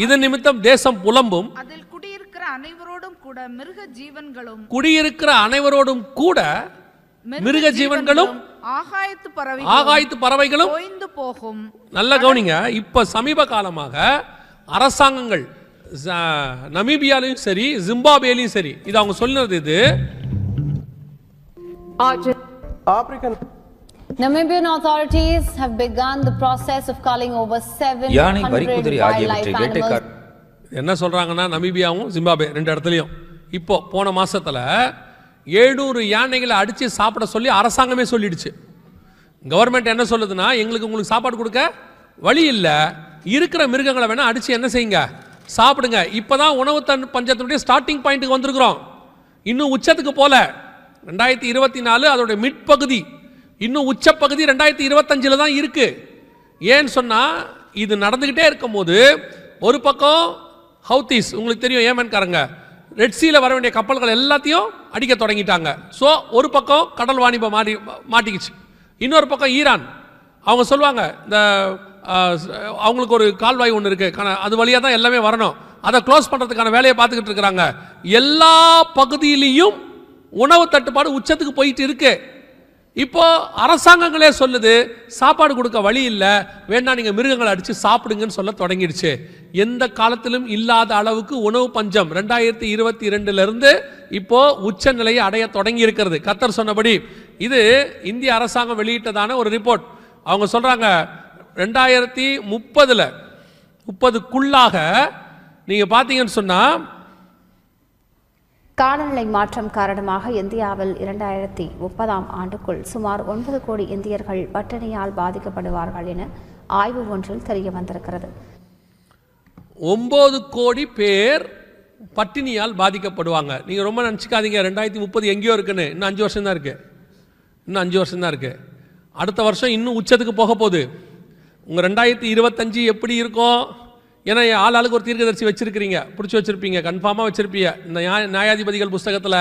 இது நிமித்தம் தேசம் புலம்பும், அதில் குடியிருக்கிற அனைவரோடும் கூட மிருக ஜீவன்களும் ஆகாயத்து பறவைகளும் ஓய்ந்து போகும். நல்ல கவனிங்க. இப்ப சமீப காலமாக அரசாங்கங்கள் நமீபியாலையும் சரி ஜிம்பாப்வேலையும் சரி இது அவங்க சொல்லுறது இது Namibian authorities have begun the process of culling over 700 wildlife animals. என்ன சொல்றாங்கன்னா நமீபியாவும் ஜிம்பாப்வே ரெண்டு இடத்துலயும் இப்போ போன மாசத்துல 700 யானைகளை அடிச்சு சாப்பிட சொல்லி அரசாங்கமே சொல்லிடுச்சு. கவர்மெண்ட் என்ன சொல்லுதுன்னா, உங்களுக்கு சாப்பாடு கொடுக்க வழி இல்லை, இருக்கிற மிருகங்களை வேணா அடிச்சு என்ன செய்யுங்க, சாப்பிடுங்க. இப்பதான் உணவு பஞ்சத்தினுடைய ஸ்டார்டிங் பாயிண்ட்டுக்கு வந்திருக்கிறோம். இன்னும் உச்சத்துக்கு போல. 2024 அதோட மிட்பகுதி, இன்னும் உச்சப்பகுதி 2025 தான் இருக்கு. ஏன்னு சொன்னா இது நடந்துகிட்டே இருக்கும் போது ஒரு பக்கம் ஹவுதீஸ், உங்களுக்கு தெரியும் ஏமன்காரங்க, ரெட் சீல வர வேண்டிய கப்பல்கள் எல்லாத்தையும் அடிக்க தொடங்கிட்டாங்க. ஸோ ஒரு பக்கம் கடல் வாணிபம் மாட்டிக்கிச்சு. இன்னொரு பக்கம் ஈரான், அவங்க சொல்லுவாங்க இந்த அவங்களுக்கு ஒரு கால்வாய் ஒன்று இருக்கு, அது வழியாக தான் எல்லாமே வரணும், அதை க்ளோஸ் பண்ணுறதுக்கான வேலையை பார்த்துக்கிட்டு இருக்கிறாங்க. எல்லா பகுதியிலையும் உணவு தட்டுப்பாடு உச்சத்துக்கு போயிட்டு இருக்கு. இப்போ அரசாங்கங்களே சொல்லுது சாப்பாடு கொடுக்க வழி இல்லை, வேண்டாம் நீங்கள் மிருகங்களை அடித்து சாப்பிடுங்கன்னு சொல்ல தொடங்கிடுச்சு. எந்த காலத்திலும் இல்லாத அளவுக்கு உணவு பஞ்சம் 2022 இப்போ உச்ச நிலையை அடைய தொடங்கி இருக்கிறது. கர்த்தர் சொன்னபடி இது இந்திய அரசாங்கம் வெளியிட்டதான ஒரு ரிப்போர்ட். அவங்க சொல்றாங்க 2030க்குள்ளாக நீங்க பார்த்தீங்கன்னு சொன்னா, காலநிலை மாற்றம் காரணமாக இந்தியாவில் 2030ஆம் ஆண்டுக்குள் சுமார் 9 கோடி இந்தியர்கள் பட்டினியால் பாதிக்கப்படுவார்கள் என ஆய்வு ஒன்றில் தெரிய வந்திருக்கிறது. 9 கோடி பேர் பட்டினியால் பாதிக்கப்படுவாங்க. நீங்க ரொம்ப நினச்சிக்காதீங்க 2030 எங்கேயோ இருக்குன்னு. இன்னும் 5 வருஷம் தான் இருக்கு. அடுத்த வருஷம் இன்னும் உச்சத்துக்கு போக போகுது. உங்க 2025 எப்படி இருக்கும்? ஏன்னா ஆளுக்கு ஒரு தீர்க்கதரிசி வச்சிருக்கிறீங்க, பிடிச்சி வச்சிருப்பீங்க, கன்ஃபார்மாக வச்சிருப்பீங்க. இந்த நியாயாதிபதிகள் புஸ்தகத்தில்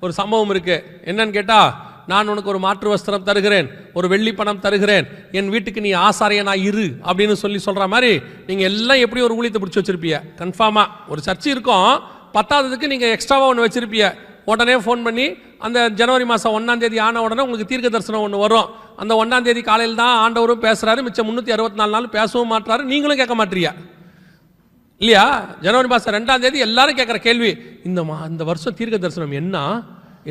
ஒரு சம்பவம் இருக்கு. என்னன்னு கேட்டால், நான் உனக்கு ஒரு மாற்று வஸ்திரம் தருகிறேன், ஒரு வெள்ளி பணம் தருகிறேன், என் வீட்டுக்கு நீ ஆசாரியனா இரு அப்படின்னு சொல்ற மாதிரி நீங்கள் எல்லாம் எப்படி ஒரு ஊழியத்தை பிடிச்சி வச்சிருப்பீங்க. கன்ஃபார்மாக ஒரு சர்ச்சை இருக்கும், 10ஆவதுக்கு நீங்கள் எக்ஸ்ட்ராவாக ஒன்று வச்சிருப்பீங்க. உடனே ஃபோன் பண்ணி அந்த ஜனவரி மாதம் 1ஆம் தேதி ஆன உடனே உங்களுக்கு தீர்க்க தரிசனம் ஒன்று வரும். அந்த 1ஆம் தேதி காலையில் தான் ஆண்டவரும் பேசுகிறாரு, மிச்சம் 364 நாள் பேசவும் மாட்டாரு, நீங்களும் கேட்க மாட்டீங்க இல்லையா? ஜனவரி மாதம் 2ஆம் தேதி எல்லாரும் கேட்குற கேள்வி, இந்த வருஷம் தீர்க்க தரிசனம்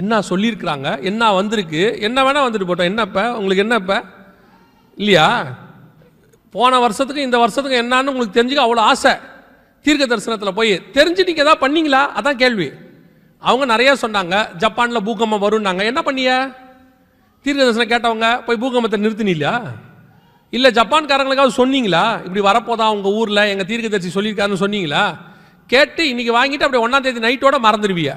என்ன சொல்லியிருக்கிறாங்க, என்ன வந்திருக்கு, என்ன வேணா வந்துட்டு போட்டோம், என்ன இப்போ உங்களுக்கு என்ன இப்போ இல்லையா? போன வருஷத்துக்கு இந்த வருஷத்துக்கு என்னன்னு உங்களுக்கு தெரிஞ்சுக்க அவ்வளோ ஆசை. தீர்க்க தரிசனத்தில் போய் தெரிஞ்சு நீங்கள் எதாவது பண்ணீங்களா? அதான் கேள்வி. அவங்க நிறைய சொன்னாங்க, ஜப்பானில் பூகம்பம் வரும்னாங்க. என்ன பண்ணிய? தீர்க்க தரிசனம் கேட்டவங்க போய் பூகம்பத்தை நிறுத்தினீங்களா? இல்லை ஜப்பான்காரங்களுக்காவது சொன்னீங்களா? இப்படி வரப்போதா உங்கள் ஊரில் எங்கள் தீர்க்கதரிசி சொல்லியிருக்காருன்னு சொன்னீங்களா? கேட்டு இன்னைக்கு வாங்கிட்டு அப்படியே 1ஆம் தேதி நைட்டோட மறந்துடுவீங்க.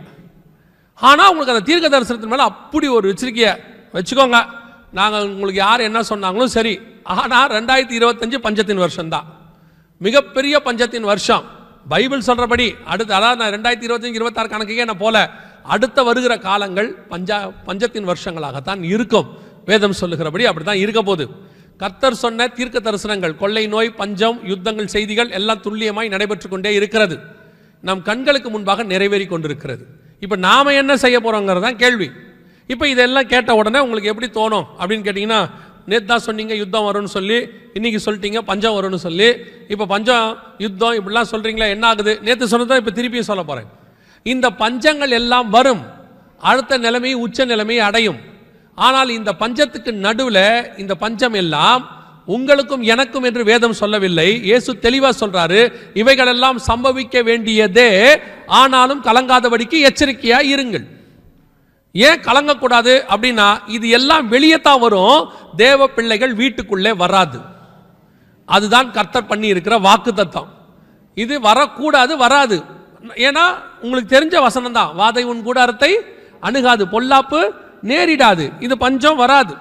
ஆனால் உங்களுக்கு அந்த தீர்க்க தரிசனத்தின் மேலே அப்படி ஒரு வச்சுக்கோங்க. நாங்கள் உங்களுக்கு யார் என்ன சொன்னாங்களும் சரி. ஆனால் 2025 பஞ்சத்தின் வருஷம்தான், மிகப்பெரிய பஞ்சத்தின் வருஷம். பைபிள் சொல்கிறபடி அடுத்து, அதாவது நான் 2025-26 கணக்குக்கே நான் போல, அடுத்த வருகிற காலங்கள் பஞ்சத்தின் வருஷங்களாகத்தான் இருக்கும். வேதம் சொல்லுகிறபடி அப்படி தான் இருக்க போகுது. கர்த்தர் சொன்ன தீர்க்க தரிசனங்கள், கொள்ளை நோய், பஞ்சம், யுத்தங்கள், செய்திகள் எல்லாம் துல்லியமாய் நடைபெற்று கொண்டே இருக்கிறது. நம் கண்களுக்கு முன்பாக நிறைவேறி கொண்டிருக்கிறது. இப்போ நாம என்ன செய்ய போறோங்கிறது தான் கேள்வி. இப்போ இதெல்லாம் கேட்ட உடனே உங்களுக்கு எப்படி தோணும் அப்படின்னு கேட்டிங்கன்னா, நேற்று தான் சொன்னீங்க யுத்தம் வரும்னு சொல்லி, இன்னைக்கு சொல்லிட்டீங்க பஞ்சம் வரும்னு சொல்லி. இப்போ பஞ்சம் யுத்தம் இப்படிலாம் சொல்றீங்களா? என்ன ஆகுது? நேற்று சொன்னதான் இப்போ திருப்பியும் சொல்ல போறேன். இந்த பஞ்சங்கள் எல்லாம் வரும், அடுத்த நிலைமையை உச்ச நிலைமையை அடையும். ஆனால் இந்த பஞ்சத்துக்கு நடுவில் இந்த பஞ்சம் எல்லாம் உங்களுக்கும் எனக்கும் என்று வேதம் சொல்லவில்லை. இயேசு தெளிவா சொல்றாரு, இவைகளெல்லாம் சம்பவிக்க வேண்டியதே, ஆனாலும் கலங்காதபடிக்கு எச்சரிக்கையா இருங்கள். ஏன் கலங்கக்கூடாது அப்படின்னா, இது எல்லாம் வெளியே தான் வரும், தேவ பிள்ளைகள் வீட்டுக்குள்ளே வராது. அதுதான் கர்த்தர் பண்ணி இருக்கிற வாக்கு தத்தம். இது வரக்கூடாது, வராது. ஏன்னா உங்களுக்கு தெரிஞ்ச வசனம் தான், வாதை உன் கூடாரத்தை அணுகாது, பொல்லாப்பு நேரிடாது. இது பஞ்சம் வராது.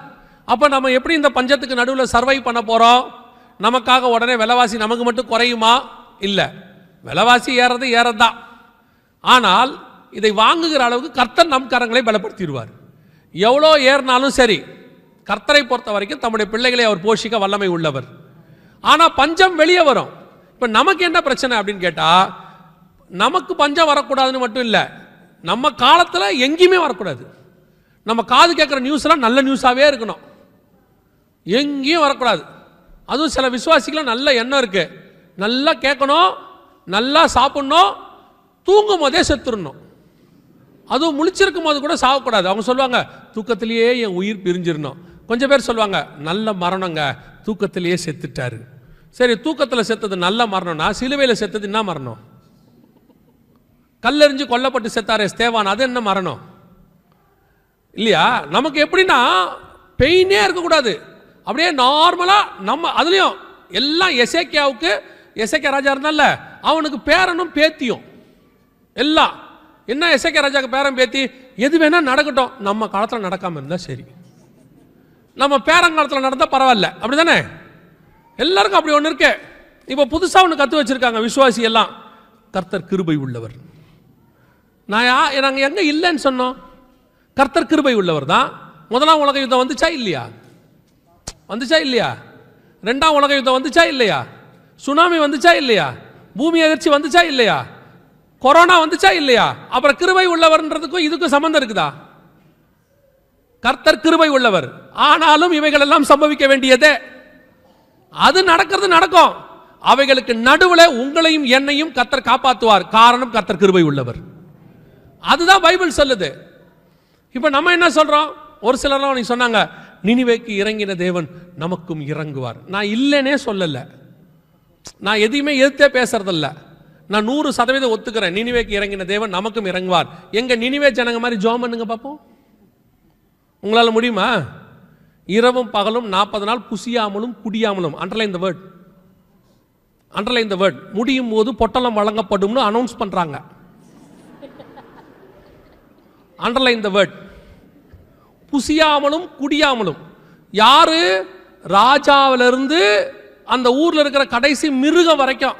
அப்போ நம்ம எப்படி இந்த பஞ்சத்துக்கு நடுவில் சர்வை பண்ண போகிறோம்? நமக்காக உடனே விலைவாசி நமக்கு மட்டும் குறையுமா? இல்லை, விலைவாசி ஏறதான். ஆனால் இதை வாங்குகிற அளவுக்கு கர்த்தர் நம் கரங்களை பலப்படுத்திடுவார். எவ்வளோ ஏறினாலும் சரி, கர்த்தரை பொறுத்த வரைக்கும் தம்முடைய பிள்ளைகளை அவர் போஷிக்க வல்லமை உள்ளவர். ஆனால் பஞ்சம் வெளியே வரும். இப்போ நமக்கு என்ன பிரச்சனை அப்படின்னு கேட்டால், நமக்கு பஞ்சம் வரக்கூடாதுன்னு மட்டும் இல்லை, நம்ம காலத்தில் எங்கேயுமே வரக்கூடாது. நம்ம காது கேட்குற நியூஸ்லாம் நல்ல நியூஸாகவே இருக்கணும், எங்கேயும் வரக்கூடாது. அதுவும் சில விசுவாசிகளும் நல்ல எண்ணம் இருக்குது, நல்லா கேட்கணும், நல்லா சாப்பிட்ணும், தூங்கும் போதே செத்துடணும். அதுவும் முழிச்சிருக்கும் போது கூட சாகக்கூடாது. அவங்க சொல்லுவாங்க தூக்கத்திலேயே என் உயிர் பிரிஞ்சிடணும். கொஞ்சம் பேர் சொல்லுவாங்க நல்ல மரணங்க, தூக்கத்திலேயே செத்துட்டாரு. சரி, தூக்கத்தில் செத்தது நல்ல மரணம்னா சிலுவையில் செத்தது என்ன மரணம்? கல்லெறிஞ்சு கொல்லப்பட்டு செத்தாரே ஸ்தேவான், அது என்ன மரணம் இல்லையா? நமக்கு எப்படின்னா பெயினே இருக்கக்கூடாது, அப்படியே நார்மலாக நம்ம அதுலேயும் எல்லாம் எசேக்கியாவுக்கு, எசேக்கியா ராஜா இருந்தால அவனுக்கு பேரனும் பேத்தியும் எல்லாம் என்ன, எசேக்கியா ராஜாவுக்கு பேரன் பேத்தி எது வேணா நடக்கட்டும், நம்ம காலத்தில் நடக்காமல் இருந்தால் சரி, நம்ம பேரங்காலத்தில் நடந்தால் பரவாயில்ல, அப்படி தானே? எல்லாருக்கும் அப்படி ஒன்று இருக்கு. இப்போ புதுசாக ஒன்று கற்று வச்சிருக்காங்க விசுவாசி எல்லாம், கர்த்தர் கிருபை உள்ளவர். நாங்கள் எங்கே இல்லைன்னு சொன்னோம்? கர்த்தர் கிருபை உள்ளவர் தான். முதலாம் உலக யுத்தம் வந்துச்சா இல்லையா? வந்துச்சா இல்லையா? ரெண்டாம் உலக யுத்தம் வந்துச்சா இல்லையா? சுனாமி வந்துச்சா இல்லையா? பூமி அதிர்ச்சி வந்துச்சா இல்லையா? கொரோனா வந்துச்சா இல்லையா? அப்புறம் கிருபை உள்ளவர்ன்றதுக்கும் இதுக்கும் சம்பந்தம் இருக்குதா? கர்த்தர் கிருபை உள்ளவர், ஆனாலும் இவைகள் எல்லாம் சம்பவிக்க வேண்டியதே. அது நடக்கிறது நடக்கும். அவைகளுக்கு நடுவில் உங்களையும் என்னையும் கர்த்தர் காப்பாற்றுவார். காரணம் கர்த்தர் கிருபை உள்ளவர். அதுதான் பைபிள் சொல்லுது. இப்ப நம்ம என்ன சொல்றோம்? ஒரு சிலர் நீ சொன்னாங்க நினிவேக்கு இறங்கின தேவன் நமக்கும் இறங்குவார். நான் இல்லைன்னே சொல்லல, நான் எதையுமே எதிர்த்தே பேசுறதில்ல, நான் 100% ஒத்துக்கிறேன். நினிவேக்கு இறங்கின தேவன் நமக்கும் இறங்குவார். எங்க நினிவே ஜனங்க மாதிரி ஜெபம் பண்ணுங்க பார்ப்போம். உங்களால முடியுமா? இரவும் பகலும் 40 நாள் புசியாமலும் குடியாமலும், underline the word, underline the word, முடியும் போது பொட்டலம் வழங்கப்படும்னு அனௌன்ஸ் பண்றாங்க. Underline the word. புசியாமலும் குடியாமலும். யாரு? ராஜாவிலிருந்து அந்த ஊர்ல இருக்கிற கடைசி மிருகம் வரைக்கும்,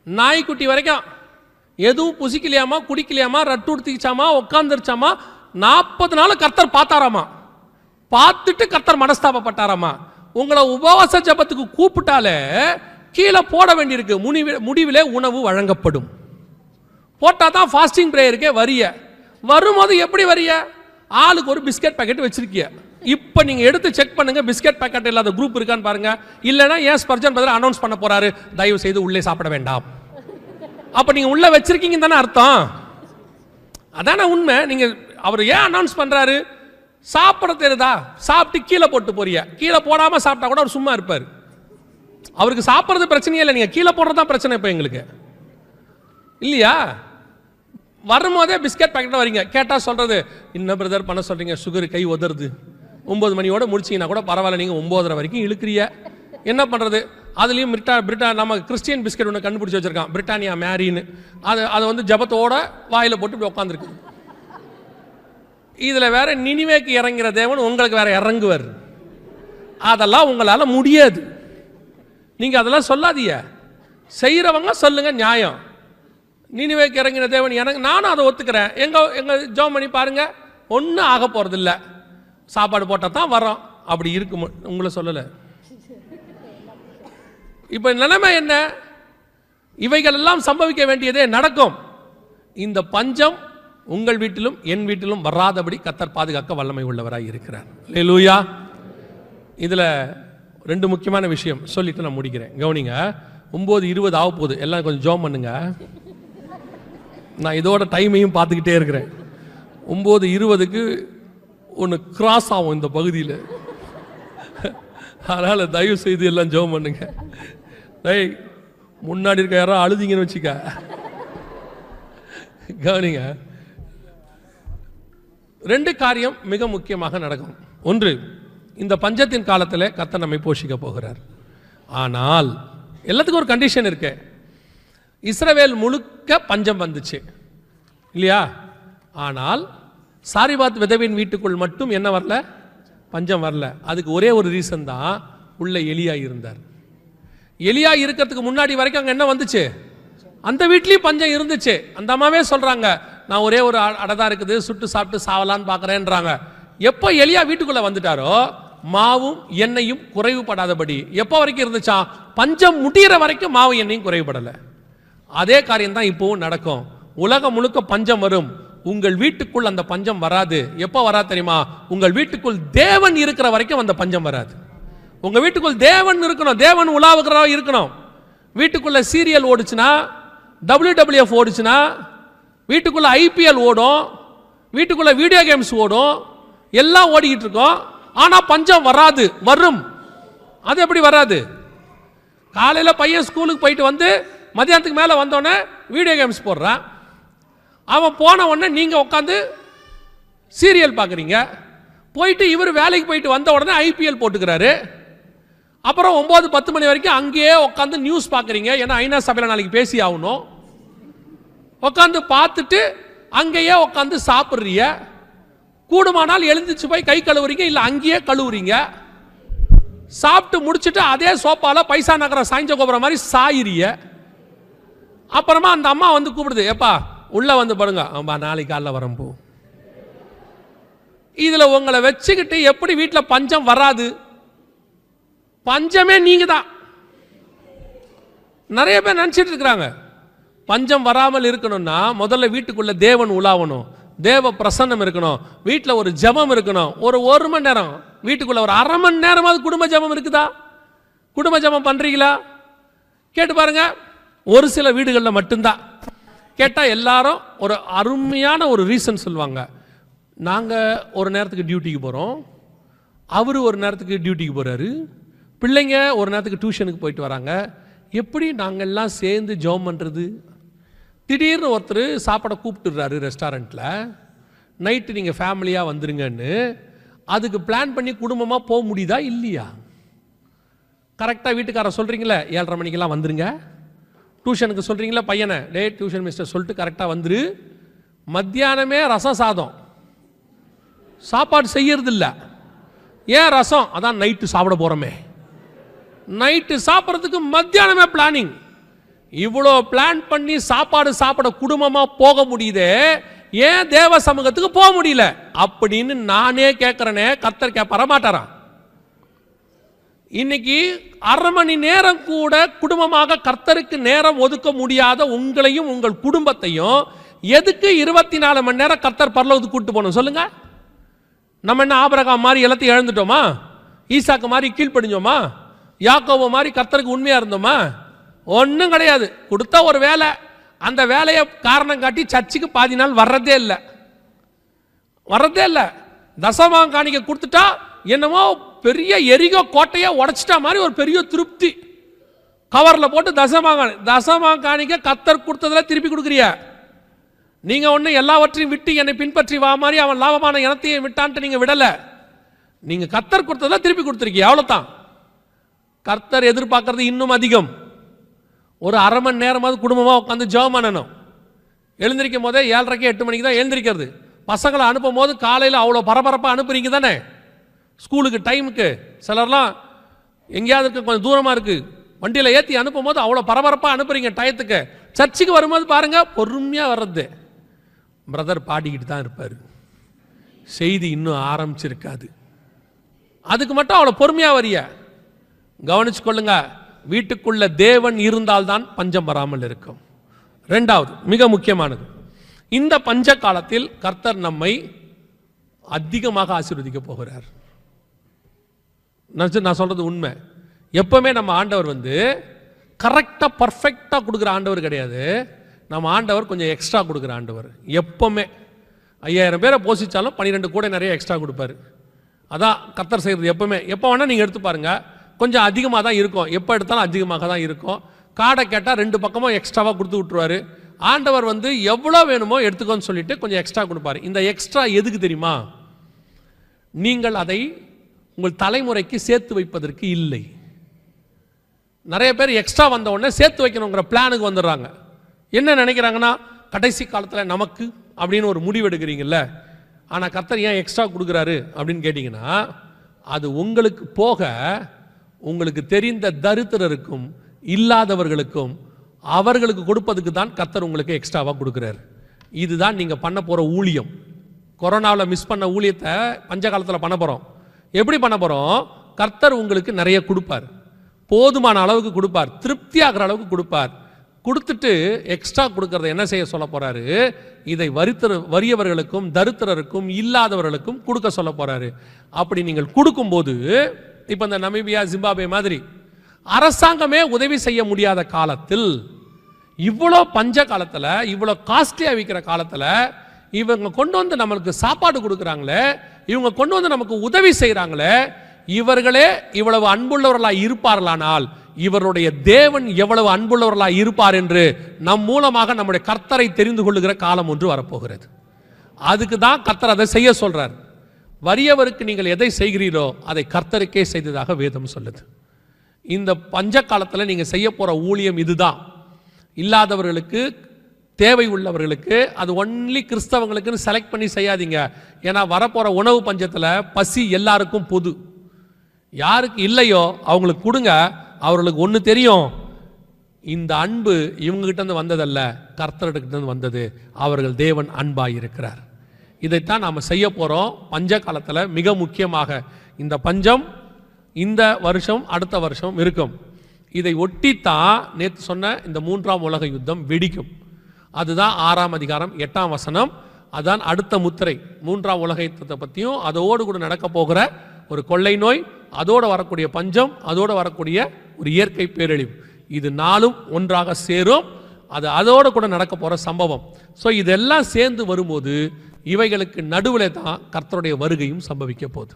நாய்க்குட்டி வரைக்கும் எதுவும் புசிக்கலையாமா, குடிக்கலையாமா, ரட்டுடுத்திச்சாமா, உட்காந்துருச்சாமா. 40 நாள் கர்த்தர் பார்த்தாராமா. பார்த்துட்டு கர்த்தர் மனஸ்தாபப்பட்டாராமா. உங்களை உபவாச ஜபத்துக்கு கூப்பிட்டாலே கீழே போட வேண்டியிருக்கு, முடிவிலே உணவு வழங்கப்படும். போட்டால் தான் ஃபாஸ்டிங் ப்ரேயருக்கே வரிய. வரும்போது எப்படி வரிய? ஆளுக்கு ஒரு பிஸ்கட் பேக்கெட் வச்சிருக்கிய. இப்போ நீங்க எடுத்து செக் பண்ணுங்க, பிஸ்கட் பேக்கெட் இல்லாத குரூப் இருக்கான்னு பாருங்க. இல்லைன்னா ஏன் ஸ்பர்ஜன் பதில் அனௌன்ஸ் பண்ண போறாரு, தயவு செய்து உள்ளே சாப்பிட வேண்டாம். அப்ப நீங்க உள்ள வச்சிருக்கீங்க தானே அர்த்தம். அதான உண்மை. நீங்க அவர் ஏன் அனௌன்ஸ் பண்றாரு? சாப்பிட தெரியுதா? சாப்பிட்டு கீழே போட்டு போறிய. கீழே போடாம சாப்பிட்டா கூட அவர் சும்மா இருப்பார். அவருக்கு சாப்பிட்றது பிரச்சனையே இல்லை, நீங்க கீழே போடுறதா பிரச்சனை. இப்போ எங்களுக்கு இல்லையா? வரும்போதே பிஸ்கட் பேக்கெட் வரீங்க, கேட்டா சொல்றது என்ன பிரதர் பண்ண சொல்றீங்க, சுகர் கை உதறது, 9 மணியோட முடிச்சிங்கன்னா கூட பரவாயில்ல, நீங்க 9:30 வரைக்கும் இழுக்கிறிய, என்ன பண்றது? அதுலயும் நம்ம கிறிஸ்டியன் பிஸ்கட் ஒன்று கண்டுபிடிச்சு வச்சிருக்கான், பிரிட்டானியா மேரின்னு. அது வந்து ஜபத்தோட வாயில போட்டு இப்படி உட்காந்துருக்கு. இதுல வேற நினிவேக்கு இறங்குற தேவன் உங்களுக்கு வேற இறங்குவார். அதெல்லாம் உங்களால முடியாது. நீங்க அதெல்லாம் சொல்லாதீங்க. செய்யறவங்க சொல்லுங்க நியாயம். நினிவேக்கு இறங்கின தேவன் எனக்கு, நானும் அதை ஒத்துக்கிறேன். எங்க ஜெபம் பண்ணி பாருங்க, ஒன்றும் ஆக போறது இல்லை. சாப்பாடு போட்டால் தான் வரோம், அப்படி இருக்கும். உங்களை சொல்லலை. இப்போ நிலைமை என்ன? இவைகள் எல்லாம் சம்பவிக்க வேண்டியதே நடக்கும். இந்த பஞ்சம் உங்கள் வீட்டிலும் என் வீட்டிலும் வராதபடி கர்த்தர் பாதுகாக்க வல்லமை உள்ளவராய் இருக்கிறார். அல்லேலூயா. இதுல 2 முக்கியமான விஷயம் சொல்லிட்டு நான் முடிக்கிறேன். கவனிங்க, 9:20 ஆக போகுது. எல்லாம் கொஞ்சம் ஜெபம் பண்ணுங்க. நான் இதோட டைமையும் பார்த்துக்கிட்டே இருக்கிறேன். 9:20க்கு ஒன்று கிராஸ் ஆகும் இந்த பகுதியில். அதனால தயவு செய்து எல்லாம் ஜெபம் பண்ணுங்க. முன்னாடி இருக்க யாரும் அழுதிங்கன்னு வச்சுக்க. கவனிங்க, 2 காரியம் மிக முக்கியமாக நடக்கும். ஒன்று, இந்த பஞ்சத்தின் காலத்தில் கர்த்தர் நம்மை போஷிக்க போகிறார். ஆனால் எல்லாத்துக்கும் ஒரு கண்டிஷன் இருக்கு. இஸ்ரவேல் முழுக்க பஞ்சம் வந்துச்சு இல்லையா? ஆனால் சாரிபாத் விதவின் வீட்டுக்குள் மட்டும் என்ன வரல? பஞ்சம் வரல. அதுக்கு ஒரே ஒரு ரீசன் தான், உள்ள எலியா இருந்தார். எலியா இருக்கிறதுக்கு முன்னாடி வரைக்கும் அங்கே என்ன வந்துச்சு? அந்த வீட்லேயும் பஞ்சம் இருந்துச்சு. அந்த அம்மாவே சொல்றாங்க, நான் ஒரே ஒரு அடைதான் இருக்குது, சுட்டு சாப்பிட்டு சாவலான்னு பார்க்குறேன்றாங்க. எப்போ எலியா வீட்டுக்குள்ள வந்துட்டாரோ மாவும் எண்ணெயும் குறைவுபடாதபடி. எப்போ வரைக்கும் இருந்துச்சா? பஞ்சம் முடிகிற வரைக்கும் மாவும் எண்ணெயும் குறைவுபடலை. அதே காரியம் தான் இப்போவும் நடக்கும். உலகம் முழுக்க பஞ்சம் வரும், உங்கள் வீட்டுக்குள் அந்த பஞ்சம் வராது. எப்போ வராது தெரியுமா? உங்கள் வீட்டுக்குள் தேவன் இருக்கிற வரைக்கும் அந்த பஞ்சம் வராது. உங்க வீட்டுக்குள் தேவன் இருக்கணும், தேவன் உலாவுகிறவா இருக்கணும். வீட்டுக்குள்ள சீரியல் ஓடுச்சுன்னா, WWF ஓடுச்சுன்னா, வீட்டுக்குள்ள IPL ஓடும், வீட்டுக்குள்ள வீடியோ கேம்ஸ் ஓடும், எல்லாம் ஓடிக்கிட்டு இருக்கோம். ஆனா பஞ்சம் வராது. வரும். அது எப்படி வராது? காலையில் பையன் ஸ்கூலுக்கு போயிட்டு வந்து மதியானத்துக்கு மேலே வந்தோடனே வீடியோ கேம்ஸ் போடுறான். அவன் போன உடனே நீங்கள் உட்காந்து சீரியல் பார்க்குறீங்க. போயிட்டு இவர் வேலைக்கு போயிட்டு வந்த உடனே IPL போட்டுக்கிறாரு. அப்புறம் 9-10 மணி வரைக்கும் அங்கேயே உட்காந்து நியூஸ் பார்க்குறீங்க. ஏன்னா ஐநா சபையில் நாளைக்கு பேசி ஆகணும். உட்காந்து பார்த்துட்டு அங்கேயே உட்காந்து சாப்பிட்றீங்க. கூடுமானால் எழுந்திரிச்சு போய் கை கழுவுறீங்க, இல்லை அங்கேயே கழுவுறீங்க. சாப்பிட்டு முடிச்சுட்டு அதே சோப்பால பைசா நகர சாய்ஞ்ச கோபுற மாதிரி சாயிரிய. அப்புறமா அந்த அம்மா வந்து கூப்பிடுது, ஏப்பா உள்ள வந்து பாருங்க, ஆமா நாளைக்கு காலைல வரேன் போ. இதுல உங்களை வச்சுக்கிட்டு எப்படி வீட்டில் பஞ்சம் வராது? பஞ்சமே நீங்க தான். நிறைய பேர் நினைச்சிட்டு இருக்கிறாங்க. பஞ்சம் வராமல் இருக்கணும்னா முதல்ல வீட்டுக்குள்ள தேவன் உலாவணும், தேவ பிரசன்னம் இருக்கணும், வீட்டில் ஒரு ஜெபம் இருக்கணும். ஒரு மணி நேரம் வீட்டுக்குள்ள, ஒரு அரை மணி நேரமாவது குடும்ப ஜெபம் இருக்குதா? குடும்ப ஜெபம் பண்றீங்களா? கேட்டு பாருங்க. ஒரு சில வீடுகளில் மட்டும்தான். கேட்டால் எல்லாரும் ஒரு அருமையான ஒரு ரீசன் சொல்லுவாங்க. நாங்கள் ஒரு நேரத்துக்கு டியூட்டிக்கு போகிறோம், அவர் ஒரு நேரத்துக்கு டியூட்டிக்கு போகிறாரு, பிள்ளைங்க ஒரு நேரத்துக்கு டியூஷனுக்கு போயிட்டு வராங்க. எப்படி நாங்கள் எல்லாம் சேர்ந்து ஜெபம் பண்ணுறது? திடீர்னு ஒருத்தர் சாப்பாடை கூப்பிட்டுறாரு ரெஸ்டாரண்ட்டில், நைட்டு நீங்கள் ஃபேமிலியாக வந்துருங்கன்னு. அதுக்கு பிளான் பண்ணி குடும்பமாக போக முடியுதா இல்லையா? கரெக்டாக வீட்டுக்காரர் சொல்கிறீங்களே 7:30 மணிக்கெல்லாம் வந்துருங்க. டியூஷனுக்கு சொல்கிறீங்களா பையனை, டே டியூஷன் மிஸ்டர் சொல்லிட்டு கரெக்டாக வந்துரு. மத்தியானமே ரசம் சாதம், சாப்பாடு செய்யறதில்ல. ஏன் ரசம்? அதான் நைட்டு சாப்பிட போகிறோமே. நைட்டு சாப்பிட்றதுக்கு மத்தியானமே பிளானிங். இவ்வளோ பிளான் பண்ணி சாப்பாடு சாப்பிட குடும்பமாக போக முடியுதே, ஏன் தேவ சமூகத்துக்கு போக முடியல அப்படின்னு நானே கேட்குறேனே. கர்த்தர் கேட்பார மாட்டாராம்? இன்னைக்கு அரை மணி நேரம் கூட குடும்பமாக கர்த்தருக்கு நேரம் ஒதுக்க முடியாத உங்களையும் உங்கள் குடும்பத்தையும் எதுக்கு 24 மணி நேரம் கர்த்தர் பரலோகத்துக்கு கூட்டு போகணும் சொல்லுங்க? நம்ம என்ன ஆபிரகாம் மாதிரி எல்லாத்தையும் இழந்துட்டோமா? ஈசாக்கு மாதிரி கீழ்ப்படிஞ்சோமா? யாக்கோபு மாதிரி கர்த்தருக்கு உண்மையா இருந்தோமா? ஒன்றும் கிடையாது. கொடுத்தா ஒரு வேலை, அந்த வேலையை காரணம் காட்டி சர்ச்சுக்கு பாதி நாள் வர்றதே இல்லை. தசமாம் காணிக்க கொடுத்துட்டா என்னமோ பெரிய எரிகோ கோட்டையை உடைச்சிட்டா மாதிரி ஒரு பெரிய திருப்தி. கவரில் போட்டு தசமாம் காணிக்க கர்த்தர் கொடுத்ததில் திருப்பி கொடுக்குறிய. நீங்க ஒன்று எல்லாவற்றையும் விட்டு என்னை பின்பற்றி வா மாதிரி அவன் லாபமான இனத்தையும் விட்டான்ட்டு நீங்க விடலை. நீங்க கர்த்தர் கொடுத்ததில் திருப்பி கொடுத்துருக்கீங்க, அவ்வளோதான். கர்த்தர் எதிர்பார்க்கறது இன்னும் அதிகம். ஒரு அரை மணி நேரமாவது குடும்பமாக உட்காந்து ஜெபம் பண்ணணும். எழுந்திரிக்கும் போதே 7:30 8 மணிக்கு தான் எழுந்திரிக்கிறது. பசங்களை அனுப்பும் போது காலையில் அவ்வளோ பரபரப்பாக அனுப்புறீங்க தானே ஸ்கூலுக்கு டைமுக்கு. சிலர்லாம் எங்கேயாவது இருக்க கொஞ்சம் தூரமாக இருக்குது, வண்டியில் ஏற்றி அனுப்பும் போது அவ்வளோ பரபரப்பாக அனுப்புறீங்க டயத்துக்கு. சர்ச்சுக்கு வரும்போது பாருங்க பொறுமையாக வர்றது. பிரதர் பாடிக்கிட்டு தான் இருப்பார், செய்தி இன்னும் ஆரம்பிச்சிருக்காது. அதுக்கு மட்டும் அவ்வளோ பொறுமையாக வரிய. கவனிச்சு கொள்ளுங்க, வீட்டுக்குள்ள தேவன் இருந்தால்தான் பஞ்சம் வராமல் இருக்கும். ரெண்டாவது மிக முக்கியமானது, இந்த பஞ்ச காலத்தில் கர்த்தர் நம்மை அதிகமாக ஆசீர்வதிக்க போகிறார். நான் சொல்றது உண்மை. எப்பவுமே நம்ம ஆண்டவர் வந்து கரெக்டாக பர்ஃபெக்டாக கொடுக்குற ஆண்டவர் கிடையாது. நம்ம ஆண்டவர் கொஞ்சம் எக்ஸ்ட்ரா கொடுக்குற ஆண்டவர். எப்பவுமே 5000 பேரை போஷிச்சாலும் 12 கூட நிறைய எக்ஸ்ட்ரா கொடுப்பாரு. அதான் கர்த்தர் செய்கிறது. எப்பவுமே எப்போ வேணால் நீங்கள் எடுத்து பாருங்க, கொஞ்சம் அதிகமாக தான் இருக்கும். எப்போ எடுத்தாலும் அதிகமாக தான் இருக்கும். காடை கேட்டால் 2 பக்கமும் எக்ஸ்ட்ராவாக கொடுத்து விட்டுருவாரு. ஆண்டவர் வந்து எவ்வளோ வேணுமோ எடுத்துக்கோன்னு சொல்லிட்டு கொஞ்சம் எக்ஸ்ட்ரா கொடுப்பாரு. இந்த எக்ஸ்ட்ரா எதுக்கு தெரியுமா? நீங்கள் அதை உங்கள் தலைமுறைக்கு சேர்த்து வைப்பதற்கு இல்லை. நிறைய பேர் எக்ஸ்ட்ரா வந்த உடனே சேர்த்து வைக்கணுங்கிற பிளானுக்கு வந்துடுறாங்க. என்ன நினைக்கிறாங்கன்னா, கடைசி காலத்தில் நமக்கு அப்படின்னு ஒரு முடிவு எடுக்கிறீங்கல்ல. ஆனால் கர்த்தர் ஏன் எக்ஸ்ட்ரா கொடுக்குறாரு அப்படின்னு கேட்டிங்கன்னா, அது உங்களுக்கு போக உங்களுக்கு தெரிந்த தரித்திரருக்கும் இல்லாதவர்களுக்கும் அவர்களுக்கு கொடுப்பதுக்கு தான் கர்த்தர் உங்களுக்கு எக்ஸ்ட்ராவாக கொடுக்குறாரு. இதுதான் நீங்கள் பண்ண போகிற ஊழியம். கொரோனாவில் மிஸ் பண்ண ஊழியத்தை பஞ்ச காலத்தில் பண்ண போகிறோம். எப்படி பண்ண போகிறோம்? கர்த்தர் உங்களுக்கு நிறைய கொடுப்பார், போதுமான அளவுக்கு கொடுப்பார், திருப்தியாகிற அளவுக்கு கொடுப்பார். கொடுத்துட்டு எக்ஸ்ட்ரா கொடுக்கறத என்ன செய்ய சொல்ல போறாரு? இதை வறியவர்களுக்கும் தரித்திரருக்கும் இல்லாதவர்களுக்கும் கொடுக்க சொல்ல போறாரு. அப்படி நீங்கள் கொடுக்கும்போது, இப்போ இந்த நமீபியா ஜிம்பாப்வே மாதிரி அரசாங்கமே உதவி செய்ய முடியாத காலத்தில், இவ்வளோ பஞ்ச காலத்தில், இவ்வளோ காஸ்ட்லியாக விற்கிற காலத்தில் இவங்க கொண்டு வந்து நம்மளுக்கு சாப்பாடு கொடுக்குறாங்களே, இவங்க கொண்டு வந்து நமக்கு உதவி செய்கிறாங்களே, இவர்களே இவ்வளவு அன்புள்ளவர்களாக இருப்பார்களானால் இவருடைய தேவன் எவ்வளவு அன்புள்ளவர்களாக இருப்பார் என்று நம் மூலமாக நம்முடைய கர்த்தரை தெரிந்து கொள்ளுகிற காலம் ஒன்று வரப்போகிறது. அதுக்கு தான் கர்த்தர் அதை செய்ய சொல்றார். வறியவருக்கு நீங்கள் எதை செய்கிறீரோ அதை கர்த்தருக்கே செய்ததாக வேதம் சொல்லுது. இந்த பஞ்ச காலத்தில் நீங்கள் செய்ய போகிற ஊழியம் இதுதான். இல்லாதவர்களுக்கு, தேவை உள்ளவர்களுக்கு, அது ஒன்லி கிறிஸ்தவங்களுக்குன்னு செலக்ட் பண்ணி செய்யாதீங்க. ஏன்னா வரப்போகிற உணவு பஞ்சத்தில் பசி எல்லாருக்கும் பொது. யாருக்கு இல்லையோ அவங்களுக்கு கொடுங்க. அவர்களுக்கு ஒன்று தெரியும், இந்த அன்பு இவங்ககிட்ட வந்ததல்ல, கர்த்தர்கிட்ட வந்தது. அவர்கள் தேவன் அன்பாக இருக்கிறார். இதைத்தான் நாம் செய்ய போகிறோம் பஞ்ச காலத்தில். மிக முக்கியமாக இந்த பஞ்சம் இந்த வருஷம் அடுத்த வருஷம் இருக்கும். இதை ஒட்டித்தான் நேற்று சொன்ன இந்த 3ஆம் உலக யுத்தம் வெடிக்கும். அதுதான் 6ஆம் அதிகாரம் 8ஆம் வசனம். அதுதான் அடுத்த முத்திரை. 3ஆம் உலக யுத்தத்தை பற்றியும் அதோடு கூட நடக்க போகிற ஒரு கொள்ளை நோய், அதோடு வரக்கூடிய பஞ்சம், அதோடு வரக்கூடிய ஒரு இயற்கை பேரழிவு, இது நாளும் ஒன்றாக சேரும். அது அதோடு கூட நடக்க போகிற சம்பவம். ஸோ இதெல்லாம் சேர்ந்து வரும்போது இவைகளுக்கு நடுவில் தான் கர்த்தருடைய வருகையும் சம்பவிக்க போகுது.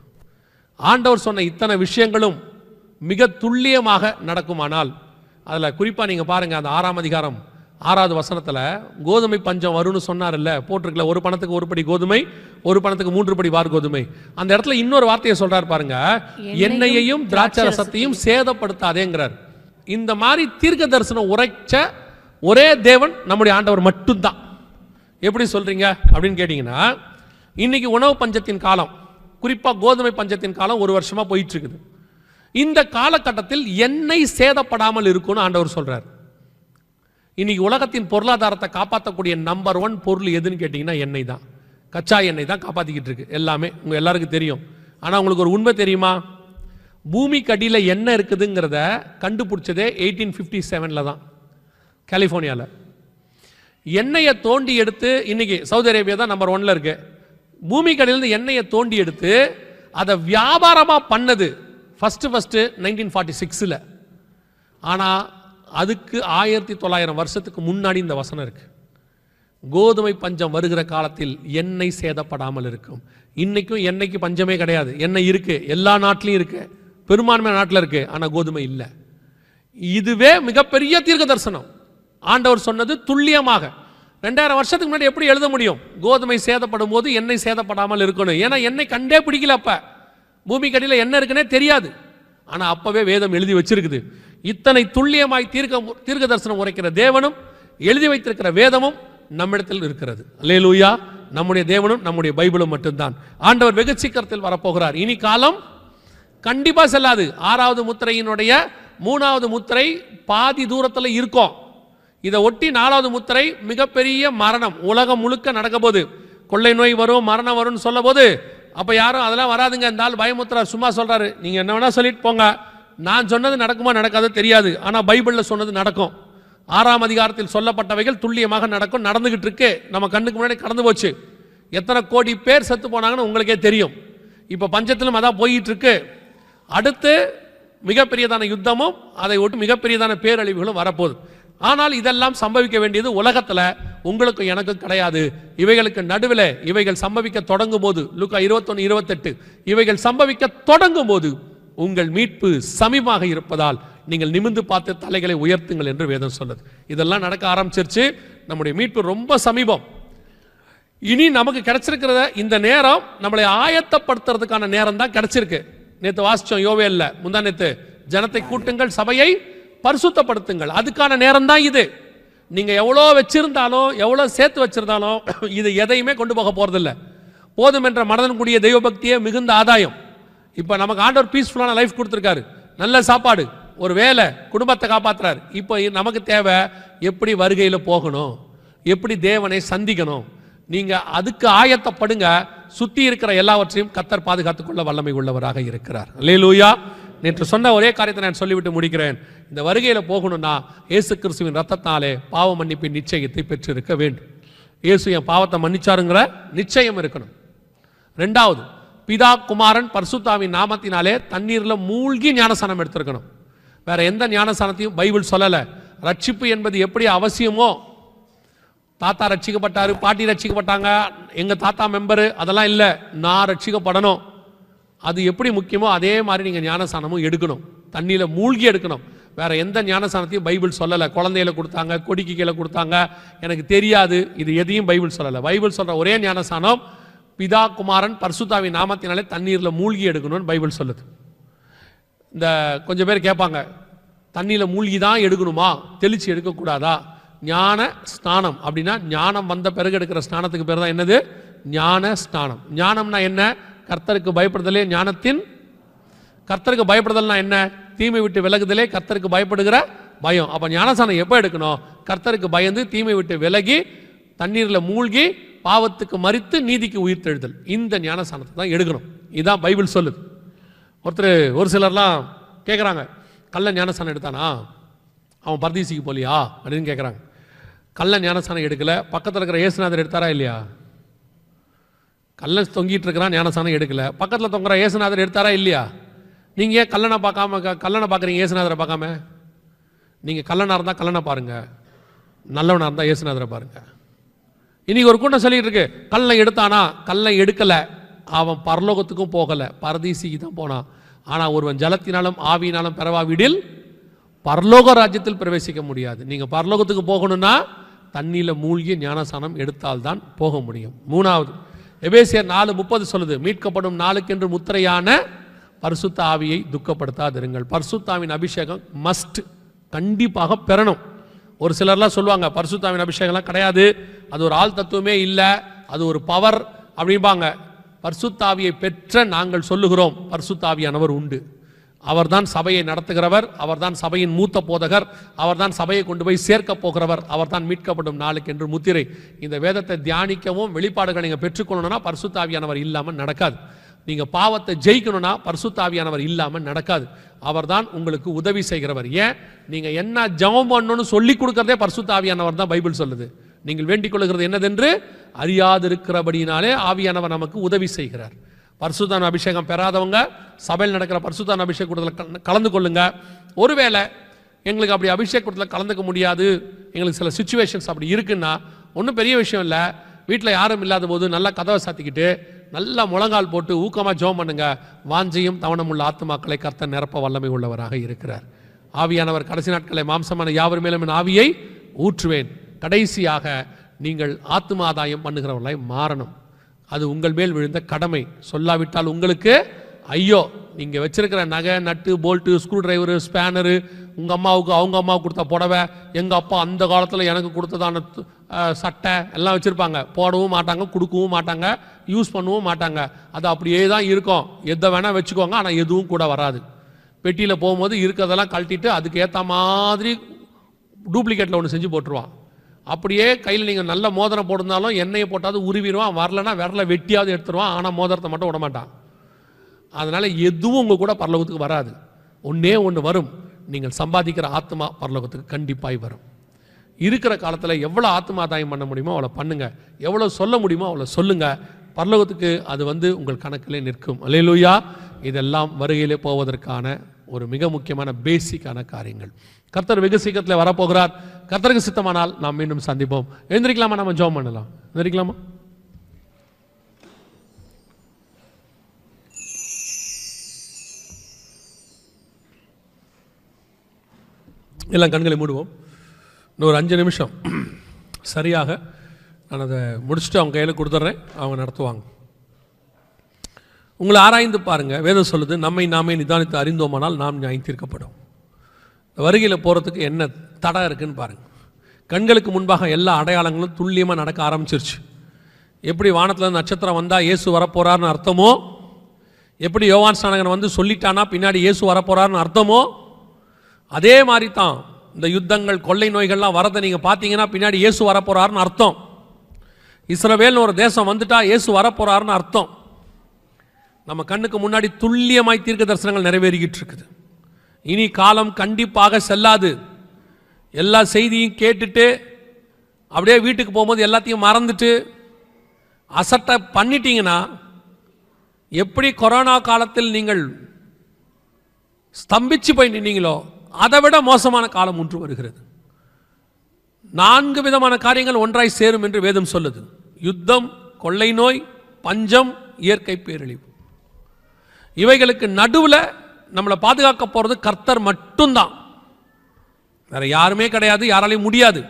ஆண்டவர் சொன்ன இத்தனை விஷயங்களும் மிக துல்லியமாக நடக்குமானால், அதில் குறிப்பாக நீங்கள் பாருங்கள், அந்த 6ஆம் அதிகாரம் 6வது வசனத்தில் கோதுமை பஞ்சம் வரும்னு சொன்னார் இல்லை, போட்டிருக்கல, ஒரு பணத்துக்கு 1 படி கோதுமை, ஒரு பணத்துக்கு 3 படி வார் கோதுமை. அந்த இடத்துல இன்னொரு வார்த்தையை சொல்றார் பாருங்க, எண்ணெயையும் திராட்சை ரசத்தையும் சேதப்படுத்தாதேங்கிறார். இந்த மாதிரி தீர்க்க தரிசனம் உரைச்ச ஒரே தேவன் நம்முடைய ஆண்டவர் மட்டும்தான். எப்படி சொல்றீங்க அப்படின்னு கேட்டீங்கன்னா, இன்னைக்கு உணவு பஞ்சத்தின் காலம், குறிப்பாக கோதுமை பஞ்சத்தின் காலம் 1 வருஷமா போயிட்டு இருக்குது. இந்த காலகட்டத்தில் எண்ணெய் சேதப்படாமல் இருக்கும்னு ஆண்டவர் சொல்றார். இன்னைக்கு உலகத்தின் பொருளாதாரத்தை காப்பாற்றக்கூடிய நம்பர் 1 பொருள் எதுன்னு கேட்டிங்கன்னா எண்ணெய் தான். கச்சா எண்ணெய் தான் காப்பாற்றிக்கிட்டு இருக்கு எல்லாமே. உங்கள் எல்லாருக்கும் தெரியும். ஆனால் உங்களுக்கு ஒரு உண்மை தெரியுமா? பூமிக்கு அடியில் எண்ணெய் இருக்குதுங்கிறத கண்டுபிடிச்சதே 1857 தான் கலிஃபோர்னியாவில். எண்ணெயை தோண்டி எடுத்து, இன்னைக்கு சவுதி அரேபியா தான் நம்பர் 1ல் இருக்கு. பூமிக்கு அடியிலிருந்து எண்ணெயை தோண்டி எடுத்து அதை வியாபாரமாக பண்ணது ஃபஸ்ட்டு 1946. ஆனால் அதுக்கு 1900 வருஷத்துக்கு முன்னாடி இந்த வசனம் இருக்கு. கோதுமை பஞ்சம் வருகிற காலத்தில் எண்ணெய் சேதப்படாமல் இருக்கும். இன்னைக்கும் எண்ணெய்க்கு பஞ்சமே கிடையாது. எண்ணெய் இருக்கு, எல்லா நாட்டிலையும் இருக்கு, பெரும்பான்மை நாட்டில் இருக்கு. ஆனால் கோதுமை இல்லை. இதுவே மிகப்பெரிய தீர்க்க தரிசனம். ஆண்டவர் சொன்னது துல்லியமாக 2000 வருஷத்துக்கு முன்னாடி எப்படி எழுத முடியும்? கோதுமை சேதப்படும் போது எண்ணெய் சேதப்படாமல் இருக்கணும். ஏன்னா எண்ணெய் கண்டே பிடிக்கல. அப்ப பூமிக்கு அடியில் என்ன இருக்குன்னே தெரியாது. ஆனால் அப்பவே வேதம் எழுதி வச்சிருக்குது. இத்தனை துல்லியமாய் தீர்க்க தரிசனம் உரைக்கிற தேவனும் எழுதி வைத்திருக்கிற வேதமும் நம்மிடத்தில் இருக்கிறது. அல்லேலூயா. நம்முடைய தேவனும் நம்முடைய பைபிளும் மட்டும்தான். ஆண்டவர் வெகு சீக்கிரத்தில் வரப்போகிறார். இனி காலம் கண்டிப்பா செல்லாது. 6வது முத்திரையினுடைய 3வது முத்திரை பாதி தூரத்தில் இருக்கும். இதை ஒட்டி 4வது முத்திரை மிகப்பெரிய மரணம் உலகம் முழுக்க நடக்க போது. கொள்ளை நோய் வரும், மரணம் வரும்னு சொல்ல போது, அப்ப யாரும் அதெல்லாம் வராதுங்க, இந்த ஆள் பயமுத்துறார், சும்மா சொல்றாரு, நீங்க என்ன வேணா சொல்லிட்டு போங்க, நான் சொன்னது நடக்குமா நடக்காதோ தெரியாது, ஆனா பைபிளில் சொன்னது நடக்கும். 6ஆம் அதிகாரத்தில் சொல்லப்பட்டவைகள் துல்லியமாக நடக்கும். நடந்துகிட்டு இருக்கு, நம்ம கண்ணுக்கு முன்னாடி கடந்து போச்சு. எத்தனை கோடி பேர் செத்து போனாங்கன்னு உங்களுக்கே தெரியும். இப்போ பஞ்சத்திலும் அதான் போயிட்டு இருக்கு. அடுத்து மிகப்பெரியதான யுத்தமும் அதை ஒட்டு மிகப்பெரியதான பேரழிவுகளும் வரப்போகுது. ஆனால் இதெல்லாம் சம்பவிக்க வேண்டியது உலகத்தில் உங்களுக்கும் எனக்கும் கிடையாது. இவைகளுக்கு நடுவில் இவைகள் சம்பவிக்க தொடங்கும் போது, லூக்கா 21:28, இவைகள் சம்பவிக்க தொடங்கும் போது உங்கள் மீட்பு சமீபமாக இருப்பதால் நீங்கள் நிமிர்ந்து பார்த்து தலைகளை உயர்த்துங்கள் என்று வேதம் சொல்லுது. இதெல்லாம் நடக்க ஆரம்பிச்சிருச்சு. நம்முடைய மீட்பு ரொம்ப சமீபம். இனி நமக்கு கிடைச்சிருக்கிறத இந்த நேரம் நம்மளை ஆயத்தப்படுத்துறதுக்கான நேரம் தான் கிடைச்சிருக்கு. நேற்று வாசிச்சோம் யோவேல்ல, முந்தா நேற்று, ஜனத்தை கூட்டுங்கள், சபையை பரிசுத்தப்படுத்துங்கள். அதுக்கான நேரம் தான் இது. நீங்க எவ்வளோ வச்சிருந்தாலும் எவ்வளோ சேர்த்து வச்சிருந்தாலும் இது எதையுமே கொண்டு போக போறதில்லை. போதும் என்ற மனதன் கூடிய தெய்வ பக்தியே மிகுந்த ஆதாயம். இப்போ நமக்கு ஆண்டவர் பீஸ்ஃபுல்லான லைஃப் கொடுத்துருக்காரு, நல்ல சாப்பாடு, ஒரு வேலை, குடும்பத்தை காப்பாற்றுறாரு. இப்போ நமக்கு தேவை எப்படி வருகையில் போகணும், எப்படி தேவனை சந்திக்கணும். நீங்க அதுக்கு ஆயத்தப்படுங்க. சுற்றி இருக்கிற எல்லாவற்றையும் கர்த்தர் பாதுகாத்துக் கொள்ள வல்லமை உள்ளவராக இருக்கிறார். அல்லேலூயா. நேற்று சொன்ன ஒரே காரியத்தை நான் சொல்லிவிட்டு முடிக்கிறேன். இந்த வருகையில் போகணும்னா இயேசு கிறிஸ்துவின் ரத்தத்தாலே பாவ மன்னிப்பின் நிச்சயத்தை பெற்றிருக்க வேண்டும். இயேசு என் பாவத்தை மன்னிச்சாருங்கிற நிச்சயம் இருக்கணும். ரெண்டாவது, பிதா குமாரன் பரிசுத்தாவின் நாமத்தினாலே தண்ணீரில் மூழ்கி ஞானஸ்நானம் எடுத்திருக்கணும். வேற எந்த ஞானஸ்நானத்தையும் பைபிள் சொல்லலை. ரட்சிப்பு என்பது எப்படி அவசியமோ, தாத்தா ரட்சிக்கப்பட்டாரு, பாட்டி ரட்சிக்கப்பட்டாங்க, எங்கள் தாத்தா மெம்பரு, அதெல்லாம் இல்லை. நான் ரட்சிக்கப்படணும், அது எப்படி முக்கியமோ அதே மாதிரி நீங்கள் ஞானஸ்நானமும் எடுக்கணும். தண்ணியில் மூழ்கி எடுக்கணும். வேற எந்த ஞானஸ்நானத்தையும் பைபிள் சொல்லலை. குழந்தையில கொடுத்தாங்க, கொடிக்கு கீழே கொடுத்தாங்க, எனக்கு தெரியாது, இது எதையும் பைபிள் சொல்லலை. பைபிள் சொல்கிற ஒரே ஞானஸ்நானம் பிதா குமாரன் பரிசுத்தாவின் நாமத்தினாலே தண்ணீரில் மூழ்கி எடுக்கணும்னு பைபிள் சொல்லுது. இந்த கொஞ்சம் பேர் கேட்பாங்க, தண்ணியில் மூழ்கி தான் எடுக்கணுமா, தெளிச்சு எடுக்கக்கூடாதா? ஞான ஸ்நானம் அப்படின்னா ஞானம் வந்த பிறகு எடுக்கிற ஸ்நானத்துக்கு பேர் தான் என்னது? ஞான ஸ்நானம். ஞானம்னா என்ன? கர்த்தருக்கு பயப்படுதலே ஞானத்தின். கர்த்தருக்கு பயப்படுதல்னா என்ன? தீமை விட்டு விலகுதலே கர்த்தருக்கு பயப்படுகிற பயம். அப்போ ஞானஸ்நானம் எப்போ எடுக்கணும்? கர்த்தருக்கு பயந்து தீமை விட்டு விலகி தண்ணீரில் மூழ்கி பாவத்துக்கு மரித்து நீதிக்கு உயிர்த்தெழுதல், இந்த ஞானஸ்நானத்தை தான் எடுக்கணும். இதுதான் பைபிள் சொல்லுது. ஒரு சிலர்லாம் கேட்குறாங்க, கள்ள ஞானஸ்நானம் எடுத்தானா அவன் பரதீசிக்கு போலியா அப்படின்னு கேட்குறாங்க. கள்ள ஞானஸ்நானம் எடுக்கல, பக்கத்தில் இருக்கிற இயேசுநாதர் எடுத்தாரா இல்லையா? கள்ள தொங்கிட்டு இருக்கிறான், ஞானஸ்நானம் எடுக்கல. பக்கத்தில் தொங்குற இயேசுநாதர் எடுத்தாரா இல்லையா? நீங்கள் ஏன் கல்லனை பார்க்குறீங்க, இயேசுநாதரை பார்க்காம? நீங்கள் கல்லனாக இருந்தால் கல்லனை பாருங்க, நல்லவனாக இருந்தால் இயேசுநாதரை பாருங்க. இன்னைக்கு ஒரு கூட்டம் சொல்லிட்டு இருக்கு, கல்லை எடுத்தானா? கல்லை எடுக்கலை, அவன் பரலோகத்துக்கும் போகலை, பரதீசிக்கு தான் போனான். ஆனால் ஒருவன் ஜலத்தினாலும் ஆவியினாலும் பிறவாவிடில் பரலோக ராஜ்யத்தில் பிரவேசிக்க முடியாது. நீங்கள் பரலோகத்துக்கு போகணும்னா தண்ணியில் மூழ்கி ஞானஸ்நானம் எடுத்தால்தான் போக முடியும். மூணாவது, எபேசியர் 4:30 சொல்லுது, மீட்கப்படும் நாளுக்கென்று முத்திரையான பரிசுத்த ஆவியை துக்கப்படுத்தாதிருங்கள். பரிசுத்தாவின் அபிஷேகம் மஸ்ட், கண்டிப்பாக பெறணும். ஒரு சிலர்லாம் சொல்லுவாங்க பரிசுத்தாவின் அபிஷேகம்லாம் கிடையாது, அது ஒரு ஆள் தத்துவமே இல்லை, அது ஒரு பவர் அப்படிம்பாங்க. பரிசுத்தாவியை பெற்ற நாங்கள் சொல்லுகிறோம், பரிசுத்தாவியானவர் உண்டு. அவர்தான் சபையை நடத்துகிறவர், அவர்தான் சபையின் மூத்த போதகர், அவர்தான் சபையை கொண்டு போய் சேர்க்க போகிறவர், அவர்தான் மீட்கப்படும் நாளுக்கு என்று முத்திரை. இந்த வேதத்தை தியானிக்கவும் வெளிப்பாடுகளை நீங்கள் பெற்றுக்கொள்ளணும்னா பரிசுத்தாவியானவர் இல்லாமல் நடக்காது. நீங்கள் பாவத்தை ஜெயிக்கணும்னா பரிசுத்தாவியானவர் இல்லாமல் நடக்காது. அவர்தான் உங்களுக்கு உதவி செய்கிறவர். ஏன்? நீங்கள் என்ன ஜெபம் பண்ணணும்னு சொல்லி கொடுக்கறதே பரிசுத்தாவியானவர் தான் பைபிள் சொல்லுது. நீங்கள் வேண்டிக் கொள்கிறது என்னதென்று அறியாதிருக்கிறபடினாலே ஆவியானவர் நமக்கு உதவி செய்கிறார். பரிசுத்தான அபிஷேகம் பெறாதவங்க சபையில் நடக்கிற பரிசுத்தான அபிஷேக கூட்டத்தில் கலந்து கொள்ளுங்க. ஒருவேளை எங்களுக்கு அப்படி அபிஷேக கூட்டத்தில் கலந்துக்க முடியாது, எங்களுக்கு சில சுச்சுவேஷன்ஸ் அப்படி இருக்குன்னா ஒன்றும் பெரிய விஷயம் இல்லை. வீட்டில் யாரும் இல்லாத போது நல்லா கதவை சாத்திக்கிட்டு நல்லா முழங்கால் போட்டு ஊக்கமாக ஜெபம் பண்ணுங்க. வாஞ்சையும் தவணமுள்ள ஆத்துமாக்களை கர்த்தர் நிரப்ப வல்லமை உள்ளவராக இருக்கிறார். ஆவியானவர் கடைசி நாட்களை மாம்சமான யாவர் மேலும் என் ஆவியை ஊற்றுவேன். கடைசியாக நீங்கள் ஆத்துமாதாயம் பண்ணுகிறவர்களாய் மாறணும். அது உங்கள் மேல் விழுந்த கடமை. சொல்லாவிட்டால் உங்களுக்கு ஐயோ. நீங்கள் வச்சிருக்கிற நகை, நட்டு, போல்ட்டு, ஸ்க்ரூ டிரைவரு, ஸ்பேனரு, உங்கள் அம்மாவுக்கு அவங்க அம்மாவுக்கு கொடுத்த புடவை, எங்கள் அப்பா அந்த காலத்தில் எனக்கு கொடுத்ததான சட்டை எல்லாம் வச்சுருப்பாங்க. போடவும் மாட்டாங்க, கொடுக்கவும் மாட்டாங்க, யூஸ் பண்ணவும் மாட்டாங்க. அது அப்படியே தான் இருக்கும். எதை வேணால் வச்சுக்கோங்க, ஆனால் எதுவும் கூட வராது. பெட்டியில் போகும்போது இருக்கிறதெல்லாம் கழட்டிட்டு அதுக்கு ஏற்ற மாதிரி டூப்ளிகேட்டில் ஒன்று செஞ்சு போட்டுருவான். அப்படியே கையில் நீங்கள் நல்ல மோதிரம் போட்டிருந்தாலும் எண்ணெயை போட்டாவது உருவிடுவான், வரலன்னா விரலை வெட்டியாவது எடுத்துருவான், ஆனால் மோதிரத்தை மட்டும் விட மாட்டான். அதனால் எதுவும் உங்கள் கூட பரலோகத்துக்கு வராது. ஒன்றே ஒன்று வரும், நீங்கள் சம்பாதிக்கிற ஆத்மா பரலோகத்துக்கு கண்டிப்பாக வரும். இருக்கிற காலத்தில் எவ்வளோ ஆத்மாதாயம் பண்ண முடியுமோ அவ்வளோ பண்ணுங்கள், எவ்வளோ சொல்ல முடியுமோ அவ்வளோ சொல்லுங்கள். பரலோகத்துக்கு அது உங்கள் கணக்கிலே நிற்கும். அல்லேலூயா. இதெல்லாம் வருகையிலே போவதற்கான ஒரு மிக முக்கியமான பேசிக்கான காரியங்கள். கர்த்தர் வெகு சீக்கிரத்தில் வரப்போகிறார். கர்த்தருக்கு சித்தமானால் நாம் மீண்டும் சந்திப்போம். எழுந்திரிக்கலாமா? நம்ம ஜெபம் பண்ணலாம். எழுந்திரிக்கலாமா? எல்லாம் கண்களை மூடுவோம். இன்னும் ஒரு 5 நிமிஷம் சரியாக நான் அதை முடிச்சுட்டு அவங்க கையில் கொடுத்துட்றேன், அவங்க நடத்துவாங்க. உங்களை ஆராய்ந்து பாருங்கள். வேதம் சொல்லுது, நம்மை நாமே நிதானித்து அறிந்தோமானால் நாம் நியாயம் தீர்க்கப்படும். வருகையில் போகிறதுக்கு என்ன தடை இருக்குன்னு பாருங்கள். கண்களுக்கு முன்பாக எல்லா அடையாளங்களும் துல்லியமாக நடக்க ஆரம்பிச்சிருச்சு. எப்படி வானத்தில் நட்சத்திரம் வந்தால் இயேசு வரப்போகிறார்னு அர்த்தமோ, எப்படி யோவான் ஸ்நானகன் வந்து சொல்லிட்டானா பின்னாடி இயேசு வரப்போகிறார்னு அர்த்தமோ, அதே மாதிரி தான் இந்த யுத்தங்கள், கொள்ளை நோய்கள்லாம் வரதை நீங்கள் பார்த்தீங்கன்னா பின்னாடி இயேசு வரப்போகிறார்னு அர்த்தம். இஸ்ரவேல்னு ஒரு தேசம் வந்துட்டா இயேசு வரப்போறாருன்னு அர்த்தம். நம்ம கண்ணுக்கு முன்னாடி துல்லியமாய் தீர்க்க தரிசனங்கள் நிறைவேறிக்கிட்டு இருக்குது. இனி காலம் கண்டிப்பாக செல்லாது. எல்லா செய்தியும் கேட்டுட்டு அப்படியே வீட்டுக்கு போகும்போது எல்லாத்தையும் மறந்துட்டு அசட்டை பண்ணிட்டீங்கன்னா, எப்படி கொரோனா காலத்தில் நீங்கள் ஸ்தம்பிச்சு போய் நின்னீங்களோ அதை விட மோசமான காலம் ஒன்று வருகிறது. 4 விதமான காரியங்கள் ஒன்றாய் சேரும் என்று வேதம் சொல்லுது. யுத்தம், கொள்ளை நோய், பஞ்சம், இயற்கை பேரழிவு. இவைகளுக்கு நடுவில் நம்மளை பாதுகாக்க போகிறது கர்த்தர் மட்டும்தான். வேற யாருமே கிடையாது, யாராலையும் முடியாது.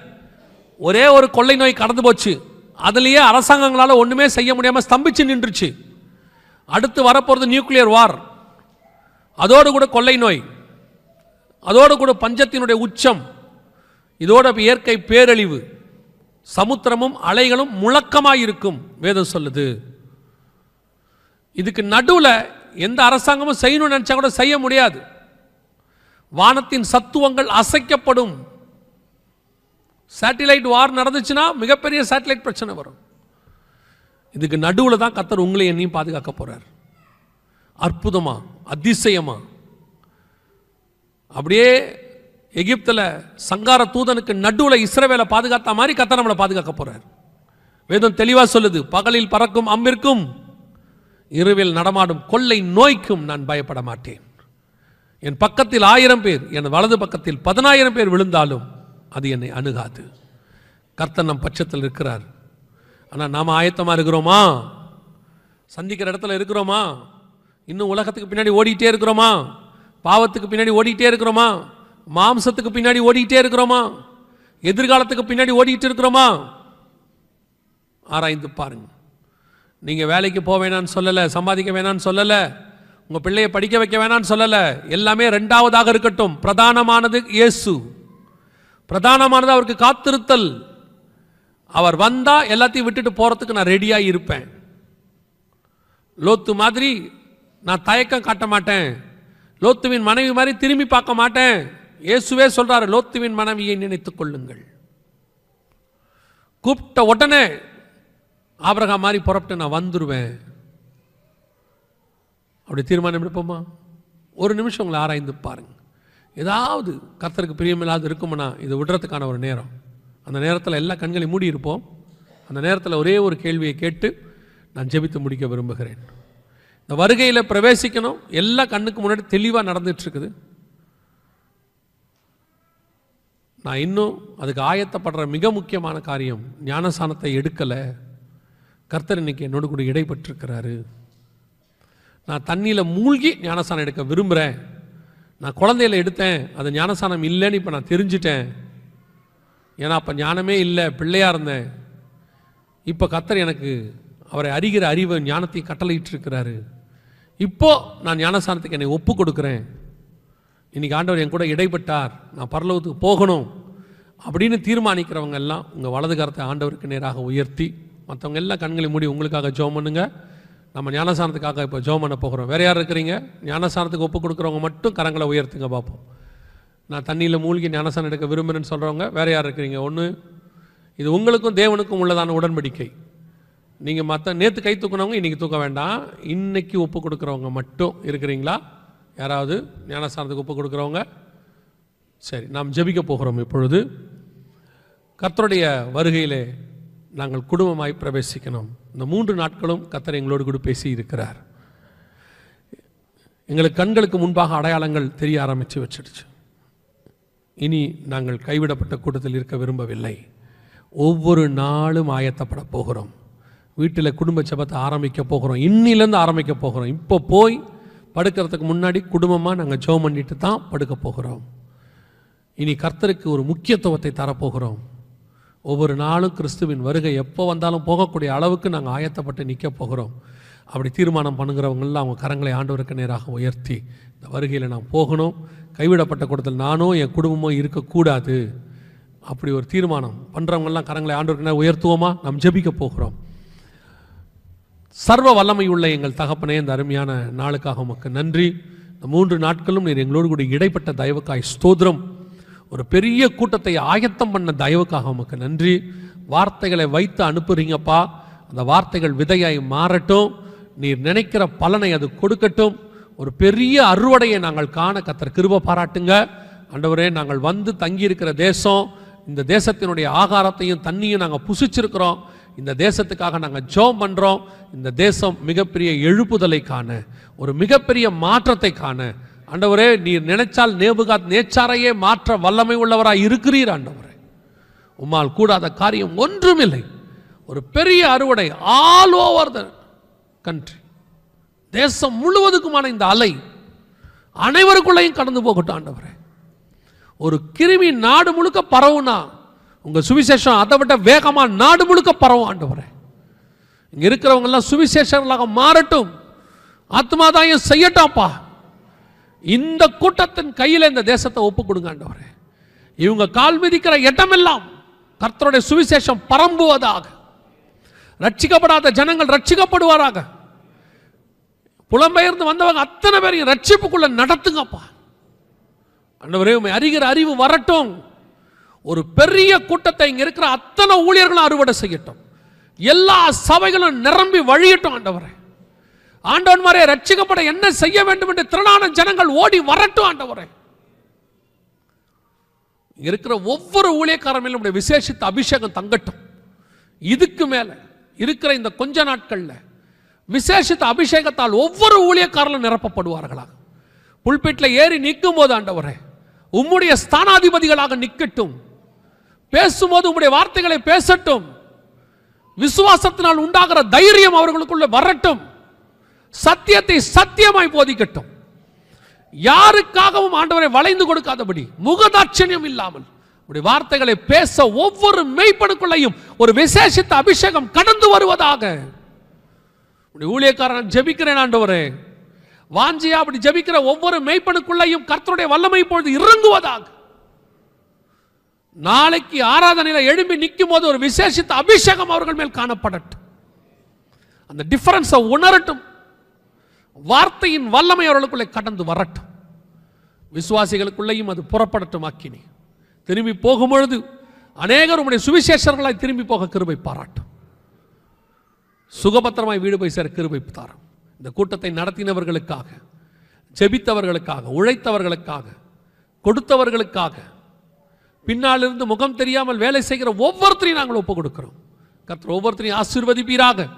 ஒரே ஒரு கொள்ளை நோய் கடந்து போச்சு, அதுலேயே அரசாங்கங்களால் ஒன்றுமே செய்ய முடியாமல் ஸ்தம்பிச்சு நின்றுச்சு. அடுத்து வரப்போகிறது நியூக்ளியர் வார், அதோடு கூட கொள்ளை நோய், அதோடு கூட பஞ்சத்தினுடைய உச்சம், இதோட இயற்கை பேரழிவு, சமுத்திரமும் அலைகளும் முழக்கமாக இருக்கும் வேதம் சொல்லுது. இதுக்கு நடுவில் எந்த அரசாங்கமும் செய்யணும்னு நினைச்சா கூட செய்ய முடியாது. வானத்தின் சத்துவங்கள் அசைக்கப்படும். சேட்டிலைட் வார் நடந்துச்சுன்னா மிகப்பெரிய சேட்டிலைட் பிரச்சனை வரும். இதுக்கு நடுவில் தான் கர்த்தர் உங்களை என்னையும் பாதுகாக்க போறார். அற்புதமா, அதிசயமா, அப்படியே எகிப்தில் சங்கார தூதனுக்கு நடுவில் இஸ்ரவேலை பாதுகாத்த மாதிரி கர்த்தர் நம்மளை பாதுகாக்க போறார். வேதம் தெளிவாக சொல்லுது, பகலில் பறக்கும் அம்பிற்கும் இரவில் நடமாடும் கொள்ளை நோய்க்கும் நான் பயப்பட மாட்டேன். என் பக்கத்தில் 1000 பேர், என் வலது பக்கத்தில் 10,000 பேர் விழுந்தாலும் அது என்னை அணுகாது. கர்த்தர் நம் பட்சத்தில் இருக்கிறார். ஆனால் நாம் ஆயத்தமாக இருக்கிறோமா? சந்திக்கிற இடத்துல இருக்கிறோமா? இன்னும் உலகத்துக்கு பின்னாடி ஓடிட்டே இருக்கிறோமா? பாவத்துக்கு பின்னாடி ஓடிட்டே இருக்கிறோமா? மாம்சத்துக்கு பின்னாடி ஓடிட்டே இருக்கிறோமா? எதிர்காலத்துக்கு பின்னாடி ஓடிட்டு இருக்கிறோமா? ஆராய்ந்து பாருங்க. நீங்கள் வேலைக்கு போக வேணான்னு சொல்லலை, சம்பாதிக்க வேணான்னு சொல்லலை, உங்கள் பிள்ளையை படிக்க வைக்க வேணான்னு சொல்லலை. எல்லாமே 2வதாக இருக்கட்டும். பிரதானமானது இயேசு. பிரதானமானது அவருக்கு காத்திருத்தல். அவர் வந்தா எல்லாத்தையும் விட்டுட்டு போறதுக்கு நான் ரெடியாக இருப்பேன். லோத்து மாதிரி நான் தயக்கம் காட்ட மாட்டேன். லோத்துவின் மனைவி மாதிரி திரும்பி பார்க்க மாட்டேன். இயேசுவே சொல்றாரு, லோத்துவின் மனைவியை நினைத்துக் கொள்ளுங்கள். கூப்பிட்ட உடனே ஆபிரகாம் மாதிரி புறப்பட்டு நான் வந்துடுவேன். அப்படி தீர்மானம் எடுப்போமா? ஒரு நிமிஷம் உங்களை ஆராய்ந்து பாருங்க. ஏதாவது கர்த்தருக்கு பிரியமில்லாத இருக்கும்னா இதை விடுறதுக்கான ஒரு நேரம். அந்த நேரத்தில் எல்லா கண்களையும் மூடி இருப்போம். அந்த நேரத்தில் ஒரே ஒரு கேள்வியை கேட்டு நான் ஜெபித்து முடிக்க விரும்புகிறேன். இந்த வருகையில் பிரவேசிக்கணும். எல்லா கண்ணுக்கு முன்னாடி தெளிவாக நடந்துட்டு இருக்குது. நான் இன்னும் அதுக்கு ஆயத்தப்படுற மிக முக்கியமான காரியம், ஞானசானத்தை எடுக்கலை. கர்த்தர் இன்னைக்கு என்னோடு கூட இடைப்பட்டிருக்கிறாரு. நான் தண்ணியில் மூழ்கி ஞானசானம் எடுக்க விரும்புகிறேன். நான் குழந்தையில எடுத்தேன், அது ஞானசானம் இல்லைன்னு இப்போ நான் தெரிஞ்சிட்டேன். ஏன்னா அப்போ ஞானமே இல்லை, பிள்ளையாக இருந்தேன். இப்போ கர்த்தர் எனக்கு அவரை அறிகிற அறிவை ஞானத்தை கட்டளையிட்டு இருக்கிறாரு. இப்போ நான் ஞானசானத்துக்கு என்னை ஒப்பு கொடுக்குறேன். இன்னைக்கு ஆண்டவர் என் கூட இடைப்பட்டார், நான் பரலோகத்துக்கு போகணும் அப்படின்னு தீர்மானிக்கிறவங்க எல்லாம் உங்கள் வலது கரத்தை ஆண்டவருக்கு நேராக உயர்த்தி, மற்றவங்க எல்லாம் கண்களை மூடி உங்களுக்காக ஜெபம் பண்ணுங்க. நம்ம ஞானசானத்துக்காக இப்போ ஜெபம் பண்ண போகிறோம். வேறு யார் இருக்கிறீங்க? ஞானசானத்துக்கு ஒப்பு கொடுக்குறவங்க மட்டும் கரங்களை உயர்த்துங்க பார்ப்போம். நான் தண்ணியில் மூழ்கி ஞானசானம் எடுக்க விரும்புகிறேன்னு சொல்கிறவங்க வேறு யார் இருக்கிறீங்க? ஒன்று, இது உங்களுக்கும் தேவனுக்கும் உள்ளதான உடன்படிக்கை. நீங்கள் மற்ற நேற்று கை தூக்குனவங்க இன்றைக்கி தூக்க வேண்டாம். இன்றைக்கி ஒப்பு கொடுக்குறவங்க மட்டும் இருக்கிறீங்களா? யாராவது ஞானஸ்தானத்துக்கு ஒப்பு கொடுக்குறவங்க? சரி, நாம் ஜெபிக்க போகிறோம். இப்பொழுது கர்த்தருடைய வருகையிலே நாங்கள் குடும்பமாய் பிரவேசிக்கணும். இந்த 3 நாட்களும் கர்த்தர் எங்களோடு கூட பேசி இருக்கிறார். எங்களுக்கு கண்களுக்கு முன்பாக அடையாளங்கள் தெரிய ஆரம்பித்து வச்சிடுச்சு. இனி நாங்கள் கைவிடப்பட்ட கூட்டத்தில் இருக்க விரும்பவில்லை. ஒவ்வொரு நாளும் ஆயத்தப்பட போகிறோம். வீட்டில் குடும்ப ஜெபத்தை ஆரம்பிக்க போகிறோம். இன்னிலேருந்து ஆரம்பிக்க போகிறோம். இப்போ போய் படுக்கிறதுக்கு முன்னாடி குடும்பமாக நாங்கள் ஜெபம் பண்ணிட்டு தான் படுக்க போகிறோம். இனி கர்த்தருக்கு ஒரு முக்கியத்துவத்தை தரப்போகிறோம். ஒவ்வொரு நாளும் கிறிஸ்துவின் வருகை எப்போ வந்தாலும் போகக்கூடிய அளவுக்கு நாங்கள் ஆயத்தப்பட்டு நிற்க போகிறோம். அப்படி தீர்மானம் பண்ணுகிறவங்களாம் அவங்க கரங்களை ஆண்டவருக்கு நேராக உயர்த்தி, இந்த வருகையில் நான் போகணும், கைவிடப்பட்ட கூட்டத்தில் நானோ என் குடும்பமோ இருக்கக்கூடாது, அப்படி ஒரு தீர்மானம் பண்ணுறவங்கெல்லாம் கரங்களை ஆண்டவருக்கு நேராக உயர்த்துவோமா? நாம் ஜெபிக்க போகிறோம். சர்வ வல்லமை உள்ள எங்கள் தகப்பனே, இந்த அருமையான நாளுக்காக உமக்கு நன்றி. இந்த 3 நாட்களும் நீர் எங்களோடு கூட இடைப்பட்ட தயவுக்காய் ஸ்தோத்திரம். ஒரு பெரிய கூட்டத்தை ஆயத்தம் பண்ண தயவுக்காக உமக்கு நன்றி. வார்த்தைகளை வைத்து அனுப்புறீங்கப்பா. அந்த வார்த்தைகள் விதையாய் மாறட்டும். நீர் நினைக்கிற பலனை அது கொடுக்கட்டும். ஒரு பெரிய அறுவடையை நாங்கள் காண கர்த்தர் கிருபை பாராட்டுங்க. ஆண்டவரே, நாங்கள் வந்து தங்கியிருக்கிற தேசம், இந்த தேசத்தினுடைய ஆகாரத்தையும் தண்ணியும் நாங்கள் புசிச்சிருக்கிறோம். இந்த தேசத்துக்காக நாங்கள் ஜெபம் பண்ணுறோம். இந்த தேசம் மிகப்பெரிய எழுப்புதலை காண, ஒரு மிகப்பெரிய மாற்றத்தை காண ஆண்டவரே, நீர் நினைச்சால் நேபுகாத் நேச்சாரையே மாற்ற வல்லமை உள்ளவராய் இருக்கிறீர். ஆண்டவரே, உம்மால் கூடாத காரியம் ஒன்றுமில்லை. ஒரு பெரிய அறுவடை ஆல் ஓவர் த கண்ட்ரி, தேசம் முழுவதுக்குமான இந்த அலை அனைவருக்குள்ளையும் கடந்து போகட்டும். ஆண்டவரே, ஒரு கிருமி நாடு முழுக்க பரவுனா உங்க சுவிசேஷம் அதை விட வேகமா நாடு முழுக்க பரவும். ஆண்டவரே, இங்க இருக்கிறவங்க எல்லாம் சுவிசேஷங்களாக மாறட்டும். ஆத்மாதாயம் செய்யட்டாம்ப்பா. இந்த கூட்டத்தின் கையில் இந்த தேசத்தை ஒப்பு கொடுங்க. ஆண்டவரே, இவங்க கால் மிதிக்கிற இடமெல்லாம் கர்த்தருடைய சுவிசேஷம் பரம்புவதாக, ரட்சிக்கப்படாத ஜனங்கள் ரட்சிக்கப்படுவாராக, புலம்பெயர்ந்து வந்தவங்க அத்தனை பேரையும் ரட்சிப்புக்குள்ள நடத்துங்கப்பா. ஆண்டவரே, உம்மை அறிகிற அறிவு வரட்டும். ஒரு பெரிய கூட்டத்தை இங்க இருக்கிற அத்தனை ஊழியர்களும் அறுவடை செய்யட்டும். எல்லா சபைகளும் நிரம்பி வழியட்டும். ஆண்டவரே, ஆண்டவன்மாரே, ரட்சிக்கப்பட என்ன செய்ய வேண்டும் என்று திரளான ஜனங்கள் ஓடி வரட்டும். ஆண்டவரே, இருக்கிற ஒவ்வொரு ஊழியக்காரர் மேலும் விசேஷித்த அபிஷேகம் தங்கட்டும். இதுக்கு மேல இருக்கிற இந்த கொஞ்ச நாட்கள்ல விசேஷித்த அபிஷேகத்தால் ஒவ்வொரு ஊழியக்காரர்களும் நிரப்பப்படுவார்களாக. புல்பிட்ல ஏறி நிற்கும் போது ஆண்டவரே, உம்முடைய ஸ்தானாதிபதிகளாக நிற்கட்டும். பேசும்போது உம்முடைய வார்த்தைகளை பேசட்டும். விசுவாசத்தினால் உண்டாகிற தைரியம் அவர்களுக்குள்ள வரட்டும். சத்தியத்தை சத்தியமாய் போதிக்கட்டும். யாருக்காகவும் ஆண்டவரை வளைந்து கொடுக்காதபடி, முகதாட்சண்யம் இல்லாமல் உடைய வார்த்தைகளை பேச ஒவ்வொரு மெய்ப்பனுக்குள்ளையும் ஒரு விசேஷித்த அபிஷேகம் கடந்து வருவதாக உடைய ஊழியக்காரன் ஜெபிக்கிறேன். ஆண்டவரே, வாஞ்சியா அப்படி ஜெபிக்கிற ஒவ்வொரு மெய்ப்பனுக்குள்ளையும் கர்த்தருடைய வல்லமை இப்பொழுது இறங்குவதாக. நாளைக்கு ஆராதனையில எழும்பி நிற்கும் போது ஒரு விசேஷித்த அபிஷேகம் அவர்கள் மேல் காணப்படட்டும். அந்த டிஃபரன்ஸை உணரட்டும். வார்த்தையின் வல்லமை அவர்களுக்குள்ளே கடந்து வரட்டும். விசுவாசிகளுக்குள்ளேயும் அது புறப்படட்டும். ஆக்கினி திரும்பி போகும்பொழுது அநேகர் உம்முடைய சுவிசேஷர்களாய் திரும்பி போக கிருபை பாராட்டும். சுகபத்திரமாய் வீடு போய் சேர கிருபை தாரும். இந்த கூட்டத்தை நடத்தினவர்களுக்காக, ஜெபித்தவர்களுக்காக, உழைத்தவர்களுக்காக, கொடுத்தவர்களுக்காக, பின்னாலிருந்து முகம் தெரியாமல் வேலை செய்கிற ஒவ்வொருத்தரையும் நாங்கள் ஒப்புக் கொடுக்கிறோம். கர்த்தர் ஒவ்வொருத்தரையும் ஆசீர்வதிப்பீராக.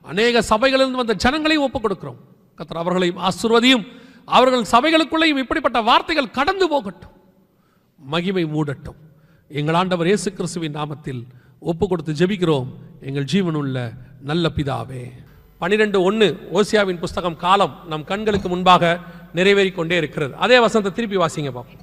அநேக சபைகளிலிருந்து வந்த ஜனங்களையும் ஒப்புக் கொடுக்கிறோம். கர்த்தர் அவர்களையும் ஆசீர்வதியும். அவர்கள் சபைகளுக்குள்ளேயும் இப்படிப்பட்ட வார்த்தைகள் கடந்து போகட்டும். மகிமை மூடட்டும். எங்கள் ஆண்டவர் இயேசு கிறிஸ்துவின் நாமத்தில் ஒப்பு கொடுத்து ஜெபிக்கிறோம் எங்கள் ஜீவனுள்ள நல்ல பிதாவே. 12:1 ஓசியாவின் புஸ்தகம் காலம் நம் கண்களுக்கு முன்பாக நிறைவேறிக் கொண்டே இருக்கிறது. அதே வசனத்தை திருப்பி வாசிங்க பாப்போம்.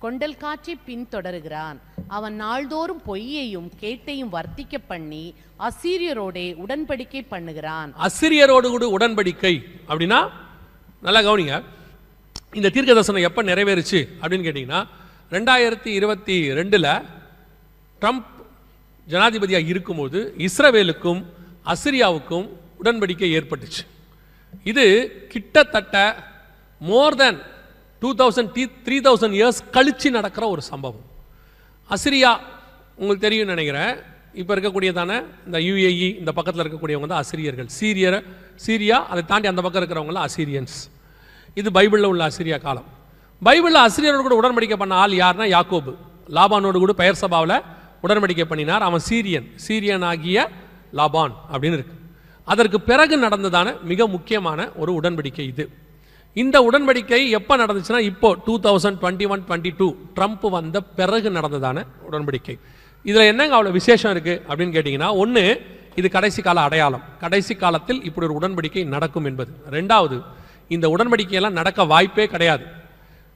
கொண்டல் காற்றை பின்தொடருகிறான். அவன் நாள்தோறும் பொய்யையும் கேட்டையும் வர்த்திக்க பண்ணி அசீரியரோட உடன்படிக்கை பண்ணுகிறான். அசீரியரோடு கூட உடன்படிக்கை அப்படின்னா நல்லா கவனிங்க. இந்த தீர்க்க தரிசனம் எப்போ நிறைவேறுச்சு அப்படின்னு கேட்டிங்கன்னா 2022 ட்ரம்ப் ஜனாதிபதியாக இருக்கும்போது இஸ்ரவேலுக்கும் அசிரியாவுக்கும் உடன்படிக்கை ஏற்பட்டுச்சு. இது கிட்டத்தட்ட மோர் தென் 2000-3000 இயர்ஸ் கழிச்சு நடக்கிற ஒரு சம்பவம். அசிரியா உங்களுக்கு தெரியும் நினைக்கிறேன். இப்போ இருக்கக்கூடியதான இந்த UAE இந்த பக்கத்தில் இருக்கக்கூடியவங்க தான் அசிரியர்கள். சீரியா அதை தாண்டி அந்த பக்கம் இருக்கிறவங்களாம் அசிரியன்ஸ். இது பைபிளில் உள்ள அசிரியா காலம். பைபிளில் அசிரியரோடு கூட உடன்படிக்கை பண்ண ஆள் யாருன்னா யாக்கோபு. லாபானோடு கூட பெயர் சபாவில் உடன்படிக்கை பண்ணினார். அவன் சீரியன் ஆகிய லாபான் அப்படின்னு இருக்கு. அதற்கு பிறகு நடந்ததான மிக முக்கியமான ஒரு உடன்படிக்கை இது. இந்த உடன்படிக்கை எப்போ நடந்துச்சுன்னா இப்போ 2021-22 ட்ரம்ப் வந்த பிறகு நடந்ததான உடன்படிக்கை. இதில் என்னங்க அவ்வளோ விசேஷம் இருக்குது அப்படின்னு கேட்டிங்கன்னா, ஒன்று, இது கடைசி கால அடையாளம். கடைசி காலத்தில் இப்படி ஒரு உடன்படிக்கை நடக்கும் என்பது. ரெண்டாவது, இந்த உடன்படிக்கையெல்லாம் நடக்க வாய்ப்பே கிடையாது.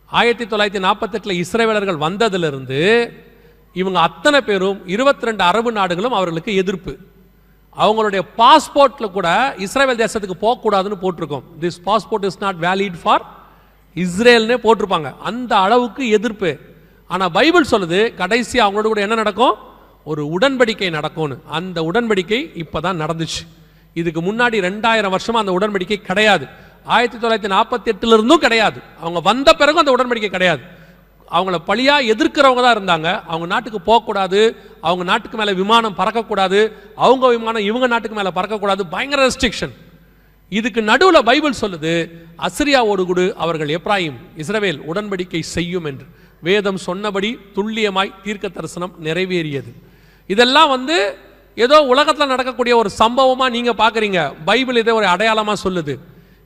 1948 இஸ்ரவேலர்கள் வந்ததிலிருந்து இவங்க அத்தனை பேரும் 22 அரபு நாடுகளும் அவர்களுக்கு எதிர்ப்பு. அவங்களுடைய பாஸ்போர்ட்டில் கூட இஸ்ரேல் தேசத்துக்கு போகக்கூடாதுன்னு போட்டிருக்கோம். This passport is not valid for இஸ்ரேல்னே போட்டிருப்பாங்க. அந்த அளவுக்கு எதிர்ப்பு. ஆனால் பைபிள் சொல்லுது கடைசி அவங்களோட கூட என்ன நடக்கும், ஒரு உடன்படிக்கை நடக்கும்னு. அந்த உடன்படிக்கை இப்போ தான் நடந்துச்சு. இதுக்கு முன்னாடி 2000 வருஷமாக அந்த உடன்படிக்கை கிடையாது. 1948 இருந்தும் கிடையாது. அவங்க வந்த பிறகும் அந்த உடன்படிக்கை கிடையாது. அவங்கள பழியா எதிர்க்கிறவங்க தான் இருந்தாங்க. அவங்க நாட்டுக்கு போகக்கூடாது, அவங்க நாட்டுக்கு மேலே விமானம் பறக்கக்கூடாது, அவங்க விமானம் இவங்க நாட்டுக்கு மேலே பறக்கக்கூடாது, பயங்கர ரெஸ்ட்ரிக்ஷன். இதுக்கு நடுவில் பைபிள் சொல்லுது, அசிரியாவோடு கூட அவர்கள் எப்ராயிம் இஸ்ரவேல் உடன்படிக்கை செய்யும் என்று. வேதம் சொன்னபடி துல்லியமாய் தீர்க்க தரிசனம் நிறைவேறியது. இதெல்லாம் ஏதோ உலகத்தில் நடக்கக்கூடிய ஒரு சம்பவமாக நீங்கள் பார்க்குறீங்க. பைபிள் இதை ஒரு அடையாளமாக சொல்லுது.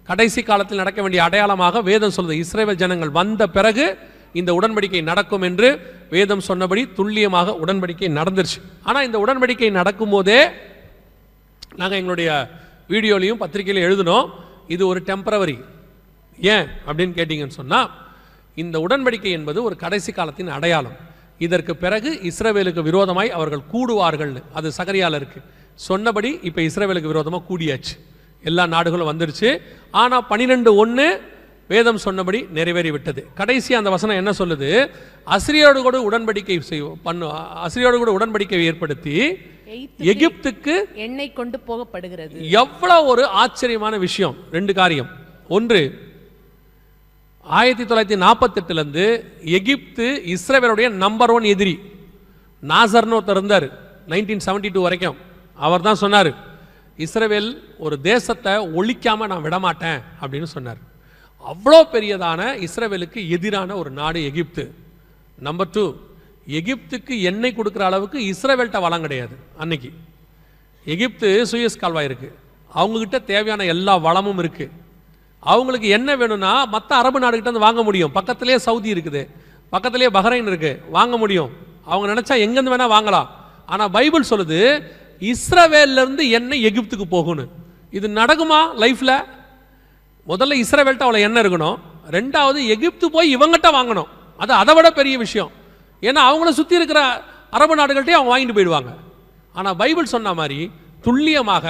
கடைசி காலத்தில் நடக்க வேண்டிய அடையாளமாக வேதம் சொல்லுது. இஸ்ரவேல் ஜனங்கள் வந்த பிறகு இந்த உடன்படிக்கை நடக்கும் என்று வேதம் சொன்னபடி துல்லியமாக உடன்படிக்கை நடந்துருச்சு. ஆனால் இந்த உடன்படிக்கை நடக்கும் போதே நாங்கள் எங்களுடைய வீடியோலையும் பத்திரிகையிலும் எழுதினோம், இது ஒரு டெம்பரவரி. ஏன் அப்படின்னு கேட்டிங்கன்னு சொன்னால், இந்த உடன்படிக்கை என்பது ஒரு கடைசி காலத்தின் அடையாளம். இதற்கு பிறகு இஸ்ரவேலுக்கு விரோதமாய் அவர்கள் கூடுவார்கள்னு அது சகரியால இருக்கு. சொன்னபடி இப்போ இஸ்ரவேலுக்கு விரோதமாக கூடியாச்சு, எல்லா நாடுகளும் வந்துருச்சு. ஆனால் 12:1 வேதம் சொன்னபடி நிறைவேறி விட்டது. கடைசி அந்த வசனம் என்ன சொல்லுது? அசிரியோடு கூட உடன்படிக்கை அசிரியோடு கூட உடன்படிக்கை ஏற்படுத்தி எகிப்துக்கு எண்ணெய் கொண்டு போகப்படுகிறது. எவ்வளவு ஒரு ஆச்சரியமான விஷயம். 2 காரியம். ஒன்று, 1948 எகிப்து இஸ்ரவேலுடைய நம்பர் 1 எதிரி. நாசர்னு ஒருத்தர் இருந்தார் 1972 வரைக்கும். அவர் தான் சொன்னார், இஸ்ரவேல் ஒரு தேசத்தை ஒழிக்காம நான் விடமாட்டேன் அப்படின்னு சொன்னார். அவ்வளோ பெரியதான இஸ்ரவேலுக்கு எதிரான ஒரு நாடு எகிப்து. நம்பர் 2, எகிப்துக்கு எண்ணெய் கொடுக்குற அளவுக்கு இஸ்ரவேல்கிட்ட வளம் கிடையாது. அன்னைக்கு எகிப்து சூயஸ் கால்வாய் இருக்கு, அவங்ககிட்ட தேவையான எல்லா வளமும் இருக்கு. அவங்களுக்கு என்ன வேணும்னா மற்ற அரபு நாடுகிட்ட வந்து வாங்க முடியும். பக்கத்திலே சவுதி இருக்குது, பக்கத்திலே பஹ்ரைன் இருக்கு, வாங்க முடியும். அவங்க நினைச்சா எங்கேருந்து வேணா வாங்கலாம். ஆனால் பைபிள் சொல்லுது இஸ்ரவேல்ல இருந்து எண்ணெய் எகிப்துக்கு போகணும். இது நடக்குமா லைஃப்ல? முதல்ல இஸ்ரவேல்கிட்ட அவ்வளோ எண்ணெய் இருக்கணும். 2வது எகிப்து போய் இவங்ககிட்ட வாங்கணும். அது அதை விட பெரிய விஷயம். ஏன்னா அவங்கள சுற்றி இருக்கிற அரபு நாடுகள்கிட்டே அவங்க வாங்கிட்டு போயிடுவாங்க. ஆனால் பைபிள் சொன்ன மாதிரி துல்லியமாக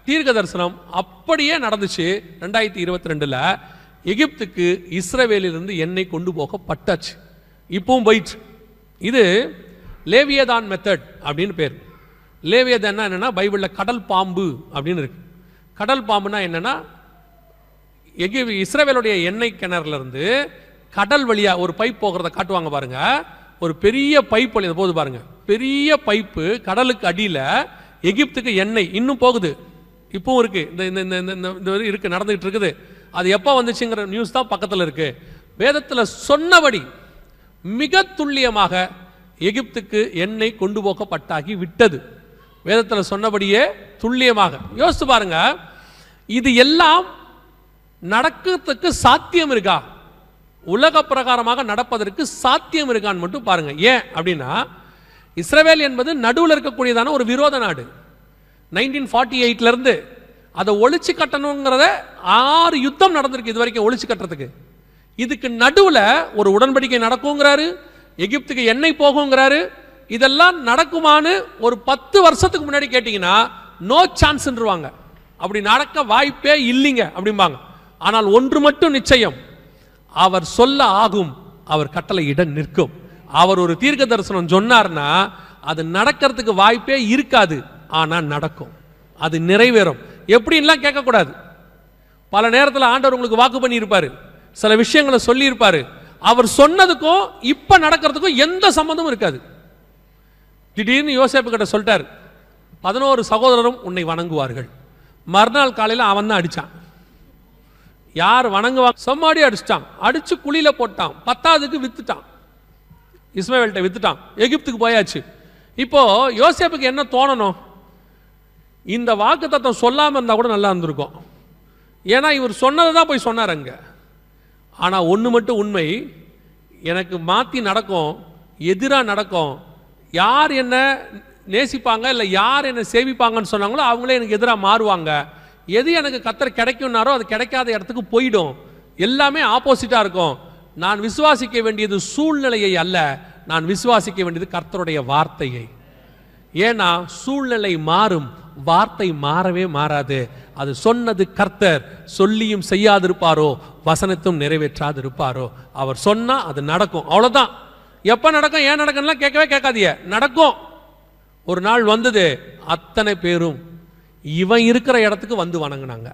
தீர்க்க தரிசனம் அப்படியே நடந்துச்சு. 2022 எகிப்துக்கு இஸ்ரவேலிலிருந்து எண்ணெய் கொண்டு போகப்பட்டாச்சு. இப்பவும் போயிடுச்சு. இது லேவியதான் மெத்தட் அப்படின்னு பேர். லேவியதான் என்னன்னா பைபிளில் கடல் பாம்பு அப்படின்னு இருக்கு. கடல் பாம்புனா என்னன்னா, இஸ்ரவேலுடைய எண்ணெய் கிணறுல இருந்து கடல் வழியா ஒரு பைப் போகிறத காட்டுவாங்க பாருங்க. ஒரு பெரிய பைப் வழியா போகுது பாருங்க, பெரிய பைப்பு கடலுக்கு அடியில் எகிப்துக்கு எண்ணெய் இன்னும் போகுது. இப்பவும் இருக்கு, இந்த இருக்கு, நடந்துகிட்டு இருக்குது. அது எப்போ வந்துச்சுங்கிற நியூஸ் தான் பக்கத்தில் இருக்கு. வேதத்தில் சொன்னபடி மிக துல்லியமாக எகிப்துக்கு எண்ணெய் கொண்டு போகப்பட்டாகி விட்டது. வேதத்தில் சொன்னபடியே துல்லியமாக. யோசித்து பாருங்க, இது எல்லாம் நடக்கிறதுக்கு சாத்தியம் இருக்கா? உலக பிரகாரமாக நடப்பதற்கு சாத்தியம் இருக்கான்னு மட்டும் பாருங்க. ஏன் அப்படின்னா, இஸ்ரவேல் என்பது நடுவில் இருக்கக்கூடியதான ஒரு விரோத நாடு. 1948 இருந்து அதை ஒழிச்சு கட்டணுங்கிறத 6 யுத்தம் நடந்திருக்கு இது வரைக்கும் ஒழிச்சு கட்டுறதுக்கு. இதுக்கு நடுவில் ஒரு உடன்படிக்கை நடக்குங்கிறாரு, எகிப்துக்கு எண்ணெய் போகுங்கிறாரு. இதெல்லாம் நடக்குமான்னு ஒரு 10 வருஷத்துக்கு முன்னாடி கேட்டீங்கன்னா நோ சான்ஸ்ன்றுவாங்க. அப்படி நடக்க வாய்ப்பே இல்லைங்க அப்படிம்பாங்க. ஆனால் ஒன்று மட்டும் நிச்சயம், அவர் சொல்ல ஆகும், அவர் கட்டளை இட நிற்கும். அவர் ஒரு தீர்க்க தரிசனம் சொன்னார்னா அது நடக்கிறதுக்கு வாய்ப்பே இருக்காது. ஆனால் நடக்கும், அது நிறைவேறும். எப்படின்லாம் கேட்கக்கூடாது. பல நேரத்தில் ஆண்டவர் உங்களுக்கு வாக்கு பண்ணியிருப்பாரு, சில விஷயங்களை சொல்லியிருப்பாரு. அவர் சொன்னதுக்கும் இப்ப நடக்கிறதுக்கும் எந்த சம்பந்தமும் இருக்காது. திடீர்னு யோசேப்பு கிட்ட சொல்லிட்டார், 11 சகோதரரும் உன்னை வணங்குவார்கள். மறுநாள் காலையில் அவன் தான் அடிச்சான். யார் வணங்குவாங்க? சொம்மாடி அடிச்சிட்டான், அடிச்சு குழியில போட்டான். 10வதுக்கு வித்துட்டான், இஸ்மவேல்கிட்ட வித்துட்டான், எகிப்துக்கு போயாச்சு. இப்போ யோசேப்புக்கு என்ன தோணணும்? இந்த வாக்கு தத்துவம் சொல்லாமல் இருந்தால் கூட நல்லா இருந்திருக்கும். ஏன்னா இவர் சொன்னதை தான் போய் சொன்னார் அங்க. ஆனால் ஒன்று மட்டும் உண்மை, எனக்கு மாற்றி நடக்கும், எதிராக நடக்கும். யார் என்ன நேசிப்பாங்க இல்லை யார் என்ன சேவிப்பாங்கன்னு சொன்னாங்களோ அவங்களே எனக்கு எதிராக மாறுவாங்க. எது எனக்கு கர்த்தர் கிடைக்கும்னாரோ அது கிடைக்காத இடத்துக்கு போயிடும். எல்லாமே ஆப்போசிட்டாக இருக்கும். நான் விசுவாசிக்க வேண்டியது சூழ்நிலையை அல்ல, நான் விசுவாசிக்க வேண்டியது கர்த்தருடைய வார்த்தையை. ஏன்னா சூழ்நிலை மாறும், வார்த்தை மாறவே மாறாது. அது சொன்னது கர்த்தர், சொல்லியும் செய்யாதிருப்பாரோ வசனத்தும் நிறைவேற்றாதிருப்பாரோ. அவர் சொன்னா அது நடக்கும், அவ்வளவுதான். எப்ப நடக்கும், ஏன் நடக்கும்லாம் கேட்கவே கேட்காதீங்க, நடக்கும். ஒரு நாள் வந்தது, அத்தனை பேரும் இவன் இருக்கிற இடத்துக்கு வந்து வணங்கினாங்க.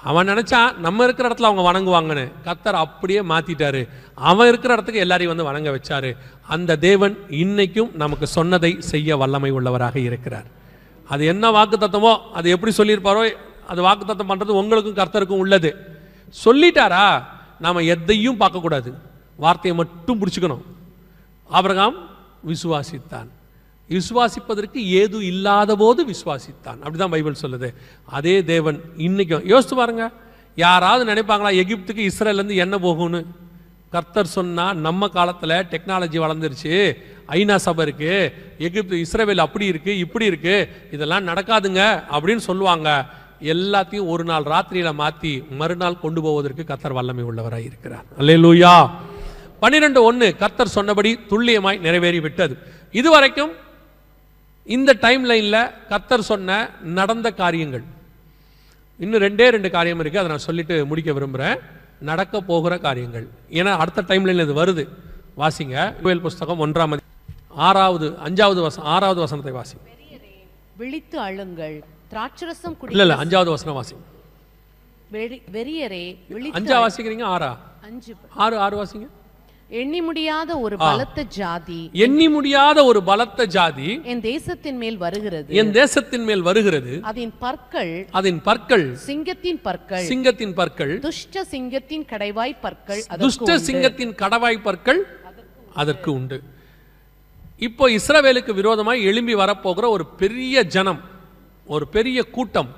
அவன் நினச்சான் நம்ம இருக்கிற இடத்துல அவங்க வணங்குவாங்கன்னு. கர்த்தர் அப்படியே மாற்றிட்டாரு. அவன் இருக்கிற இடத்துக்கு எல்லாரையும் வந்து வணங்க வச்சாரு. அந்த தேவன் இன்னைக்கும் நமக்கு சொன்னதை செய்ய வல்லமை உள்ளவராக இருக்கிறார். அது என்ன வாக்கு தத்தமோ, அது எப்படி சொல்லியிருப்பாரோ, அது வாக்கு தத்தம் பண்ணுறது உங்களுக்கும் கர்த்தருக்கும் உள்ளது. சொல்லிட்டாரா, நாம் எதையும் பார்க்கக்கூடாது, வார்த்தையை மட்டும் பிடிச்சிக்கணும். ஆபிரகாம் விசுவாசித்தான், விசுவாசிப்பதற்கு ஏது இல்லாத போது விசுவாசித்தான். அப்படிதான் பைபிள் சொல்லுது. அதே தேவன் இன்னைக்கும். யோசித்து பாருங்க, யாராவது நினைப்பாங்களா எகிப்துக்கு இஸ்ரேலேருந்து என்ன போகும்னு? கர்த்தர் சொன்னா, நம்ம காலத்தில் டெக்னாலஜி வளர்ந்துருச்சு, ஐநா சபை இருக்கு, எகிப்து இஸ்ரேல் அப்படி இருக்கு இப்படி இருக்கு, இதெல்லாம் நடக்காதுங்க அப்படின்னு சொல்லுவாங்க. எல்லாத்தையும் ஒரு நாள் ராத்திரியில மாற்றி மறுநாள் கொண்டு போவதற்கு கர்த்தர் வல்லமை உள்ளவராய் இருக்கிறார். அல்லேலூயா. 12:1 கர்த்தர் சொன்னபடி துல்லியமாய் நிறைவேறி விட்டது. இதுவரைக்கும் இந்த டைம் லைன்ல கர்த்தர் சொன்ன நடந்த காரியங்கள். இன்னும் 2 காரியம் இருக்கு, அதை நான் சொல்லிட்டு முடிக்க விரும்புகிறேன். நடக்க போகிற காரியங்கள், ஏன்னா அடுத்த டைம் லைன்ல இது வருது. வாசிங்க யோவேல் புஸ்தகம் 6வது வசனத்தை வாசிங்க. விழித்து அழுங்கள், திராட்சரசம் குடி. இல்ல 5வது வசனம் வாசிங்க. வெறியரே விழித்து. 5 வாசிக்கிறீங்க? 6 வாசிங்க. எண்ணி முடியாத ஒரு பலத்த ஜாதி, எண்ணி முடியாத ஒரு பலத்த ஜாதி என் தேசத்தின் மேல் வருகிறது, என் தேசத்தின் மேல் வருகிறது. அதன் பற்கள் சிங்கத்தின் பற்கள், துஷ்ட சிங்கத்தின் கடைவாய் பற்கள், துஷ்ட சிங்கத்தின் கடவாய் பற்கள் அதற்கு உண்டு. இப்போ இஸ்ரவேலுக்கு விரோதமாய் எழும்பி வரப்போகிற ஒரு பெரிய ஜனம், ஒரு பெரிய கூட்டம்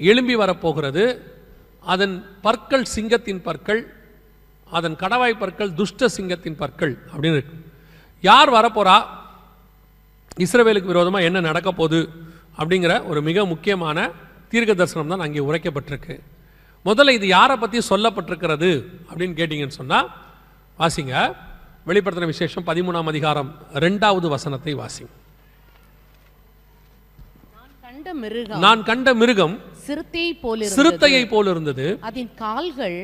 எழும்பி வரப்போகிறது. அதன் பற்கள் சிங்கத்தின் பற்கள், அதன் கடவாய் பற்கள் துஷ்ட சிங்கத்தின் பற்கள் அப்படின்னு இருக்கு. யார் வரப்போறா, இஸ்ரவேலுக்கு விரோதமாக என்ன நடக்க போகுது அப்படிங்கிற ஒரு மிக முக்கியமான தீர்க்க தரிசனம் தான் அங்கே உரைக்கப்பட்டிருக்கு. முதல்ல இது யாரை பற்றி சொல்லப்பட்டிருக்கிறது அப்படின்னு கேட்டிங்கன்னு சொன்னால், வாசிங்க வெளிப்படுத்தின விசேஷம் 13ஆம் அதிகாரம் 2வது வசனத்தை வாசிங்க. நான் கண்ட மிருகம் சிறுத்தையை போல இருந்தது, அதன் கால்கள்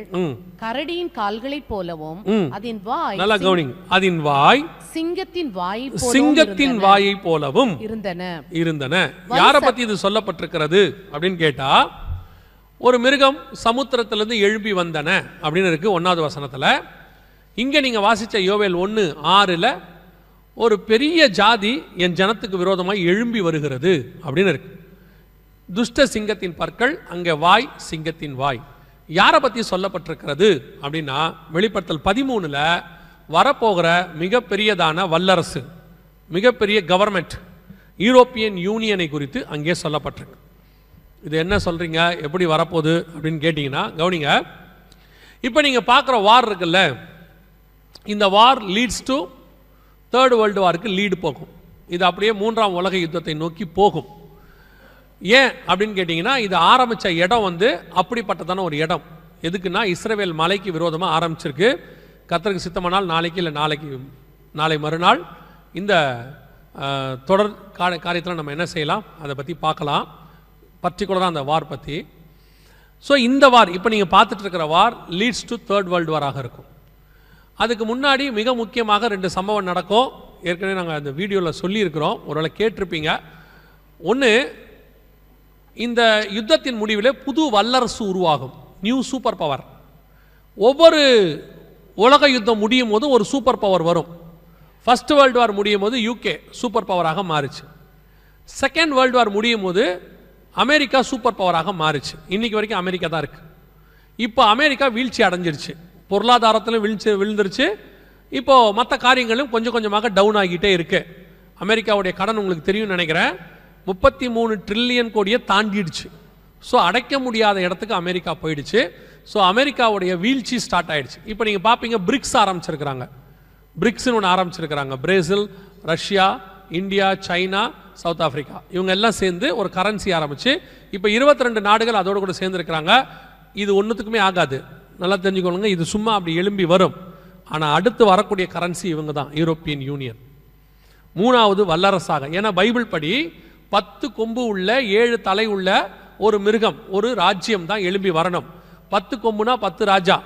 கரடியின் கால்களை போலவும், அதன் வாய், நல்லா கவனிங்க, அதன் வாய் சிங்கத்தின் வாயை போலவும் இருந்தன. யாரை பத்தி இது சொல்லப்பட்டிருக்கிறது அப்படின்னு கேட்டா, ஒரு மிருகம் சமுத்திரத்திலிருந்து எழுப்பி வந்தன அப்படின்னு இருக்கு 1வது வசனத்துல. இங்க நீங்க வாசிச்ச யோவேல் 1:6 ஒரு பெரிய ஜாதி என் ஜனத்துக்கு விரோதமாய் எழும்பி வருகிறது அப்படின்னு இருக்கு. துஷ்ட சிங்கத்தின் பற்கள், அங்கே வாய் சிங்கத்தின் வாய். யாரை பற்றி சொல்லப்பட்டிருக்கிறது அப்படின்னா, வெளிப்படுத்தல் 13 வரப்போகிற மிகப்பெரியதான வல்லரசு, மிகப்பெரிய கவர்மெண்ட், யூரோப்பியன் யூனியனை குறித்து அங்கே சொல்லப்பட்டிருக்கு. இது என்ன சொல்றீங்க, எப்படி வரப்போகுது அப்படின்னு கேட்டிங்கன்னா, கவனிங்க. இப்போ நீங்கள் பார்க்குற வார் இருக்குல்ல, இந்த war leads to 3rd world வாருக்கு லீடு போகும். இது அப்படியே 3ஆம் உலக யுத்தத்தை நோக்கி போகும். ஏன் அப்படின்னு கேட்டிங்கன்னா, இது ஆரம்பித்த இடம் வந்து அப்படிப்பட்டதான ஒரு இடம். எதுக்குன்னா, இஸ்ரவேல் மலைக்கு விரோதமாக ஆரம்பிச்சிருக்கு. கர்த்தருக்கு சித்தமானால் நாளைக்கு இல்லை நாளை மறுநாள் இந்த தொடர் காரியத்தில் நம்ம என்ன செய்யலாம் அதை பற்றி பார்க்கலாம், பர்டிகுலராக அந்த வார் பற்றி. ஸோ இந்த வார் இப்போ நீங்கள் பார்த்துட்டு இருக்கிற வார் லீட்ஸ் டு 3rd வேர்ல்டு வாராக இருக்கும். அதுக்கு முன்னாடி மிக முக்கியமாக 2 சம்பவம் நடக்கும். ஏற்கனவே நாங்கள் அந்த வீடியோவில் சொல்லியிருக்கிறோம், ஒருவேளை கேட்டிருப்பீங்க. ஒன்று, இந்த யுத்தத்தின் முடிவில் புது வல்லரசு உருவாகும், நியூ சூப்பர் பவர். ஒவ்வொரு உலக யுத்தம் முடியும் போது ஒரு சூப்பர் பவர் வரும். ஃபர்ஸ்ட் வேர்ல்டு வார் முடியும் போது யூகே சூப்பர் பவராக மாறிச்சு. செகண்ட் வேர்ல்டு வார் முடியும் போது அமெரிக்கா சூப்பர் பவராக மாறிச்சு. இன்னைக்கு வரைக்கும் அமெரிக்கா தான் இருக்கு. இப்போ அமெரிக்கா வீழ்ச்சி அடைஞ்சிருச்சு, பொருளாதாரத்திலும் விழுந்துருச்சு. இப்போ மற்ற காரியங்களும் கொஞ்சம் கொஞ்சமாக டவுன் ஆகிட்டே இருக்கு. அமெரிக்காவுடைய கடன் உங்களுக்கு தெரியும் நினைக்கிறேன், 33 ட்ரில்லியன் கோடியை தாண்டிடுச்சு. ஸோ அடைக்க முடியாத இடத்துக்கு அமெரிக்கா போயிடுச்சு. ஸோ அமெரிக்காவுடைய வீழ்ச்சி ஸ்டார்ட் ஆயிடுச்சு. இப்போ நீங்கள் பார்ப்பீங்க, பிரிக்ஸ் ஆரம்பிச்சிருக்கிறாங்க. பிரிக்ஸ்னு ஒன்று ஆரம்பிச்சிருக்கிறாங்க. Brazil, Russia, India, China, South Africa, இவங்க எல்லாம் சேர்ந்து ஒரு கரன்சி ஆரம்பிச்சு இப்போ 22 நாடுகள் அதோடு கூட சேர்ந்துருக்கிறாங்க. இது ஒன்றுத்துக்குமே ஆகாது, நல்லா தெரிஞ்சுக்கொள்ளுங்க. இது சும்மா அப்படி எழும்பி வரும். ஆனால் அடுத்து வரக்கூடிய கரன்சி இவங்க தான், யூரோப்பியன் யூனியன், 3வது வல்லரசாக. ஏன்னா பைபிள் படி 10 கொம்பு உள்ள 7 தலை உள்ள ஒரு மிருகம், ஒரு ராஜ்யம் தான் எழும்பி வரணும். 10 கொம்புனா 10 ராஜா,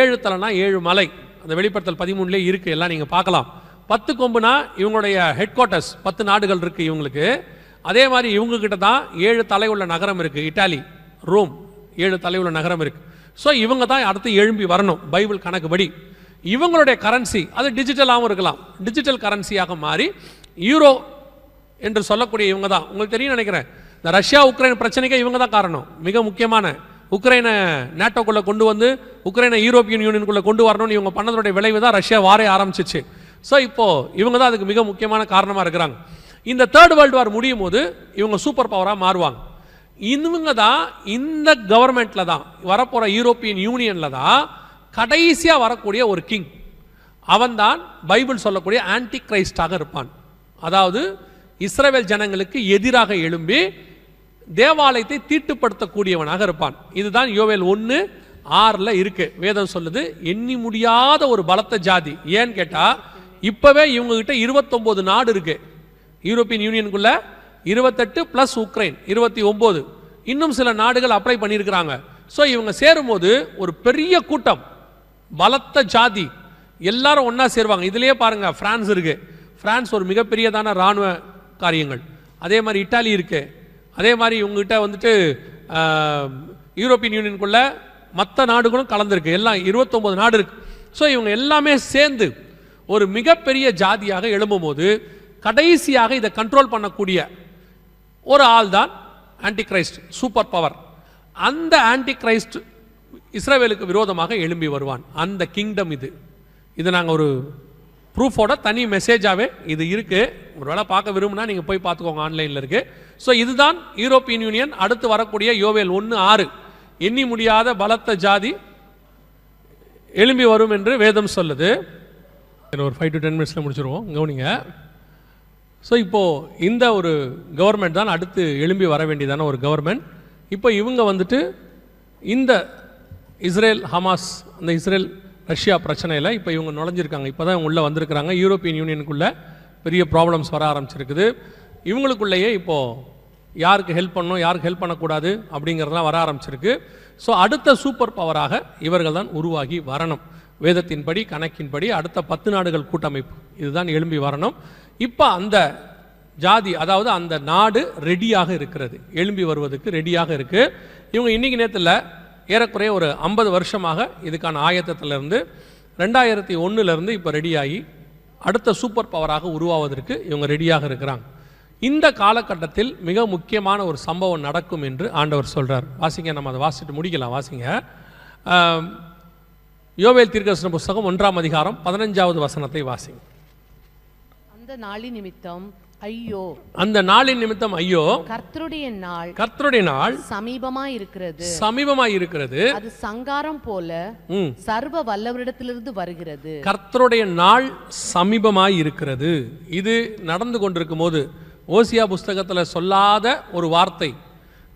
7 தலைனா 7 மலை. அந்த வெளிப்படுத்தல் 13 இருக்கு, எல்லாம் நீங்க பார்க்கலாம். 10 கொம்புனா இவங்களுடைய ஹெட் குவார்ட்டர்ஸ், 10 நாடுகள் இருக்கு இவங்களுக்கு. அதே மாதிரி இவங்க கிட்ட தான் 7 தலை உள்ள நகரம் இருக்கு, இட்டாலி, ரோம், 7 தலையுள்ள நகரம் இருக்கு. ஸோ இவங்க தான் அடுத்து எழும்பி வரணும் பைபிள் கணக்குப்படி. இவங்களுடைய கரன்சி அது டிஜிட்டலாகவும் இருக்கலாம், டிஜிட்டல் கரன்சியாக மாறி யூரோ என்று சொல்லக்கூடிய இவங்க தான். உங்களுக்கு தெரியும் நினைக்கிறேன், இந்த ரஷ்யா உக்ரைன் பிரச்சனைக்கு இவங்க தான் காரணம். மிக முக்கியமான உக்ரைனை நேட்டோக்குள்ளே கொண்டு வந்து உக்ரைனை யூரோப்பியன் யூனியனுக்குள்ளே கொண்டு வரணும்னு இவங்க பண்ணதோடைய விளைவு தான் ரஷ்யா வாரே ஆரம்பிச்சிச்சு. ஸோ இப்போது இவங்க தான் அதுக்கு மிக முக்கியமான காரணமாக இருக்கிறாங்க. இந்த தேர்ட் வேர்ல்டு வார் முடியும் போது இவங்க சூப்பர் பவராக மாறுவாங்க. இவங்க தான் இந்த கவர்மெண்ட்டில் தான் வரப்போகிற யூரோப்பியன் யூனியனில் தான் கடைசியாக வரக்கூடிய ஒரு கிங். அவன்தான் பைபிள் சொல்லக்கூடிய ஆன்டி கிரைஸ்டாக இருப்பான். அதாவது இஸ்ரவேல் ஜனங்களுக்கு எதிராக எழும்பி தேவாலயத்தை தீட்டுப்படுத்தக்கூடியவனாக இருப்பான். இதுதான் யோவேல் 1:6 இருக்கு. வேதம் சொல்லுது, எண்ணி முடியாத ஒரு பலத்த ஜாதி. ஏன்னு கேட்டால் இப்போவே இவங்ககிட்ட 29 நாடு இருக்கு. யூரோப்பியன் யூனியனுக்குள்ள 28 + உக்ரைன் 29, இன்னும் சில நாடுகள் அப்ளை பண்ணியிருக்கிறாங்க. ஸோ இவங்க சேரும்போது ஒரு பெரிய கூட்டம், பலத்த ஜாதி எல்லாரும் ஒன்றா சேருவாங்க. இதுலேயே பாருங்க, பிரான்ஸ் இருக்கு. பிரான்ஸ் ஒரு மிகப்பெரியதான இராணுவ காரியங்கள். அதே மாதிரி இட்டாலி இருக்கு. அதே மாதிரி இவங்ககிட்ட வந்துட்டு யூரோப்பியன் யூனியனுக்குள்ள மற்ற நாடுகளும் கலந்துருக்கு. எல்லாம் 29 நாடு இருக்கு. ஸோ இவங்க எல்லாமே சேர்ந்து ஒரு மிகப்பெரிய ஜாதியாக எழும்பும் போது கடைசியாக இதை கண்ட்ரோல் பண்ணக்கூடிய ஒரு ஆள் தான் ஆன்டி கிரைஸ்ட், சூப்பர் பவர். அந்த ஆன்டி கிரைஸ்ட் இஸ்ரவேலுக்கு விரோதமாக எழும்பி வருவான். அந்த கிங்டம் இது நாங்கள் ஒரு ப்ரூஃபோட தனி மெசேஜாகவே இது இருக்குது. ஒரு வேளை பார்க்க விரும்புனா நீங்கள் போய் பார்த்துக்கோங்க, ஆன்லைனில் இருக்குது. ஸோ இதுதான் யூரோப்பியன் யூனியன். அடுத்து வரக்கூடிய யோவேல் 1:6, எண்ணி முடியாத பலத்த ஜாதி எழும்பி வரும் என்று வேதம் சொல்லுது. ஒரு 5 to 10 மினிட்ஸில் முடிச்சிருவோம், கவனிங்க. ஸோ இப்போது இந்த ஒரு கவர்மெண்ட் தான் அடுத்து எழும்பி வர வேண்டியதான ஒரு கவர்மெண்ட். இப்போ இவங்க வந்துட்டு இந்த இஸ்ரேல் ஹமாஸ், அந்த இஸ்ரேல் ரஷ்யா பிரச்சனையில் இப்போ இவங்க நுழைஞ்சிருக்காங்க. இப்போ தான் இவங்க உள்ளே வந்திருக்கிறாங்க. யூரோப்பியன் யூனியனுக்குள்ளே பெரிய ப்ராப்ளம்ஸ் வர ஆரம்பிச்சிருக்குது. இவங்களுக்குள்ளேயே இப்போது யாருக்கு ஹெல்ப் பண்ணணும், யாருக்கு ஹெல்ப் பண்ணக்கூடாது அப்படிங்கிறதெல்லாம் வர ஆரம்பிச்சிருக்கு. ஸோ அடுத்த சூப்பர் பவராக இவர்கள் தான் உருவாகி வரணும். வேதத்தின்படி, கணக்கின்படி அடுத்த 10 நாடுகள் கூட்டமைப்பு இதுதான் எழும்பி வரணும். இப்போ அந்த ஜாதி, அதாவது அந்த நாடு ரெடியாக இருக்கிறது, எழும்பி வருவதற்கு ரெடியாக இருக்குது. இவங்க இன்றைக்கி நேரத்தில் ஏறக்குறைய ஒரு 50 வருஷமாக இதுக்கான ஆயத்தத்திலிருந்து 2001 இப்போ ரெடியாகி அடுத்த சூப்பர் பவராக உருவாவதற்கு இவங்க ரெடியாக இருக்கிறாங்க. இந்த காலகட்டத்தில் மிக முக்கியமான ஒரு சம்பவம் நடக்கும் என்று ஆண்டவர் சொல்கிறார். வாசிங்க, நம்ம அதை வாசிட்டு முடிக்கலாம். வாசிங்க, யோவேல் தீர்க்கதரிசன புஸ்தகம் 1ஆம் அதிகாரம் 15வது வசனத்தை வாசிங்க. அந்த நாளின் நிமித்தம் ஐயோ, அந்த நாளின் நிமித்தம் ஐயோ, கர்த்தருடைய நாள் சமீபமாய் இருக்கிறது. அது சங்காரம் போல சர்வ வல்லவரிடத்திலிருந்து வருகிறது. கர்த்தருடைய நாள் சமீபமாய் இருக்கிறது. இது நடந்து கொண்டிருக்கும் போது ஓசியா புஸ்தகத்தில் சொல்லாத ஒரு வார்த்தை,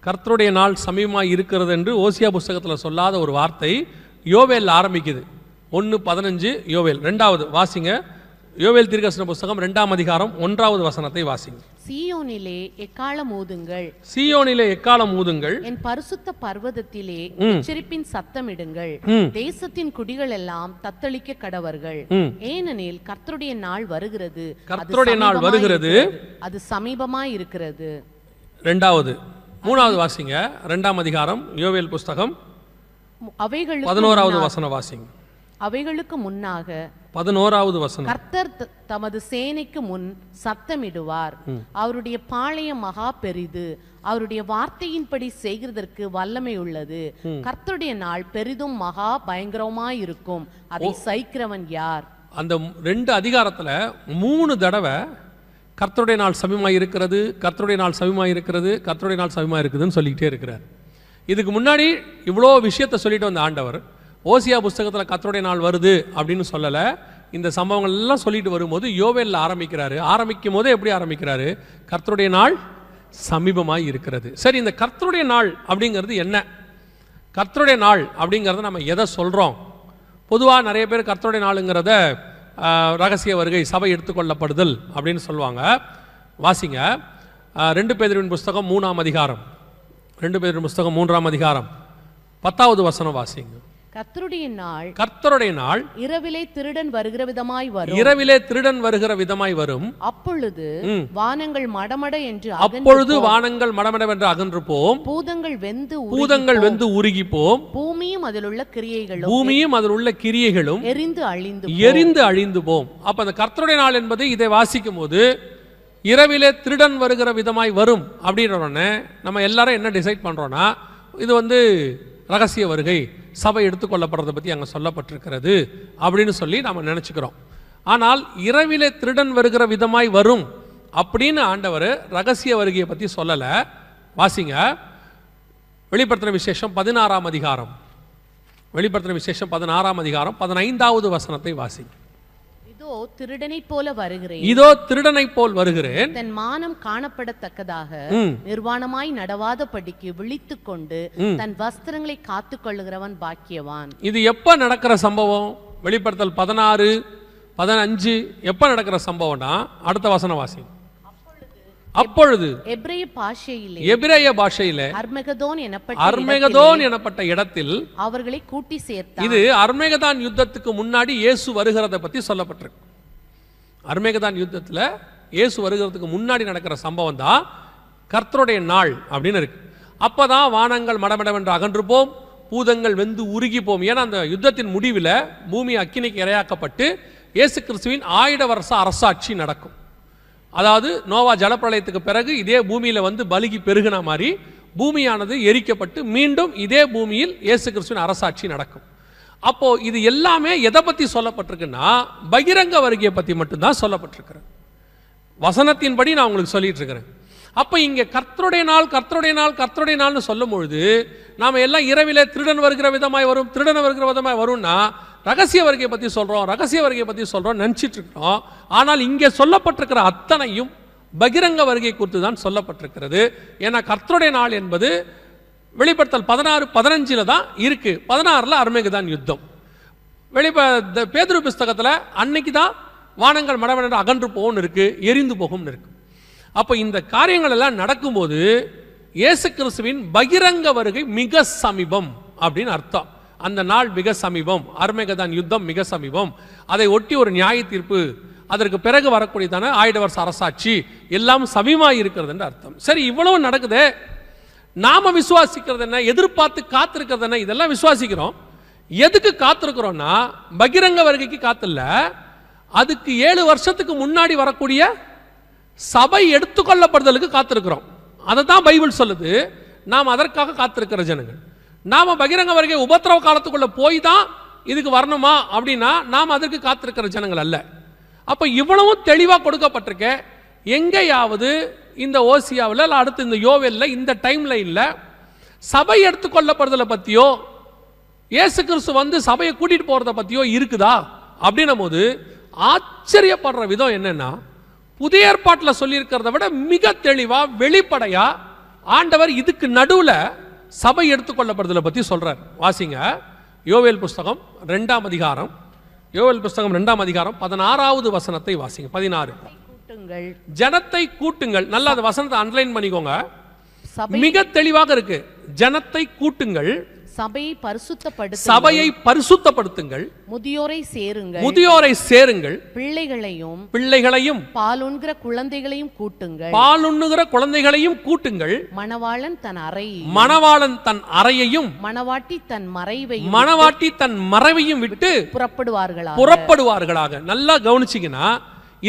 கர்த்தருடைய நாள் சமீபமாய் இருக்கிறது என்று ஓசியா புஸ்தகத்தில் சொல்லாத ஒரு வார்த்தை யோவேல் ஆரம்பிக்குது. 1:15 யோவேல். 2வது வாசிங்க, யோவேல் தீர்க்கதரிசன புஸ்தகம் 2ஆம் அதிகாரம் 1வது வசனத்தை வாசிங்க. சீயோனிலே எக்காளம் ஊதுங்கள், சீயோனிலே எக்காளம் ஊதுங்கள், என் பரிசுத்த பர்வதத்திலே எச்சரிப்பின் சத்தமிடுங்கள், தேசத்தின் குடிகள் எல்லாம் தத்தளிக்க கடவர்கள். ஏனெனில் கர்த்தருடைய நாள் வருகிறது, கர்த்தருடைய நாள் வருகிறது, அது சமீபமாய் இருக்கிறது. 2வது. 3வது வாசிங்க, 2ஆம் அதிகாரம் யோவேல் புஸ்தகம் 11வது வசனம் வாசிங்க. அவைகளுக்கு முன்னாக 11வது வசனம், கர்த்தர் தமது சேனைக்கு முன் சத்தமிடுவார், அவருடைய பாளையம் மகா பெரிது, அவருடைய வார்த்தையின்படி செய்கிறதற்கு வல்லமை உள்ளது. கர்த்தருடைய நாள் பெரிதும் மகா பயங்கரமாய் இருக்கும், அதை சகிக்கிறவன் யார்? அந்த 2 அதிகாரத்துல 3 தடவை கர்த்தருடைய நாள் சமீபமாய் இருக்கிறது, கர்த்தருடைய நாள் சமீபமாய் இருக்கிறது, கர்த்தருடைய நாள் சமீபமாய் இருக்குதுன்னு சொல்லிக்கிட்டே இருக்கிறார். இதுக்கு முன்னாடி இவ்வளோ விஷயத்தை சொல்லிட்டு வந்த ஆண்டவர் ஓசியா புஸ்தகத்தில் கர்த்தருடைய நாள் வருது அப்படின்னு சொல்லலை. இந்த சம்பவங்கள் எல்லாம் சொல்லிட்டு வரும்போது யோவேலில் ஆரம்பிக்கும் போது எப்படி ஆரம்பிக்கிறாரு? கர்த்தருடைய நாள் சமீபமாய் இருக்கிறது. சரி, இந்த கர்த்தருடைய நாள் அப்படிங்கிறது என்ன? கர்த்தருடைய நாள் அப்படிங்கிறத நம்ம எதை சொல்கிறோம்? பொதுவாக நிறைய பேர் கர்த்தருடைய நாளுங்கிறத ரகசிய வருகை, சபை எடுத்துக்கொள்ளப்படுதல் அப்படின்னு சொல்லுவாங்க. வாசிங்க, 2 பேதுருவின் புஸ்தகம் 3ஆம் அதிகாரம், 2 பேதுருவின் புஸ்தகம் 3ஆம் அதிகாரம் 10வது வசனம் வாசிங்க. கர்த்தருடைய நாள் இரவிலே திருடன் வருகிற விதமாய் வரும். இரவிலே திருடன் வருகிற விதமாய் வரும். அப்பொழுது வானங்கள் மடமட என்று அகன்று போம். பூதங்கள் வெந்து உருகி போம். பூமியும் அதில் உள்ள கிரியைகளும் எரிந்து அழிந்து போம். அப்ப அந்த கர்த்தருடைய நாள் என்பது இதை வாசிக்கும் போது இரவிலே திருடன் வருகிற விதமாய் வரும் அப்படின்ற உடனே நம்ம எல்லாரும் என்ன டிசைட் பண்றோம்னா, இது ரகசிய வருகை, சபை எடுத்துக்கொள்ளப்படுறதை பற்றி அங்கே சொல்லப்பட்டிருக்கிறது அப்படின்னு சொல்லி நாம் நினச்சிக்கிறோம். ஆனால் இரவிலே திருடன் வருகிற விதமாய் வரும் அப்படின்னு ஆண்டவர் ரகசிய வருகையை பற்றி சொல்லலை. வாசிங்க, வெளிப்படுத்தின விசேஷம் 16ஆம் அதிகாரம். வெளிப்படுத்தின விசேஷம் 16ஆம் அதிகாரம் 15வது வசனத்தை வாசிங்க. இதோ திருடனைப் போல் வருகிறேன். தன் மானம் காணப்படத்தக்கதாக நிர்வாணமாய் நடவாதபடிக்கு விழித்துக் கொண்டு தன் வஸ்திரங்களை காத்துக் கொள்ளுகிறவன் பாக்கியவான். இது எப்ப நடக்கிற சம்பவம்? வெளிப்படுத்தல் 16:15 எப்ப நடக்கிற சம்பவம்னா, அடுத்த வசனம் வாசிங்க. அப்பொழுது எபிரேய பாஷையிலே அர்மெகதோன் எனப்பட்ட இடத்தில் அவர்களை கூட்டி சேர்த்தார். இது அர்மெகதான் யுத்தத்துக்கு முன்னாடி இயேசு வருகிறத பத்தி சொல்லப்பட்டிருக்கு. அர்மெகதான் யுத்தத்துல இயேசு வருகிறதுக்கு முன்னாடி நடக்கிற சம்பவம் தான் கர்த்தருடைய நாள் அப்படின்னு இருக்கு. அப்பதான் வானங்கள் மடமடவென்று அகன்று போம், பூதங்கள் வெந்து உருகி போம். ஏன்னா அந்த யுத்தத்தின் முடிவில் பூமி அக்கினிக்கு இரையாக்கப்பட்டு இயேசு கிறிஸ்துவின் 1000 வருஷ அரசாட்சி நடக்கும். அதாவது நோவா ஜலப்பிரளயத்துக்கு பிறகு இதே பூமியில பலுகி பெருகின மாதிரி பூமியானது எரிக்கப்பட்டு மீண்டும் இதே பூமியில் இயேசு கிறிஸ்துவின் அரசாட்சி நடக்கும். அப்போ இது எல்லாமே எதை பத்தி சொல்லப்பட்டிருக்குன்னா, பகிரங்க வருகையை பத்தி மட்டும்தான் சொல்லப்பட்டிருக்கிறது. வசனத்தின்படி நான் உங்களுக்கு சொல்லிட்டு இருக்கிறேன். அப்ப இங்க கர்த்தருடைய நாள்னு சொல்லும் பொழுது நாம எல்லாம் இரவிலே திருடன் வருகிற விதமாய் வரும்னா ரகசிய வருகையை பற்றி சொல்கிறோம் நினச்சிட்டு இருக்கிறோம். ஆனால் இங்கே சொல்லப்பட்டிருக்கிற அத்தனையும் பகிரங்க வருகை குறித்து தான் சொல்லப்பட்டிருக்கிறது. ஏன்னா கர்த்தருடைய நாள் என்பது வெளிப்படுத்தல் 16:15 தான் இருக்கு. 16 அர்மெகதான் யுத்தம். பேதுரு புஸ்தகத்தில் அன்னைக்கு தான் வானங்கள் மடமட அகன்று போகும் இருக்கு, எரிந்து போகும் இருக்கு. அப்போ இந்த காரியங்கள் எல்லாம் நடக்கும்போது இயேசு கிறிஸ்துவின் பகிரங்க வருகை மிக சமீபம் அப்படின்னு அர்த்தம். அந்த நாள் மிக சமீபம், அர்மெகதான் யுத்தம் மிக சமீபம். அதை ஒட்டி ஒரு நியாய தீர்ப்பு, அதற்கு பிறகு வரக்கூடியதான 1000 வருஷ அரசாட்சி எல்லாம் சமீபமாக இருக்கிறது என்று அர்த்தம். சரி, இவ்வளவு நடக்குது. நாம விசுவாசிக்கிறது என்ன, எதிர்பார்த்து காத்திருக்கிறது என்ன? இதெல்லாம் விசுவாசிக்கிறோம். எதுக்கு காத்திருக்கிறோம்னா, பகிரங்க வருகைக்கு காத்தில்ல, அதுக்கு 7 வருஷத்துக்கு முன்னாடி வரக்கூடிய சபை எடுத்துக்கொள்ளப்படுதலுக்கு காத்திருக்கிறோம். அதை தான் பைபிள் சொல்லுது. நாம் அதற்காக காத்திருக்கிற ஜனங்கள். நாம பகிரங்க வருகை உபத்திரவ காலத்துக்குள்ள போய் தான் இதுக்கு வரணுமா அப்படின்னா நாம் அதற்கு காத்திருக்கிற ஜனங்கள் அல்ல. அப்ப இவ்வளவும் தெளிவா கொடுக்கப்பட்டிருக்க. எங்கேயாவது இந்த ஓசியாவில் அடுத்து இந்த யோவேல்ல இந்த டைம் லைன்ல சபை எடுத்துக்கொள்ளப்படுதலை பத்தியோ இயேசு கிறிஸ்து சபையை கூட்டிட்டு போறதை பத்தியோ இருக்குதா அப்படின்னும் போது ஆச்சரியப்படுற விதம் என்னன்னா, புதிய ஏற்பாட்டில் சொல்லியிருக்கிறத விட மிக தெளிவா வெளிப்படையா ஆண்டவர் இதுக்கு நடுவுல சபை எடுத்துக்கொள்ளப்படுதலை பத்தி சொல்றார். வாசிங்க, யோவேல் புஸ்தகம் 2ஆம் அதிகாரம். யோவேல் புஸ்தகம் 2ஆம் அதிகாரம் 16வது வசனத்தை வாசிங்க. 16. ஜனத்தை கூட்டுங்கள். நல்லா அந்த வசனத்தை அண்டர்லைன் பண்ணிக்கோங்க. மிக தெளிவாக இருக்கு. ஜனத்தை கூட்டுங்கள், சபையை பரிசுத்தப்படுத்துங்கள், முதியோரை சேருங்கள், பிள்ளைகளையும் பாலுண்கிற குழந்தைகளையும் கூட்டுங்கள், மணவாளன் தன் அறையையும் மணவாட்டி தன் மறைவையும் விட்டு புறப்படுவார்களாக. நல்லா கவனிச்சீங்கன்னா,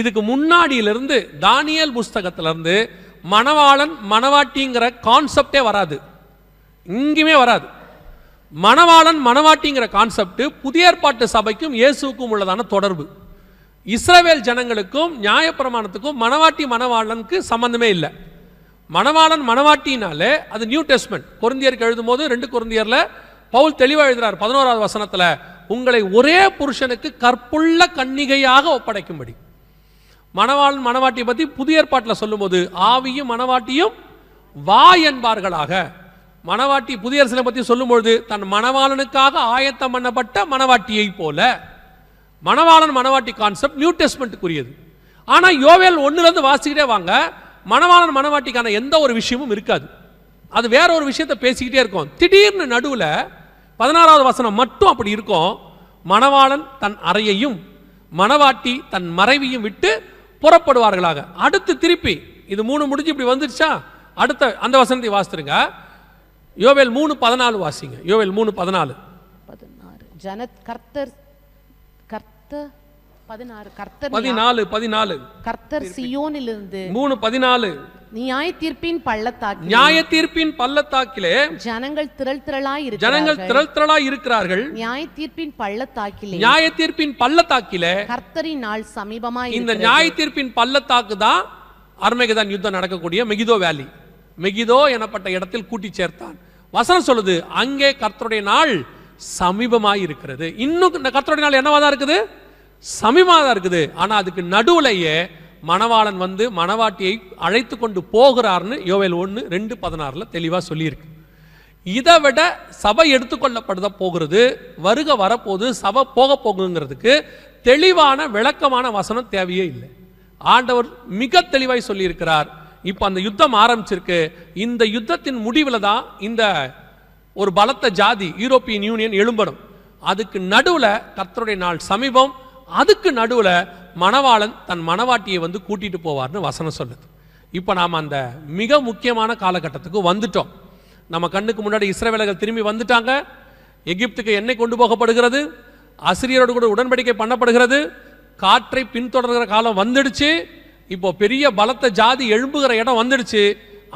இதுக்கு முன்னாடியிலிருந்து தானியேல் புஸ்தகத்திலிருந்து மணவாளன் மணவாட்டிங்கிற கான்செப்டே வராது, இங்குமே வராது. மணவாளன் மணவாட்டிங்கிற கான்செப்ட் புதிய ஏற்பாட்டு சபைக்கும் இயேசுவுக்கும் உள்ளதான தொடர்பு. இஸ்ரவேல் ஜனங்களுக்கும் நியாயப்பிரமாணத்துக்கும் மணவாளனுக்கு சம்பந்தமே இல்லை. மணவாளன் மணவாட்டினாலே அது நியூ டெஸ்ட்மென்ட். கொரிந்தியருக்கு எழுதும் போது 2 கொரிந்தியர்ல பவுல் தெளிவாக எழுதுறார் 11வது வசனத்துல, உங்களை ஒரே புருஷனுக்கு கற்புள்ள கன்னிகையாக ஒப்படைக்கும்படி. மணவாளன் மணவாட்டியை பத்தி புதிய ஏற்பாட்டில் சொல்லும் போது ஆவியும் மணவாட்டியும் வா என்பார்களாக. மணவாட்டி புதிய அரசனை பற்றி சொல்லும்பொழுது தன் மணவாளனுக்காக ஆயத்தம் பண்ணப்பட்ட மணவாட்டியை போல. மணவாளன் மணவாட்டி கான்செப்ட் நியூ டெஸ்ட்மென்ட்டுக்குரியது. ஆனால் யோவேல் 1லேருந்து வாசிக்கிட்டே வாங்க, மணவாளன் மணவாட்டிக்கான எந்த ஒரு விஷயமும் இருக்காது. அது வேற ஒரு விஷயத்தை பேசிக்கிட்டே இருக்கும். திடீர்னு நடுவில் 16வது வசனம் மட்டும் அப்படி இருக்கும். மணவாளன் தன் அறையையும் மணவாட்டி தன் மறைவையும் விட்டு புறப்படுவார்களாக. அடுத்து திருப்பி இது 3 முடிஞ்சு இப்படி வந்துருச்சா, அடுத்த அந்த வசனத்தை வாசித்துருங்க. யோவேல் 3:14 வாசிங்க. யோவேல் 3:14. 14 கர்த்தர் சியோனிலிருந்து 3:14 நியாய தீர்ப்பின் பள்ளத்தாக்கிலே ஜனங்கள் திரளாய் இருக்கிறார்கள். நியாய தீர்ப்பின் பள்ளத்தாக்கிலே கர்த்தரின் நாள் சமீபமாய். இந்த நியாய தீர்ப்பின் பள்ளத்தாக்கு தான் அர்மகெதோன் யுத்தம் நடக்கக்கூடிய மெகிதோ வேலி. மெகிதோ எனப்பட்ட இடத்தில் கூட்டி சேர்த்தான். வசனம் சொல்லுது, அங்கே கர்த்தருடைய நாள் சமீபமாய் இருக்கிறது. இன்னும் கர்த்தருடைய நாள் என்னவா தான் இருக்குது? சமீபமாக தான் இருக்குது. ஆனா அதுக்கு நடுவுலையே மணவாளன் வந்து மணவாட்டியை அழைத்து கொண்டு போகிறார்னு யோவேல் 1:2-16 தெளிவா சொல்லியிருக்கு. இதை விட சபை எடுத்துக்கொள்ளப்பட போகிறது, வருக வரப்போது, சபை போக போகுங்கிறதுக்கு தெளிவான விளக்கமான வசனம் தேவையே இல்லை. ஆண்டவர் மிக தெளிவாய் சொல்லியிருக்கிறார். இப்போ அந்த யுத்தம் ஆரம்பிச்சிருக்கு. இந்த யுத்தத்தின் முடிவில் தான் இந்த ஒரு பலத்த ஜாதி யூரோப்பியன் யூனியன் எழும்படும். அதுக்கு நடுவில் கர்த்தருடைய நாள் சமீபம். அதுக்கு நடுவில் மணவாளன் தன் மணவாட்டியை வந்து கூட்டிட்டு போவார்னு வசனம் சொல்லுது. இப்போ நாம் அந்த மிக முக்கியமான காலகட்டத்துக்கு வந்துட்டோம். நம்ம கண்ணுக்கு முன்னாடி இஸ்ரவேலர்கள் திரும்பி வந்துட்டாங்க. எகிப்துக்கு எண்ணெய் கொண்டு போகப்படுகிறது. அசிரியரோடு கூட உடன்படிக்கை பண்ணப்படுகிறது. காற்றை பின்தொடர்கிற காலம் வந்துடுச்சு. இப்போ பெரிய பலத்த ஜாதி எழும்புகிற இடம் வந்துடுச்சு.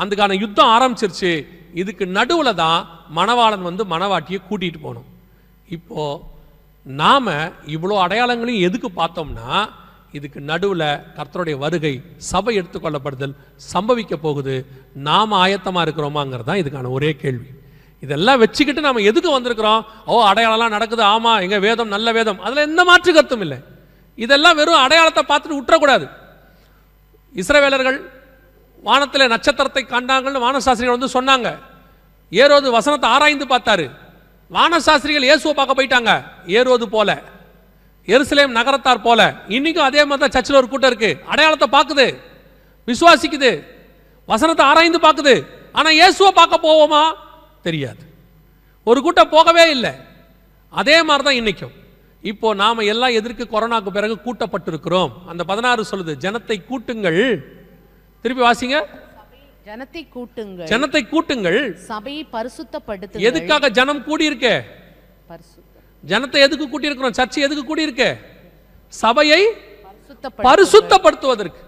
அதுக்கான யுத்தம் ஆரம்பிச்சிருச்சு. இதுக்கு நடுவில் தான் மணவாளன் வந்து மணவாட்டியை கூட்டிட்டு போகணும். இப்போ நாம இவ்வளோ அடையாளங்களையும் எதுக்கு பார்த்தோம்னா, இதுக்கு நடுவில் கர்த்தருடைய வருகை, சபை எடுத்துக்கொள்ளப்படுதல் சம்பவிக்க போகுது. நாம ஆயத்தமாக இருக்கிறோமாங்கிறது தான் இதுக்கான ஒரே கேள்வி. இதெல்லாம் வச்சுக்கிட்டு நாம எதுக்கு வந்திருக்கிறோம்? அடையாளம்லாம் நடக்குது, ஆமா எங்க வேதம் நல்ல வேதம், அதில் எந்த மாற்று கருத்தும் இல்லை. இதெல்லாம் வெறும் அடையாளத்தை பார்த்துட்டு விட்டுறக்கூடாது. இஸ்ரவேலர்கள் வானத்தில் நட்சத்திரத்தை கண்டாங்கன்னு வானசாஸ்திரிகள் வந்து சொன்னாங்க. ஏரோது வசனத்தை ஆராய்ந்து பார்த்தாரு. வானசாஸ்திரிகள் இயேசுவை பார்க்க போயிட்டாங்க. ஏரோது போல, எருசலேம் நகரத்தார் போல. இன்னைக்கும் அதே மாதிரி தான் சர்ச்சில் ஒரு கூட்டம் இருக்கு. அடையாளத்தை பார்க்குது, விசுவாசிக்குது, வசனத்தை ஆராய்ந்து பார்க்குது. ஆனா இயேசுவை பார்க்க போவோமா? தெரியாது. ஒரு கூட்டம் போகவே இல்லை. அதே மாதிரி தான் இன்னைக்கும். இப்போ நாம எல்லாம் எதற்கு கொரோனாக்கு பிறகு கூட்டப்பட்டிருக்கிறோம்? அந்த 16 சொல்லுது, ஜனத்தை கூட்டுங்கள். திருப்பி வாசிங்க. ஜனத்தை கூட்டுங்கள், சபையை பரிசுத்தப்படுத்துங்கள். எதுக்காக ஜனம் கூடி இருக்கே? ஜனத்தை எதுக்கு கூட்டி இருக்கிறோம்? சர்ச்சை எதுக்கு கூடி இருக்கே? சபையை பரிசுத்தப்படுத்துவதற்கு.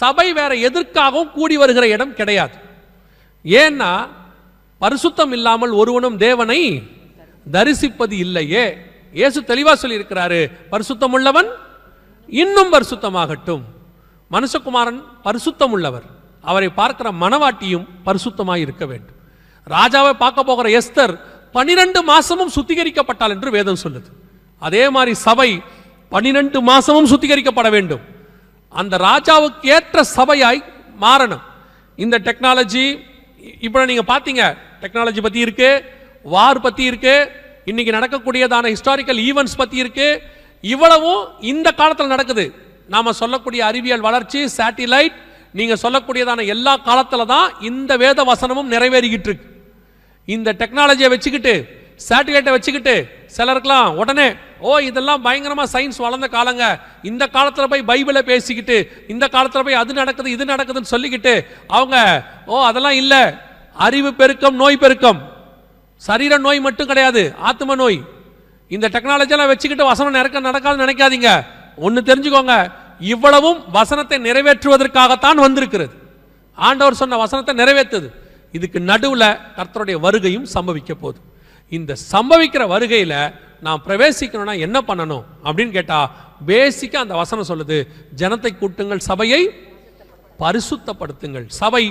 சபை வேற எதற்காகவும் கூடி வருகிற இடம் கிடையாது. ஏன்னா பரிசுத்தம் இல்லாமல் ஒருவனும் தேவனை தரிசிப்பது இல்லையே. இயேசு தெளிவா சொல்லி இருக்கிறாரு, பரிசுத்தம் உள்ளவன் இன்னும் பரிசுத்தமாகட்டும். மனுஷகுமாரன் பரிசுத்தம் உள்ளவர், அவரை பார்க்கிற மணவாட்டியும் பரிசுத்தமாய் இருக்க வேண்டும். ராஜாவை பார்க்க போகிற எஸ்தர் 12 மாசமும் சுத்திகரிக்கப்பட்டாள் என்று வேதம் சொல்லுது. அதே மாதிரி சபை 12 மாசமும் சுத்திகரிக்கப்பட வேண்டும். அந்த ராஜாவுக்கு ஏற்ற சபையாய் மாறணும். இந்த டெக்னாலஜி இப்போ நீங்க பாத்தீங்க, டெக்னாலஜி பத்தி இருக்கு, வார் பத்தி இருக்கு, இன்னைக்கு நடக்கக்கூடியதான ஹிஸ்டாரிக்கல் ஈவெண்ட்ஸ் பத்தி இருக்கு. இவ்வளவும் இந்த காலத்தில் நடக்குது. நாம சொல்லக்கூடிய அறிவியல் வளர்ச்சி, சேட்டிலைட், நீங்க சொல்லக்கூடியதான எல்லா காலத்துல தான் இந்த வேத வசனமும் நிறைவேறிக்கிட்டு இருக்கு. இந்த டெக்னாலஜியை வச்சுக்கிட்டு, சேட்டிலைட்டை வச்சுக்கிட்டு சிலருக்கெல்லாம் உடனே இதெல்லாம் பயங்கரமா சயின்ஸ் வளர்ந்த காலங்க, இந்த காலத்துல போய் பைபிளை பேசிக்கிட்டு, இந்த காலத்துல போய் அது நடக்குது இது நடக்குதுன்னு சொல்லிக்கிட்டு அவங்க அதெல்லாம் இல்ல. அறிவு பெருக்கம், நோய் பெருக்கம். சரீர நோய் மட்டும் கிடையாது, ஆத்ம நோய். இந்த டெக்னாலஜியெல்லாம் வச்சுக்கிட்டு வசனம் நடக்காதுன்னு நினைக்காதீங்க. ஒன்னு தெரிஞ்சுக்கோங்க, இவ்வளவும் வசனத்தை நிறைவேற்றுவதற்காகத்தான் வந்திருக்கிறது. ஆண்டவர் சொன்ன வசனத்தை நிறைவேற்றுது. இதுக்கு நடுவுல கர்த்தருடைய வருகையும் சம்பவிக்க போகுது. இந்த சம்பவிக்கிற வருகையில நாம் பிரவேசிக்கணும்னா என்ன பண்ணணும் அப்படின்னு கேட்டா, பேசிக்கா அந்த வசனம் சொல்லுது, ஜனத்தை கூட்டுங்கள், சபையை பரிசுத்தப்படுத்துங்கள். சபை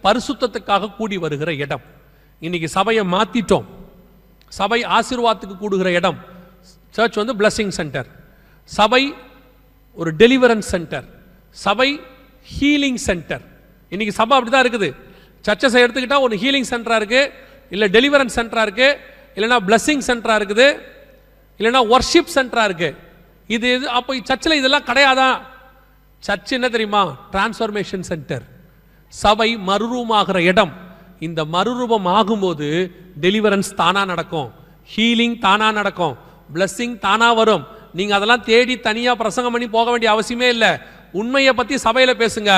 பரிசுத்தத்துக்காக கூடி வருகிற இடம். இன்னைக்கு சபையை மாத்திட்டோம். சபை ஆசீர்வாதத்துக்கு கூடுகிற இடம். சர்ச் வந்து பிளஸிங் சென்டர், சபை ஒரு டெலிவரன்ஸ் சென்டர், சபை ஹீலிங் சென்டர். இன்னைக்கு சபை அப்படிதான் இருக்குது. சர்ச்சஸை எடுத்துக்கிட்டா ஒரு ஹீலிங் சென்டரா இருக்கு, இல்ல டெலிவரன்ஸ் சென்டரா இருக்கு, இல்லைன்னா பிளஸிங் சென்டரா இருக்குது, இல்லைன்னா வர்ஷிப் சென்டரா இருக்கு. இது அப்போ சர்ச்சில் இதெல்லாம் கிடையாதா? சர்ச் என்ன தெரியுமா? Transformation centre. சபை மறுரூபமாகிற இடம். இந்த மறுரூபம் ஆகும்போது டெலிவரன்ஸ் தானா நடக்கும், ஹீலிங் தானா நடக்கும், பிளஸ்ஸிங் தானா வரும். நீங்க அதெல்லாம் தேடி தனியா பிரசங்கம் பண்ணி போக வேண்டிய அவசியமே இல்லை. உண்மையை பத்தி சபையில பேசுங்க.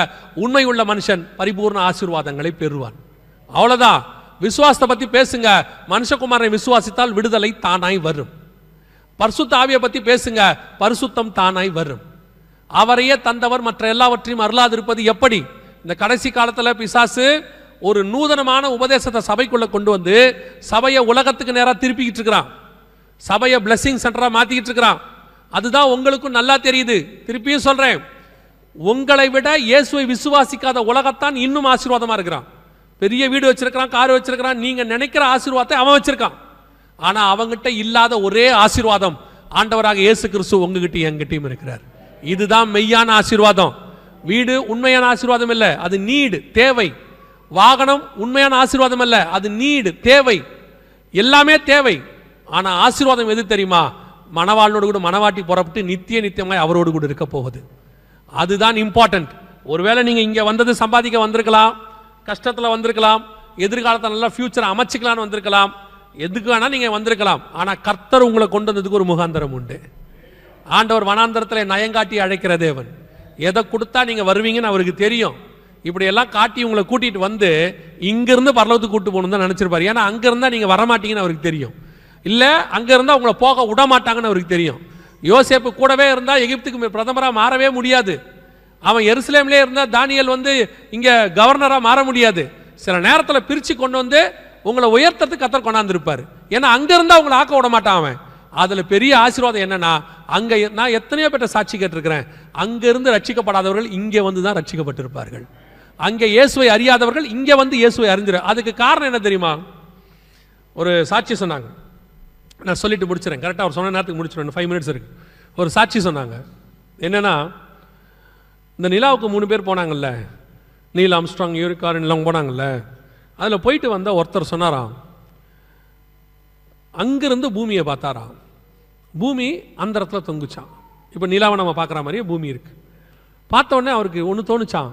உண்மை உள்ள மனுஷன் பரிபூர்ண ஆசீர்வாதங்களை பெறுவான். அவ்வளவுதான். விசுவாசத்தை பத்தி பேசுங்க. மனுஷகுமாரனை விசுவாசித்தால் விடுதலை தானாய் வரும். பரிசுத்த ஆவியை பத்தி பேசுங்க, பரிசுத்தம் தானாய் வரும். அவரையே தந்தவர் மற்ற எல்லாவற்றையும் அருளாதிருப்பது எப்படி? இந்த கடைசி காலத்துல பிசாசு ஒரு நூதனமான உபதேசத்தை சபைக்குள்ள கொண்டு வந்து சபையை உலகத்துக்கு நேரா திருப்பிக்கிட்டு இருக்கிறான். சபையை பிளஸிங் சென்டரா மாத்திக்கிட்டு இருக்கிறான். அதுதான் உங்களுக்கும் நல்லா தெரியுது. திருப்பியும் சொல்றேன், உங்களை விட இயேசுவை விசுவாசிக்காத உலகத்தான் இன்னும் ஆசீர்வாதமா இருக்கிறான். பெரிய வீடு வச்சிருக்கிறான், கார் வச்சிருக்கிறான், நீங்க நினைக்கிற ஆசீர்வாதத்தை அவன் வச்சிருக்கான். ஆனா அவங்கிட்ட இல்லாத ஒரே ஆசீர்வாதம் ஆண்டவராக இயேசு கிறிஸ்து உங்ககிட்டயும் என்கிட்டயும் இருக்கிறார். இதுதான் மெய்யான ஆசீர்வாதம். வீடு உண்மையான ஆசீர்வாதம் இல்லை, அது நீடு, தேவை. வாகனம் உண்மையான ஆசீர்வாதம் அல்ல, அது நீடு, தேவை. எல்லாமே தேவை. ஆனா ஆசீர்வாதம் எது தெரியுமா? மணவாளனோடு கூட மணவாட்டி புறப்பட்டு நித்தியமாய் அவரோடு கூட இருக்க போகுது. அதுதான் இம்பார்ட்டன்ட். ஒருவேளை நீங்க இங்க வந்தது சம்பாதிக்க வந்திருக்கலாம், கஷ்டத்துல வந்திருக்கலாம், எதிர்காலத்தில் நல்லா ஃபியூச்சர் அமைச்சிக்கலான்னு வந்திருக்கலாம், எதுக்கு வேணா நீங்க வந்திருக்கலாம். ஆனா கர்த்தர் உங்களை கொண்டு வந்ததுக்கு ஒரு முகாந்தரம் உண்டு. ஆண்டவர் வனாந்தரத்தில் நயங்காட்டி அழைக்கிற தேவன். எதை கொடுத்தா நீங்க வருவீங்கன்னு அவருக்கு தெரியும். இப்படி எல்லாம் காட்டி உங்களை கூட்டிட்டு வந்து இங்கிருந்து பரலோகத்துக்கு கூட்டு போகணும் தான் நினைச்சிருப்பாரு. ஏன்னா அங்க இருந்தா நீங்க வரமாட்டீங்கன்னு அவருக்கு தெரியும். இல்ல அங்க இருந்தா உங்களை போக விட மாட்டாங்கன்னு அவருக்கு தெரியும். யோசேப்பு கூடவே இருந்தா எகிப்துக்கு பிரதமராக மாறவே முடியாது. அவன் எருசலேம்லேயே இருந்தா தானியேல் வந்து இங்க கவர்னராக மாற முடியாது. சில நேரத்தில் பிரிச்சு கொண்டு வந்து உங்களை உயர்த்தத்துக்கு கர்த்தர் கொண்டாந்துருப்பாரு. ஏன்னா அங்க இருந்தா உங்களை ஆக்க விட மாட்டான் அவன். அதுல பெரிய ஆசீர்வாதம் என்னன்னா, அங்க நான் எத்தனையோ பேட்ட சாட்சி கேட்டிருக்கிறேன், அங்க இருந்து ரட்சிக்கப்படாதவர்கள் இங்க வந்து தான் ரட்சிக்கப்பட்டிருப்பார்கள். அங்கே இயேசுவை அறியாதவர்கள் இங்க வந்து இயேசுவை அறிஞ்சிரு. அதுக்கு காரணம் என்ன தெரியுமா? ஒரு சாட்சி சொன்னாங்க, நான் சொல்லிட்டு முடிச்சிடறேன். கரெக்டாக அவர் சொன்ன நேரத்துக்கு முடிச்சிடறேன், 5 minutes இருக்கு. ஒரு சாட்சி சொன்னாங்க. என்னன்னா, இந்த நிலாவுக்கு 3 பேர் போனாங்கல்ல, நீல் ஆம்ஸ்ட்ராங், யூரிகாரன் எல்லாம் போனாங்கல்ல, அதில் போயிட்டு வந்த ஒருத்தர் சொன்னாராம், அங்கிருந்து பூமியை பார்த்தாராம். பூமி அந்த இடத்துல தொங்குச்சான். இப்போ நிலாவை நம்ம பார்க்குற மாதிரியே பூமி இருக்கு. பார்த்த உடனே அவருக்கு ஒன்று தோணுச்சான்,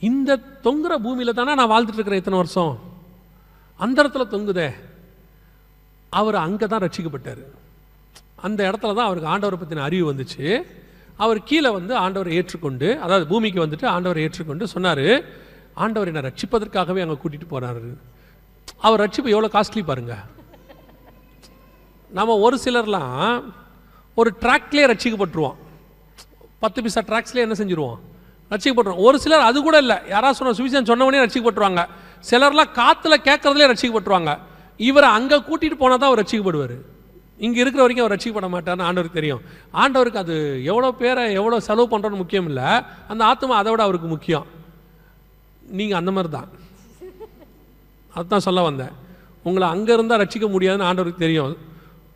இந்த தொங்குற பூமியில தானே நான் வாழ்ந்துட்டு இருக்கிறேன் இத்தனை வருஷம், அந்த இடத்துல தொங்குதே. அவர் அங்கே தான் ரட்சிக்கப்பட்டார். அந்த இடத்துல தான் அவருக்கு ஆண்டவரை பற்றின அறிவு வந்துச்சு. அவர் கீழே வந்து ஆண்டவரை ஏற்றுக்கொண்டு, அதாவது பூமிக்கு வந்துட்டு ஆண்டவரை ஏற்றுக்கொண்டு சொன்னார், ஆண்டவர் என்னை ரட்சிப்பதற்காகவே அங்கே கூட்டிகிட்டு போகிறாரு. அவர் ரட்சிப்பு எவ்வளோ காஸ்ட்லி பாருங்க. நம்ம ஒரு சிலர்லாம் ஒரு ட்ராக்லேயே ரட்சிக்கப்பட்டுருவோம், 10 பைசா ட்ராக்ஸ்லேயே என்ன செஞ்சுருவோம், ரட்சிக்கப்பட்டுருவோம். ஒரு சிலர் அது கூட இல்லை, யாராவது சொன்ன சுவிசேஷம் சொன்னவனே ரட்சிக்கப்பட்டுருவாங்க. சிலர்லாம் காற்றுல கேட்கறதுலேயே ரட்சிக்கப்பட்டுருவாங்க. இவரை அங்கே கூட்டிகிட்டு போனால் தான் அவர் ரட்சிக்கப்படுவார். இங்கே இருக்கிற வரைக்கும் அவர் ரட்சிக்கப்பட மாட்டார்னு ஆண்டவருக்கு தெரியும். ஆண்டவருக்கு அது எவ்வளோ பேரை எவ்வளோ செலவு பண்ணுறோன்னு முக்கியம் இல்லை, அந்த ஆத்மா அதை விட அவருக்கு முக்கியம். நீங்கள் அந்த மாதிரி தான். அதுதான் சொல்ல வந்தேன். உங்களை அங்கே இருந்தால் ரட்சிக்க முடியாதுன்னு ஆண்டவருக்கு தெரியும்.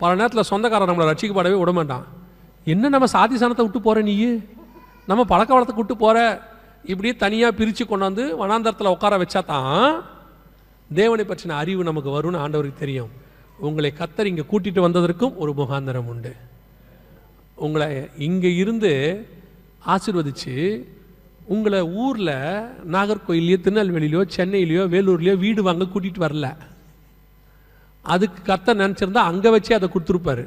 பல நேரத்தில் சொந்தக்காரன் நம்மளை ரட்சிக்கப்படவே விட மாட்டான். என்ன நம்ம சாதி சனத்தை விட்டு போகிற, நீ நம்ம பழக்க வளத்தை விட்டு போகிற, இப்படி தனியாக பிரித்து கொண்டு வந்து வனாந்தரத்தில் உட்கார வச்சா தான் தேவனை பற்றின அறிவு நமக்கு வரும்னு ஆண்டவருக்கு தெரியும். உங்களை கர்த்தர் இங்கே கூட்டிகிட்டு வந்ததற்கும் ஒரு முகாந்தரம் உண்டு. உங்களை இங்கே இருந்து ஆசீர்வதிச்சு உங்களை ஊரில் நாகர்கோயிலையோ திருநெல்வேலியிலையோ சென்னையிலையோ வேலூர்லையோ வீடு வாங்க கூட்டிகிட்டு வரல. அதுக்கு கர்த்தர் நினச்சிருந்தா அங்கே வச்சு அதை கொடுத்துருப்பாரு.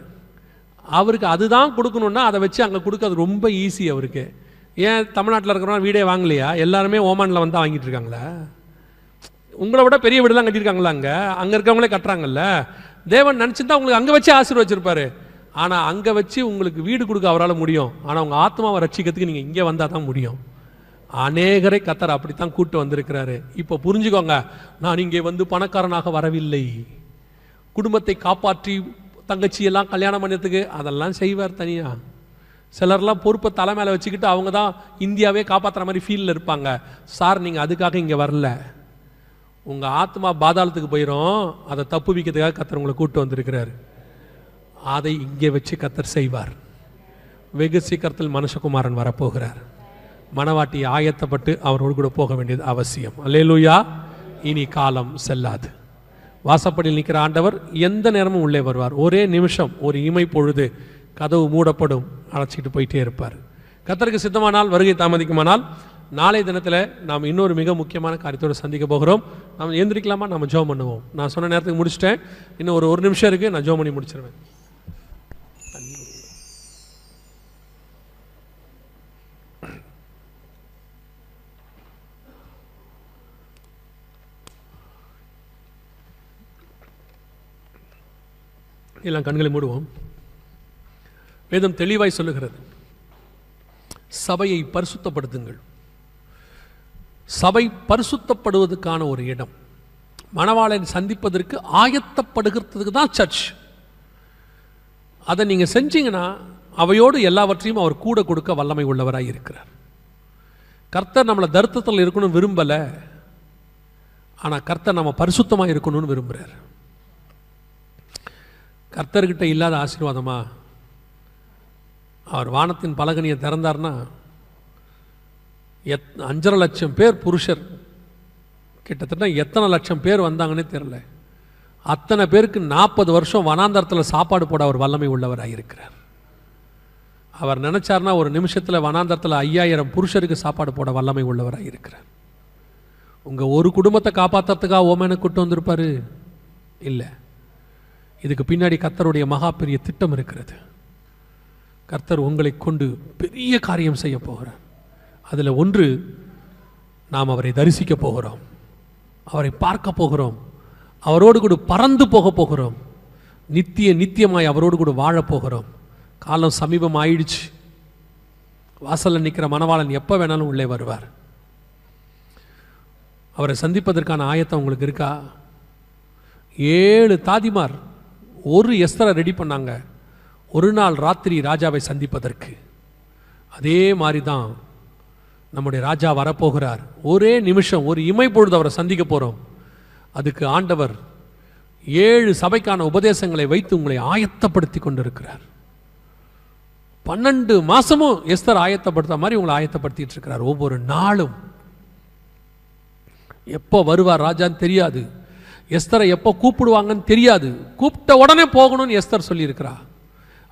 அவருக்கு அதுதான் கொடுக்கணுன்னா அதை வச்சு அங்கே கொடுக்கறது ரொம்ப ஈஸி அவருக்கு. ஏன் தமிழ்நாட்டில் இருக்கிறவங்க வீடே வாங்கலையா? எல்லாருமே ஓமானில் வந்து வாங்கிட்டு இருக்காங்களா? உங்களை விட பெரிய வீடுலாம் கட்டியிருக்காங்களா? அங்கே இருக்கவங்களே கட்டுறாங்கல்ல. தேவன் நினச்சிருந்தா உங்களுக்கு அங்கே வச்சு ஆசீர்வதிச்சிருப்பாரு. ஆனால் அங்கே வச்சு உங்களுக்கு வீடு கொடுக்க அவரால் முடியும். ஆனால் உங்கள் ஆத்மாவை ரட்சிக்கிறதுக்கு நீங்கள் இங்கே வந்தால் தான் முடியும். அநேகரை கர்த்தர் அப்படித்தான் கூட்டு வந்திருக்கிறாரு. இப்போ புரிஞ்சுக்கோங்க, நான் இங்கே வந்து பணக்காரனாக வரவில்லை. குடும்பத்தை காப்பாற்றி தங்கச்சியெல்லாம் கல்யாணம் பண்ணுறதுக்கு அதெல்லாம் செய்வார் தனியாக. சிலர்லாம் பொறுப்பை தலை மேலே வச்சுக்கிட்டு அவங்க தான் இந்தியாவே காப்பாற்றுற மாதிரி ஃபீலில் இருப்பாங்க. சார், நீங்கள் அதுக்காக இங்கே வரல. உங்கள் ஆத்மா பாதாளத்துக்கு போயிடும், அதை தப்பு வைக்கிறதுக்காக கர்த்தர் உங்களை கூட்டு வந்திருக்கிறார். அதை இங்கே வச்சு கர்த்தர் செய்வார். வெகு சீக்கிரத்தில் மனுஷகுமாரன் வரப்போகிறார். மணவாட்டி ஆயத்தப்பட்டு அவரோடு கூட போக வேண்டியது அவசியம். அல்லேலூயா. இனி காலம் செல்லாது. வாசப்படியில் நிற்கிற ஆண்டவர் எந்த நேரமும் உள்ளே வருவார். ஒரே நிமிஷம், ஒரு இமை பொழுது கதவு மூடப்படும், அழைச்சிட்டு போயிட்டே இருப்பார். கர்த்தருக்கு சித்தமானால், வருகை தாமதிக்குமானால் நாளை தினத்தில் நாம் இன்னொரு மிக முக்கியமான காரியத்தோடு சந்திக்க போகிறோம். நாம் எழுந்திரிக்கலாமா? நம்ம ஜெபம் பண்ணுவோம். நான் சொன்ன நேரத்துக்கு முடிச்சிட்டேன். இன்னும் ஒரு நிமிஷம் இருக்குது, நான் ஜெபம் பண்ணி முடிச்சிருவேன். எல்லாம் கண்களை மூடுவோம். வேதம் தெளிவாய் சொல்லுகிறது, சபையை பரிசுத்தப்படுத்துங்கள். சபை பரிசுத்தப்படுவதற்கான ஒரு இடம், மணவாளனை சந்திப்பதற்கு ஆயத்தப்படுகிறதுக்கு தான் சர்ச். அதை நீங்கள் செஞ்சீங்கன்னா அவையோடு எல்லாவற்றையும் அவர் கூட கொடுக்க வல்லமை உள்ளவராக இருக்கிறார். கர்த்தர் நம்மளை தரித்திரத்தில் இருக்கணும்னு விரும்பலை, ஆனால் கர்த்தர் நம்ம பரிசுத்தமாக இருக்கணும்னு விரும்புகிறார். கர்த்தர்கிட்ட இல்லாத ஆசீர்வாதமா? அவர் வானத்தின் பலகனியை திறந்தார்னா 5.5 லட்சம் பேர் புருஷர், கிட்டத்தட்ட எத்தனை லட்சம் பேர் வந்தாங்கன்னே தெரியல. அத்தனை பேருக்கு 40 வருஷம் வனாந்தரத்தில் சாப்பாடு போட அவர் வல்லமை உள்ளவராக இருக்கிறார். அவர் நினைச்சார்னா ஒரு நிமிஷத்தில் வனாந்தரத்தில் 5000 புருஷருக்கு சாப்பாடு போட வல்லமை உள்ளவராக இருக்கிறார். உங்கள் ஒரு குடும்பத்தை காப்பாற்றுறதுக்காக ஓமேனை கூட்டு வந்திருப்பாரு? இல்லை. இதுக்கு பின்னாடி கர்த்தருடைய மகா பெரிய திட்டம் இருக்கிறது. கர்த்தர் உங்களை கொண்டு பெரிய காரியம் செய்ய போகிறார். அதில் ஒன்று, நாம் அவரை தரிசிக்க போகிறோம், அவரை பார்க்க போகிறோம், அவரோடு கூட பறந்து போக போகிறோம், நித்தியமாய் அவரோடு கூட வாழப் போகிறோம். காலம் சமீபம் ஆயிடுச்சு. வாசலில் நிற்கிற மணவாளன் எப்போ வேணாலும் உள்ளே வருவார். அவரை சந்திப்பதற்கான ஆயத்தம் உங்களுக்கு இருக்கா? 7 தாதிமார் ஒரு எஸ்தரை ரெடி பண்ணாங்க ஒரு நாள் ராத்திரி ராஜாவை சந்திப்பதற்கு. அதே மாதிரி தான் நம்முடைய ராஜா வரப்போகிறார். ஒரே நிமிஷம், ஒரு இமை பொழுது அவரை சந்திக்க போகிறோம். அதுக்கு ஆண்டவர் 7 சபைக்கான உபதேசங்களை வைத்து உங்களை ஆயத்தப்படுத்தி கொண்டிருக்கிறார். 12 மாசமும் எஸ்தர் ஆயத்தப்படுத்த மாதிரி உங்களை ஆயத்தப்படுத்திட்டு இருக்கிறார். ஒவ்வொரு நாளும் எப்போ வருவார் ராஜான்னு தெரியாது, எஸ்தரை எப்போ கூப்பிடுவாங்கன்னு தெரியாது, கூப்பிட்ட உடனே போகணும்னு எஸ்தர் சொல்லியிருக்கிறா.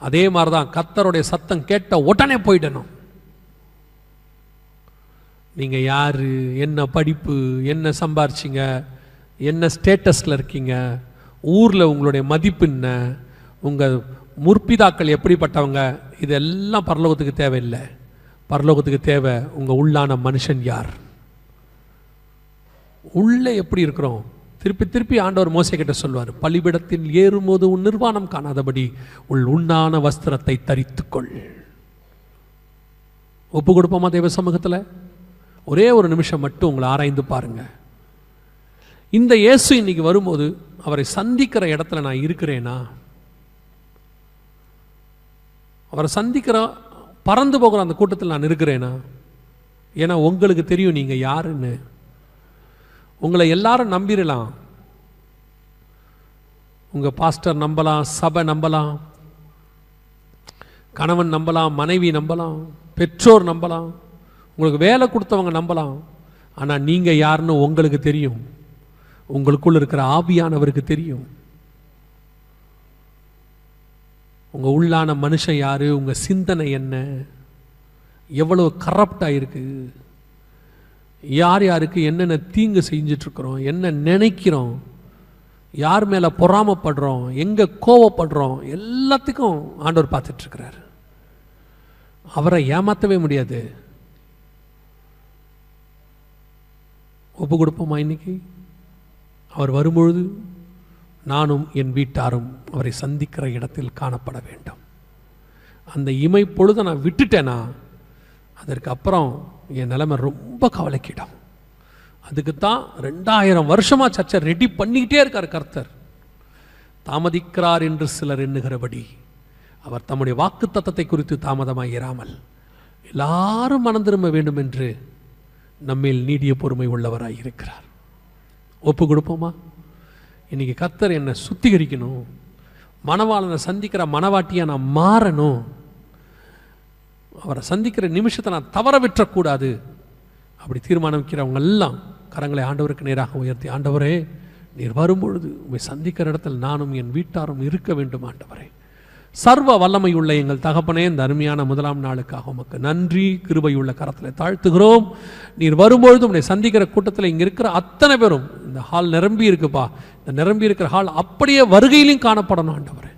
அதே மாதிரி தான் கர்த்தருடைய சத்தம் கேட்ட உடனே போயிடணும். நீங்கள் யார், என்ன படிப்பு, என்ன சம்பாரிச்சிங்க, என்ன ஸ்டேட்டஸில் இருக்கீங்க, ஊரில் உங்களுடைய மதிப்பு என்ன, உங்கள் முற்பிதாக்கள் எப்படிப்பட்டவங்க, இதெல்லாம் பரலோகத்துக்கு தேவையில்லை. பரலோகத்துக்கு தேவை உங்கள் உள்ளான மனுஷன் யார், உள்ளே எப்படி இருக்கிறோம். திருப்பி திருப்பி ஆண்டவர் மோசே கிட்ட சொல்வார், பலிபிடத்தில் ஏறும்போது உன் நிர்வாணம் காணாதபடி உண்ணான வஸ்திரத்தை தரித்துக்கொள். ஒப்பு கொடுப்போமா தேவ சமூகத்தில்? ஒரே ஒரு நிமிஷம் மட்டும் உங்களை ஆராய்ந்து பாருங்க. இந்த இயேசு இன்னைக்கு வரும்போது அவரை சந்திக்கிற இடத்துல நான் இருக்கிறேனா? அவரை சந்திக்கிற பறந்து போகிற அந்த கூட்டத்தில் நான் இருக்கிறேனா? ஏன்னா உங்களுக்கு தெரியும் நீங்கள் யாருன்னு. உங்களை எல்லாரும் நம்பிடலாம். உங்கள் பாஸ்டர் நம்பலாம், சபை நம்பலாம், கணவன் நம்பலாம், மனைவி நம்பலாம், பெற்றோர் நம்பலாம், உங்களுக்கு வேலை கொடுத்தவங்க நம்பலாம். ஆனால் நீங்கள் யாருன்னு உங்களுக்கு தெரியும். உங்களுக்குள்ள இருக்கிற ஆவியானவருக்கு தெரியும். உங்கள் உள்ளான மனுஷன் யார், உங்கள் சிந்தனை என்ன, எவ்வளோ கரப்டாக இருக்குது, யார் யாருக்கு என்னென்ன தீங்கு செஞ்சிட்ருக்குறோம், என்ன நினைக்கிறோம், யார் மேலே பொறாமப்படுறோம், எங்கே கோவப்படுறோம், எல்லாத்துக்கும் ஆண்டவர் பார்த்துட்ருக்கிறார். அவரை ஏமாற்றவே முடியாது. ஒப்பு கொடுப்போமா? இன்னைக்கு அவர் வரும்பொழுது நானும் என் வீட்டாரும் அவரை சந்திக்கிற இடத்தில் காணப்பட வேண்டும். அந்த இமை பொழுதை நான் விட்டுட்டேனா அதற்கு அப்புறம் என் நிலைமை ரொம்ப கவலைக்கிடும். அதுக்கு தான் 2000 வருஷமாக சர்ச்சை ரெடி பண்ணிக்கிட்டே இருக்கார் கர்த்தர். தாமதிக்கிறார் என்று சிலர் எண்ணுகிறபடி அவர் தம்முடைய வாக்கு தத்தத்தை குறித்து தாமதமாக இராமல் எல்லாரும் மனம் திரும்ப வேண்டும் என்று நம்மேல் நீடிய பொறுமை உள்ளவராய் இருக்கிறார். ஒப்பு கொடுப்போமா? இன்னைக்கு கர்த்தர் என்னை சுத்திகரிக்கணும், மணவாளனை சந்திக்கிற மணவாட்டியை நான் மாறணும், அவரை சந்திக்கிற நிமிஷத்தை நான் தவற விட்டுறக்கூடாது. அப்படி தீர்மானம் வைக்கிறவங்க எல்லாம் கரங்களை ஆண்டவருக்கு நேராக உயர்த்தி, ஆண்டவரே நீர் வரும்பொழுது உண்மை சந்திக்கிற இடத்தில் நானும் என் வீட்டாரும் இருக்க வேண்டும். ஆண்டவரே சர்வ வல்லமையுள்ள எங்கள் தகப்பனே, இந்த அருமையான முதலாம் நாளுக்காக உமக்கு நன்றி. கிருபையுள்ள கரத்தில் தாழ்த்துகிறோம். நீர் வரும்பொழுது உடைய சந்திக்கிற கூட்டத்தில் இங்கே இருக்கிற அத்தனை பேரும், இந்த ஹால் நிரம்பி இருக்குப்பா, இந்த நிரம்பி இருக்கிற ஹால் அப்படியே வருகையிலும் காணப்படணும் ஆண்டவரே.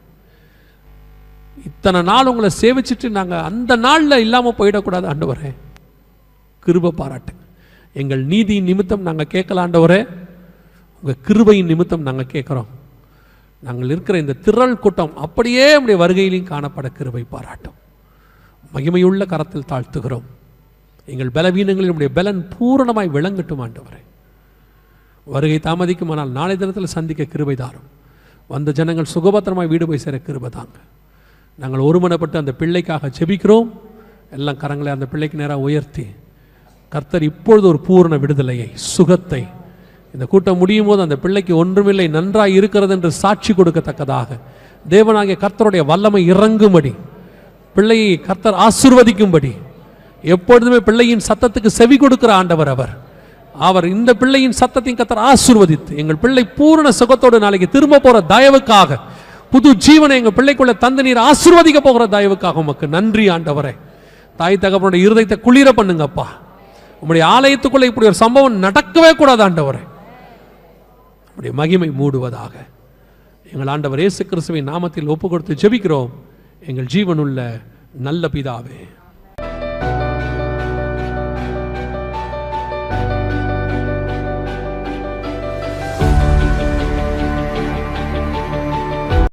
இத்தனை நாள் உங்களை சேவிச்சுட்டு நாங்கள் அந்த நாளில் இல்லாமல் போயிடக்கூடாது ஆண்டவரே. கிருபை பாராட்டுங்க. எங்கள் நீதியின் நிமித்தம் நாங்கள் கேட்கல ஆண்டவரே, உங்கள் கிருபையின் நிமித்தம் நாங்கள் கேட்குறோம். நாங்கள் இருக்கிற இந்த திரள் கூட்டம் அப்படியே நம்முடைய வருகையிலையும் காணப்பட கிருபை பாராட்டும். மகிமையுள்ள கரத்தில் தாழ்த்துகிறோம். எங்கள் பலவீனங்களில் நம்முடைய பலன் பூரணமாய் விளங்கட்டும் ஆண்டவரே. வருகை தாமதிக்குமானால் நாளை தினத்தில் சந்திக்க கிருபை தாரும். வந்த ஜனங்கள் சுகபத்திரமாய் வீடு போய் சேர கிருபை தாங்க. நாங்கள் ஒருமனப்பட்டு அந்த பிள்ளைக்காக ஜெபிக்கிறோம். எல்லாம் கரங்களை அந்த பிள்ளைக்கு நேராக உயர்த்தி, கர்த்தர் இப்பொழுது ஒரு பூரண விடுதலையை, சுகத்தை, இந்த கூட்டம் முடியும் போது அந்த பிள்ளைக்கு ஒன்றுமில்லை, நன்றாய் இருக்கிறது என்று சாட்சி கொடுக்கத்தக்கதாக தேவனாகிய கர்த்தருடைய வல்லமை இறங்கும்படி, பிள்ளையை கர்த்தர் ஆசீர்வதிக்கும்படி, எப்பொழுதுமே பிள்ளையின் சத்தத்துக்கு செவி கொடுக்கிற ஆண்டவர் அவர் இந்த பிள்ளையின் சத்தத்தையும் கர்த்தர் ஆசீர்வதித்து, எங்கள் பிள்ளை பூரண சுகத்தோடு நாளைக்கு திரும்ப போற தயவுக்காக, புது ஜீவனை எங்கள் பிள்ளைக்குள்ள தந்து நீர் ஆசீர்வதிக்க போகிற தயவுக்காக உமக்கு நன்றி ஆண்டவரே. தாய் தகப்பனுடைய இருதயத்தை குளிர பண்ணுங்கப்பா. உம்முடைய ஆலயத்துக்குள்ள இப்படி ஒரு சம்பவம் நடக்கவே கூடாது ஆண்டவரே. உம்முடைய மகிமை மூடுவதாக. எங்கள் ஆண்டவர் இயேசு கிறிஸ்துவின் நாமத்தில் ஒப்பு கொடுத்து ஜெபிக்கிறோம் எங்கள் ஜீவனுள்ள நல்ல பிதாவே.